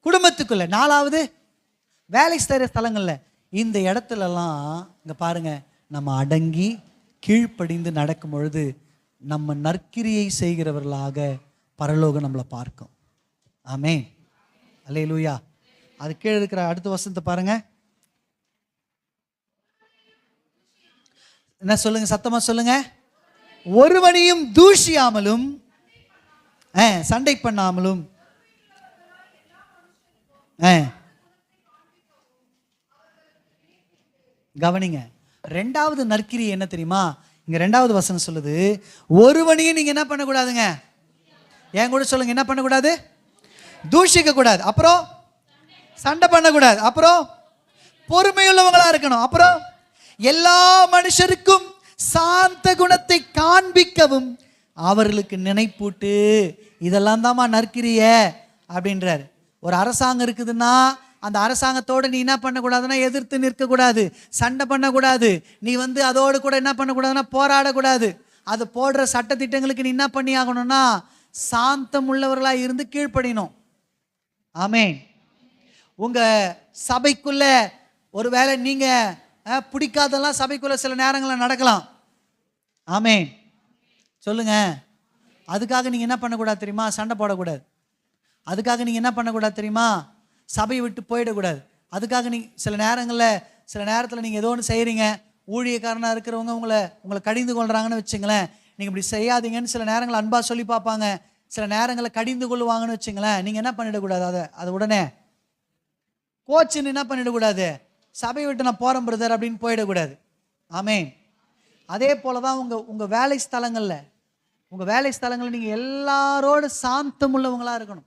குடும்பத்துக்குள்ள, நாலாவது வேலை செய்கிற ஸ்தலங்களில். இந்த இடத்துலலாம் இங்கே பாருங்க, நம்ம அடங்கி கீழ்ப்படிந்து நடக்கும் பொழுது நம்ம நற்கிரியை செய்கிறவர்களாக பரலோகம் நம்மளை பார்க்கும். ஆமென். அல்லேலூயா. அது கீழே இருக்கிற அடுத்த வசனத்தை பாருங்க. என்ன சொல்லுங்க? சத்தமா சொல்லுங்க. ஒருவனையும் தூஷியாமலும் சண்டை பண்ணாமலும் கவனிங்க, ரெண்டாவது நற்கிரியை என்ன தெரியுமா? இங்க ரெண்டாவது வசனம் சொல்லுது, ஒருவனையும் நீங்க என்ன பண்ணக்கூடாதுங்க? என் கூட சொல்லுங்க, என்ன பண்ணக்கூடாது? தூஷிக்க கூடாது. அப்புறம் சண்டை பண்ணக்கூடாது. அப்புறம் பொறுமையுள்ளவங்களா இருக்கணும். அப்புறம் எல்லா மனுஷருக்கும் சாந்த குணத்தை காண்பிக்கவும் அவர்களுக்கு நினைப்பூட்டு. இதெல்லாம் தான்மா நற்கிரிய அப்படின்றாரு. ஒரு அரசாங்கம் இருக்குதுன்னா அந்த அரசாங்கத்தோடு நீ என்ன பண்ணக்கூடாதுன்னா எதிர்த்து நிற்கக்கூடாது, சண்டை பண்ணக்கூடாது. நீ அதோடு கூட என்ன பண்ணக்கூடாதுன்னா போராடக்கூடாது. அது போடுற சட்டத்திட்டங்களுக்கு நீ என்ன பண்ணி ஆகணும்னா சாந்தம் உள்ளவர்களாக இருந்து கீழ்ப்படியணும். ஆமென். உங்க சபைக்குள்ள ஒருவேளை நீங்க பிடிக்காதெல்லாம் சபைக்குள்ள சில நேரங்களில் நடக்கலாம். ஆமென் சொல்லுங்க. அதுக்காக நீங்க என்ன பண்ணக்கூடாது தெரியுமா? சண்டை போடக்கூடாது. அதுக்காக நீங்க என்ன பண்ணக்கூடாது தெரியுமா? சபையை விட்டு போயிடக்கூடாது. அதுக்காக நீ சில நேரத்தில் நீங்கள் ஏதோ ஒன்று செய்கிறீங்க, ஊழியக்காரனாக இருக்கிறவங்க உங்களை கடிந்து கொள்கிறாங்கன்னு வச்சுங்களேன். நீங்கள் இப்படி செய்யாதீங்கன்னு சில நேரங்கள் அன்பாக சொல்லி பார்ப்பாங்க, சில நேரங்களில் கடிந்து கொள்ளுவாங்கன்னு வச்சுங்களேன். நீங்கள் என்ன பண்ணிடக்கூடாது? அதை உடனே கோச்சுன்னு என்ன பண்ணிடக்கூடாது? சபையை விட்டு நான் போகிறேன் பிரதர் அப்படின்னு போயிடக்கூடாது. ஆமென். அதே போல தான் உங்கள் வேலை ஸ்தலங்களில் நீங்கள் எல்லாரோட சாந்தம் உள்ளவங்களாக இருக்கணும்.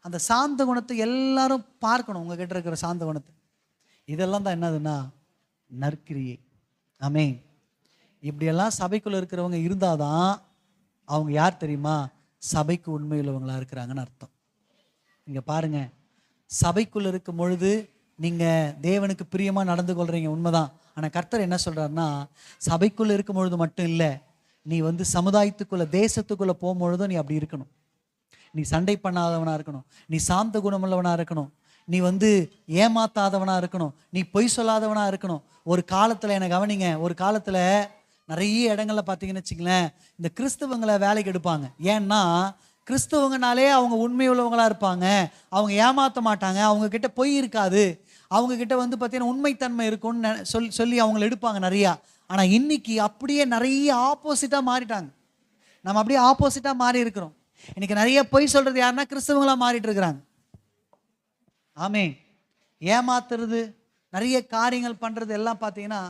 அந்த சாந்த குணத்தை எல்லாரும் பார்க்கணும், உங்ககிட்ட இருக்கிற சாந்த குணத்தை. இதெல்லாம் தான் என்னதுன்னா நற்கிரியை. ஆமென். இப்படியெல்லாம் சபைக்குள்ளே இருக்கிறவங்க இருந்தால் தான் அவங்க யார் தெரியுமா? சபைக்கு உண்மையுள்ளவங்களாக இருக்கிறாங்கன்னு அர்த்தம். நீங்கள் பாருங்கள், சபைக்குள்ளே இருக்கும் பொழுது நீங்கள் தேவனுக்கு பிரியமாக நடந்து கொள்கிறீங்க, உண்மைதான். ஆனால் கர்த்தர் என்ன சொல்கிறாருன்னா, சபைக்குள்ளே இருக்கும் பொழுது மட்டும் இல்லை, நீ சமுதாயத்துக்குள்ளே தேசத்துக்குள்ளே போகும்பொழுதும் நீ அப்படி இருக்கணும். நீ சண்டை பண்ணாதவனாக இருக்கணும், நீ சாந்த குணமுள்ளவனாக இருக்கணும், நீ ஏமாத்தாதவனாக இருக்கணும், நீ பொய் சொல்லாதவனாக இருக்கணும். ஒரு காலத்தில் என்னை கவனிங்க, ஒரு காலத்தில் நிறைய இடங்களில் பார்த்தீங்கன்னு வச்சுங்களேன், இந்த கிறிஸ்தவங்களை வேலைக்கு எடுப்பாங்க. ஏன்னா கிறிஸ்தவங்கனாலே அவங்க உண்மை உள்ளவங்களாக இருப்பாங்க, அவங்க ஏமாற்ற மாட்டாங்க, அவங்கக்கிட்ட பொய் இருக்காது, அவங்கக்கிட்ட பார்த்தீங்கன்னா உண்மைத்தன்மை இருக்கும்னு சொல்லி அவங்கள எடுப்பாங்க நிறையா. ஆனால் இன்னைக்கு அப்படியே நிறைய ஆப்போசிட்டாக மாறிட்டாங்க. நம்ம அப்படியே ஆப்போசிட்டாக மாறி இருக்கிறோம். இன்னைக்கு நிறைய பொய் சொல்கிறது யாருன்னா கிறிஸ்தவங்களாக மாறிட்டு இருக்கிறாங்க. ஆமென். ஏமாத்துறது, நிறைய காரியங்கள் பண்ணுறது எல்லாம் பார்த்தீங்கன்னா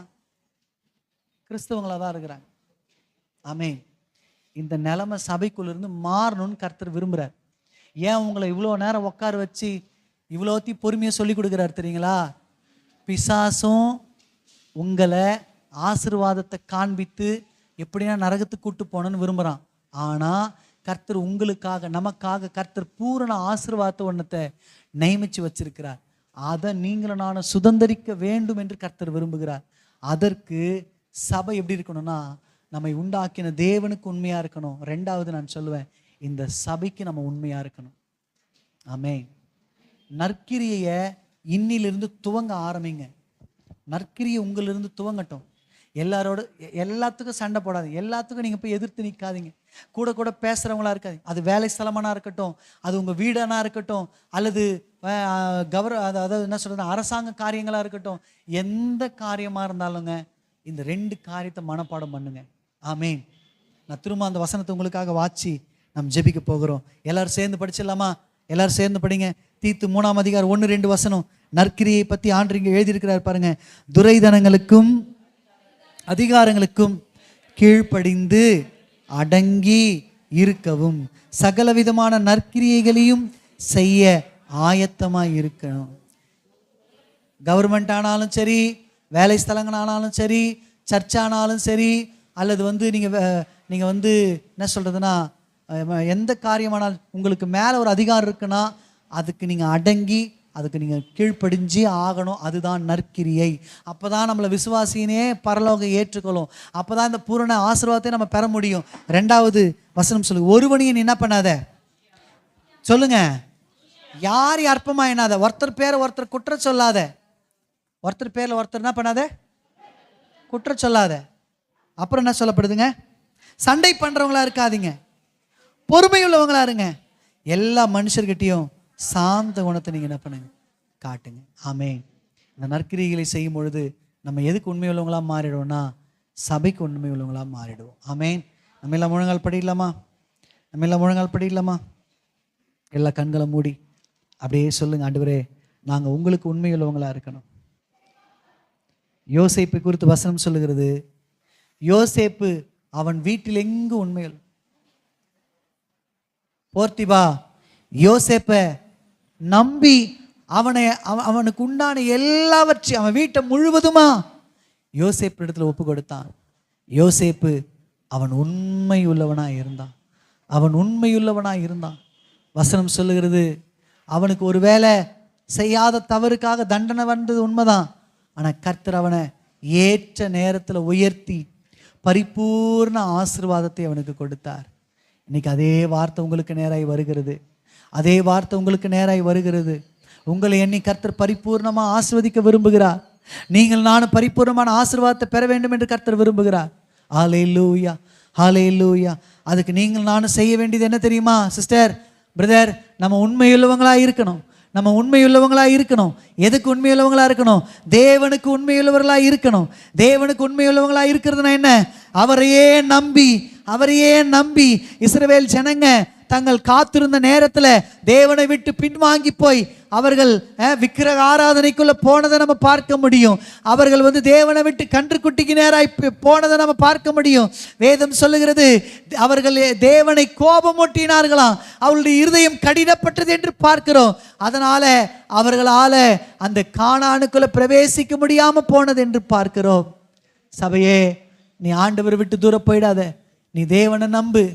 கிறிஸ்தவங்களாக தான் இருக்கிறாங்க. ஆமென். இந்த நிலைமை சபைக்குள்ளிருந்து மாறணும்னு கர்த்தர் விரும்புகிறார். ஏன் உங்களை இவ்வளோ நேரம் உட்கார வச்சு இவ்வளோத்தி பொறுமையாக சொல்லி கொடுக்குறாரு தெரியுங்களா? பிசாசும் உங்களை ஆசீர்வாதத்தை காண்பித்து எப்படின்னா நரகத்துக்கு கூட்டு போகணுன்னு விரும்புகிறான். ஆனால் கர்த்தர் உங்களுக்காக, நமக்காக கர்த்தர் பூரண ஆசீர்வாதத்தை ஒன்றத்தை நியமித்து வச்சிருக்கிறார். அதை நீங்களும் நானும் சுதந்திரிக்க வேண்டும் என்று கர்த்தர் விரும்புகிறார். அதற்கு சபை எப்படி இருக்கணும்னா, நம்மை உண்டாக்கின தேவனுக்கு உண்மையாக இருக்கணும். ரெண்டாவது நான் சொல்லுவேன், இந்த சபைக்கு நம்ம உண்மையாக இருக்கணும். ஆமென். நற்கிரியை இன்னிலிருந்து துவங்க ஆரம்பிங்க. நற்கிரியை உங்களிலிருந்து துவங்கட்டும். எல்லாத்துக்கும் சண்டை போடாது, எல்லாத்துக்கும் நீங்கள் போய் எதிர்த்து நிற்காதீங்க, கூட பேசுகிறவங்களா இருக்காது. அது வேலை ஸ்தலமானா இருக்கட்டும், அது உங்கள் வீடானா இருக்கட்டும், அல்லது அதாவது என்ன சொல்கிறது அரசாங்க காரியங்களாக இருக்கட்டும், எந்த காரியமாக இருந்தாலுங்க இந்த 2 காரியத்தை மனப்பாடம் பண்ணுங்க. ஆமென். நான் திரும்ப அந்த வசனத்தை உங்களுக்காக வாட்சி நம்ம ஜெபிக்க போகிறோம். எல்லாரும் சேர்ந்து படிச்சிடலாமா? எல்லாரும் சேர்ந்து படிங்க. தீத்து 3ஆம் அதிகாரம் 1-2 வசனம். நற்கிரியை பற்றி ஆண்டவர் இங்கே எழுதியிருக்கிறார் பாருங்க. துரைதனங்களுக்கும் அதிகாரங்களுக்கும் கீழ்ப்படிந்து அடங்கி இருக்கவும் சகலவிதமான நற்கிரியைகளையும் செய்ய ஆயத்தமாக இருக்கணும். கவர்மெண்ட் ஆனாலும் சரி, வேலை ஸ்தலங்கள் ஆனாலும் சரி, சர்ச் ஆனாலும் சரி, அல்லது நீங்கள் என்ன சொல்கிறதுனா எந்த காரியமானாலும் உங்களுக்கு மேலே ஒரு அதிகாரம் இருக்குன்னா அதுக்கு நீங்கள் அடங்கி, அதுக்கு நீங்கள் கீழ்ப்படிஞ்சே ஆகணும். அதுதான் நற்கிரியை. அப்போ தான் நம்மளை விசுவாசியினே பரலோகம் ஏற்றுக்கொள்ளும். அப்போ தான் இந்த பூரண ஆசீர்வாதத்தை நம்ம பெற முடியும். 2வது வசனம் சொல்லுங்க, ஒருவனையும் நீ என்ன பண்ணாத சொல்லுங்க, யார் அற்பமாக எண்ணாத, ஒருத்தர் பேரை ஒருத்தர் குற்றம் சொல்லாத, ஒருத்தர் பேரில் ஒருத்தர் என்ன பண்ணாத குற்றம் சொல்லாத. அப்புறம் என்ன சொல்லப்படுதுங்க, சண்டை பண்ணுறவங்களா இருக்காதீங்க, பொறுமையுள்ளவங்களா இருங்க, எல்லா மனுஷர்கிட்டையும் சாந்த குணத்தை நீங்கள் என்ன பண்ணுங்க காட்டுங்க. ஆமென். இந்த நற்கிரிகளை செய்யும் பொழுது நம்ம எதுக்கு உண்மை உள்ளவங்களாக மாறிடுவோம்னா சபைக்கு உண்மை உள்ளவங்களாக மாறிடுவோம். ஆமென். நம்ம எல்லாம் முழங்கால் படிக்கலாமா? எல்லா கண்களை மூடி அப்படியே சொல்லுங்க, ஆண்டவரே நாங்கள் உங்களுக்கு உண்மை உள்ளவங்களாக இருக்கணும். யோசேப்பை குறித்து வசனம் சொல்லுகிறது, யோசேப்பு அவன் வீட்டில் எங்கு உண்மையில் போர்த்திபா யோசேப்பை நம்பி அவனுக்கு உண்டான எல்லாவற்றையும் அவன் வீட்டை முழுவதுமா யோசேப்பு இடத்துல ஒப்பு கொடுத்தான். யோசேப்பு அவன் உண்மை உள்ளவனாய் இருந்தான். அவன் உண்மையுள்ளவனாய் இருந்தான். வசனம் சொல்லுகிறது, அவனுக்கு ஒரு வேளை செய்யாத தவறுக்காக தண்டனை வந்தது உண்மைதான். ஆனால் கர்த்தர் அவனை ஏற்ற நேரத்தில் உயர்த்தி பரிபூர்ண ஆசீர்வாதத்தை அவனுக்கு கொடுத்தார். இன்னைக்கு அதே வார்த்தை உங்களுக்கு நேராய் வருகிறது. அதே வார்த்தை உங்களுக்கு நேராய் வருகிறது. உங்களை எண்ணி கர்த்தர் பரிபூர்ணமாக ஆசீர்வதிக்க விரும்புகிறார். நீங்கள் நானும் பரிபூர்ணமான ஆசீர்வாதத்தை பெற வேண்டும் என்று கர்த்தர் விரும்புகிறார். ஹல்லேலூயா, ஹல்லேலூயா. அதுக்கு நீங்கள் நானும் செய்ய வேண்டியது என்ன தெரியுமா சிஸ்டர், பிரதர்? நம்ம உண்மையுள்ளவங்களாக இருக்கணும். நம்ம உண்மையுள்ளவங்களாக இருக்கணும். எதுக்கு உண்மையுள்ளவங்களாக இருக்கணும்? தேவனுக்கு உண்மையுள்ளவர்களாக இருக்கணும். தேவனுக்கு உண்மையுள்ளவங்களாக இருக்கிறதுனா என்ன? அவரையே நம்பி இஸ்ரவேல் ஜனங்க தங்கள் காத்திருந்த நேரத்தில் தேவனை விட்டு பின்வாங்கி போய் அவர்கள் விக்கிரக ஆராதனைக்குள்ள போனதை நம்ம பார்க்க முடியும். அவர்கள் தேவனை விட்டு கன்றுக்குட்டிக்கு நேராய் போனதை நம்ம பார்க்க முடியும். வேதம் சொல்லுகிறது, அவர்கள் தேவனை கோபமூட்டினார்களாம், அவர்களுடைய இருதயம் கடினப்பட்டது என்று பார்க்கிறோம். அதனால அவர்களால அந்த கானானுக்குள்ள பிரவேசிக்க முடியாம போனது என்று பார்க்கிறோம். சபையே, நீ ஆண்டவரை விட்டு தூரம் போயிடாத. நீ தேவனை நம்பு.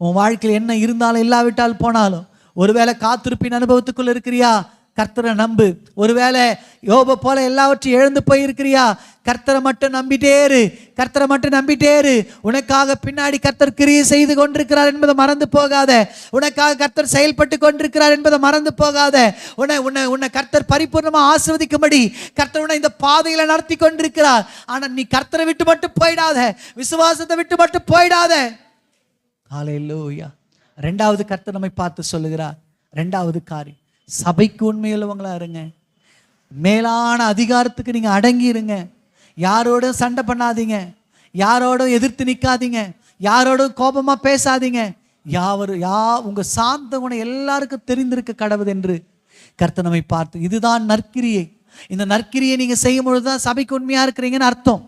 உன் வாழ்க்கையில் என்ன இருந்தாலும் இல்லாவிட்டால் போனாலும், ஒருவேளை காத்திருப்பின் அனுபவத்துக்குள்ள இருக்கிறியா, கர்த்தரை நம்பு. ஒருவேளை யோபை போல எல்லாவற்றையும் எழுந்து போயிருக்கிறியா, கர்த்தரை மட்டும் நம்பிட்டே இரு. கர்த்தரை மட்டும் நம்பிட்டே இரு. உனக்காக பின்னாடி கர்த்தர் கிரியை செய்து கொண்டிருக்கிறார் என்பதை மறந்து போகாத. உனக்காக கர்த்தர் செயல்பட்டு கொண்டிருக்கிறார் என்பதை மறந்து போகாத. உன்னை கர்த்தர் பரிபூர்ணமாக ஆசீர்வதிக்கும்படி கர்த்தர் உன்னை இந்த பாதையில நடத்தி கொண்டிருக்கிறார். ஆனால் நீ கர்த்தரை விட்டு மட்டும் போயிடாத, விசுவாசத்தை விட்டு மட்டும் போயிடாத. ஹல்லேலூயா. ரெண்டாவது கர்த்தர் நம்மை பார்த்து சொல்லுகிறார். ரெண்டாவது காரியம், சபைக்கு உண்மையுள்ளவங்களா இருங்க. மேலான அதிகாரத்துக்கு நீங்க அடங்கி இருங்க. யாரோடும் சண்டை பண்ணாதீங்க, யாரோடும் எதிர்த்து நிற்காதீங்க, யாரோடும் கோபமா பேசாதீங்க. உங்க சாந்த குணம் எல்லாருக்கும் தெரிந்திருக்க கடவுள் என்று கர்த்தர் நம்மை பார்த்து, இதுதான் நற்கிரியை. இந்த நற்கிரியை நீங்க செய்யும் பொழுதுதான் சபைக்கு உண்மையா இருக்கிறீங்கன்னு அர்த்தம்.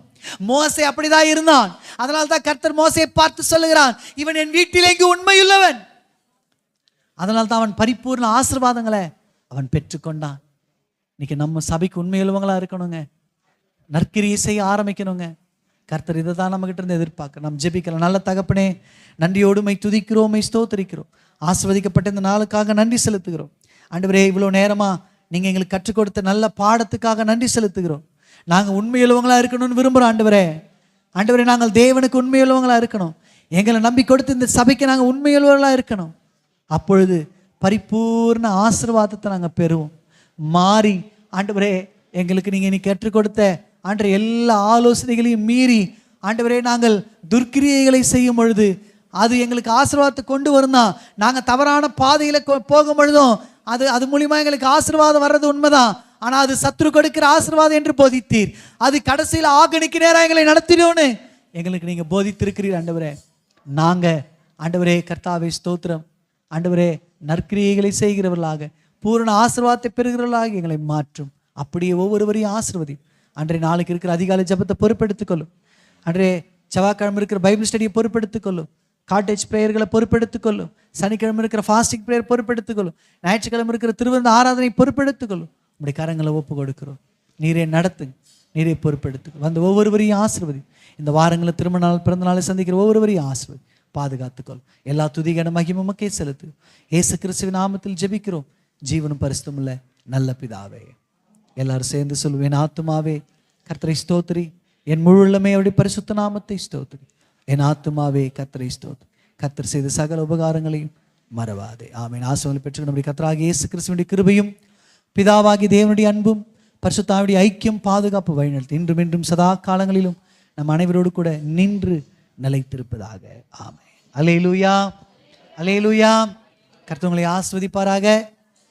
மோசே அப்படிதான் இருந்தான். அதனால தான் கர்த்தர் மோசேயை பார்த்து சொல்லுகிறான், இவன் என் வீட்டில் எங்கு உண்மையுள்ளவன். அதனால தான் அவன் பரிபூர்ண ஆசீர்வாதங்களை அவன் பெற்றுக்கொண்டான். இன்னைக்கு நம்ம சபைக்கு உண்மையுள்ளவங்களா இருக்கணுங்க. நற்கிரியை செய்ய ஆரம்பிக்கணுங்க. கர்த்தர் இதை தான் நம்ம கிட்ட இருந்து எதிர்பார்க்க. நம்ம ஜெபிக்கலாம். நல்ல தகப்பனே, நன்றியோடுமை துதிக்கிறோம், ஸ்தோத்திரிக்கிறோம். ஆசீர்வதிக்கப்பட்ட இந்த நாளுக்காக நன்றி செலுத்துகிறோம். ஆண்டவரே, இவ்வளோ நேரமா நீங்க எங்களுக்கு கற்றுக் கொடுத்த நல்ல பாடத்துக்காக நன்றி செலுத்துகிறோம். நாங்கள் உண்மையுள்ளவங்களா இருக்கணும்னு விரும்புகிறோம். ஆண்டவரே, நாங்கள் தேவனுக்கு உண்மையுள்ளவங்களா இருக்கணும். எங்களை நம்பி கொடுத்து இந்த சபைக்கு நாங்கள் உண்மையுள்ளவர்களா இருக்கணும். அப்பொழுது பரிபூர்ண ஆசீர்வாதத்தை நாங்கள் பெறுவோம். மாறி ஆண்டவரே, எங்களுக்கு நீங்கள் இன்னைக்கு கற்றுக் கொடுத்த எல்லா ஆலோசனைகளையும் மீறி ஆண்டவரே, நாங்கள் துர்க்கிரியைகளை செய்யும் பொழுது அது எங்களுக்கு ஆசீர்வாதத்தை கொண்டு வரும் தான். நாங்கள் தவறான பாதையில் போகும் பொழுதும் அது மூலியமா எங்களுக்கு ஆசீர்வாதம் வர்றது உண்மைதான். ஆனால் அது சத்துரு கொடுக்கிற ஆசீர்வாதம் என்று போதித்தீர். அது கடைசியில் ஆகணிக்கு நேரம் எங்களை நடத்தினோன்னு எங்களுக்கு நீங்கள் போதித்திருக்கிறீர். ஆண்டவரே கர்த்தாவே ஸ்தோத்திரம். ஆண்டவரே, நற்கிரியைகளை செய்கிறவர்களாக பூரண ஆசீர்வாதத்தை பெறுகிறவர்களாக எங்களை மாற்றும். அப்படியே ஒவ்வொருவரையும் ஆசீர்வதி. நாளைக்கு இருக்கிற அதிகாலை ஜபத்தை பொறுப்பெடுத்துக்கொள்ளும். செவ்வாய்க்கிழமை இருக்கிற பைபிள் ஸ்டடியை பொறுப்பெடுத்துக்கொள்ளும். காட்டேஜ் பிரேயர்களை பொறுப்பெடுத்துக்கொள்ளும். சனிக்கிழமை இருக்கிற ஃபாஸ்டிங் பிரேயர் பொறுப்பெடுத்துக்கொள்ளும். ஞாயிற்றுக்கிழமை இருக்கிற திருவிருந்த ஆராதனை பொறுப்பெடுத்துக்கொள்ளும். உங்களுடைய கரங்களை ஒப்பு கொடுக்கிறோம். நீரே நடத்துங்க, நீரே பொறுப்பெடுத்துக்கொள்ளும். அந்த ஒவ்வொருவரையும் ஆசீர்வதி. இந்த வாரங்களில் திருமண நாள், பிறந்த நாளை சந்திக்கிற ஒவ்வொருவரையும் ஆசீர்வதி, பாதுகாத்துக்கொள்ளும். எல்லா துதிகன மகிமுமக்கே செலுத்து. இயேசு கிறிஸ்துவின் நாமத்தில் ஜெபிக்கிறோம், ஜீவனும் பரிசுத்தம் உள்ள நல்ல பிதாவே. எல்லாரும் சேர்ந்து சொல்லுவேன், என் ஆத்துமாவே கர்த்தரை ஸ்தோத்திரி, என் முழு உள்ளமே அவருடைய பரிசுத்த நாமத்தை ஸ்தோத்திரி. என் ஆத்துமாவே கர்த்தரை ஸ்தோத்திரி, கர்த்தர் செய்த சகல உபகாரங்களையும் மறவாதே. ஆமென். ஆசீர்வாதங்களை பெற்று நம்முடைய கர்த்தராகிய இயேசு கிறிஸ்துவினுடைய கிருபையும் பிதாவாகிய தேவனுடைய அன்பும் பரிசுத்தாவினுடைய ஐக்கியம் பாதுகாப்பு வழிநடத்தி இன்றும் என்றும் சதா காலங்களிலும் நம் அனைவரோடு கூட நின்று நிலைத்திருப்பதாக. ஆமென். அல்லேலூயா, அல்லேலூயா. கர்த்தர் உங்களை ஆசீர்வதிப்பாராக.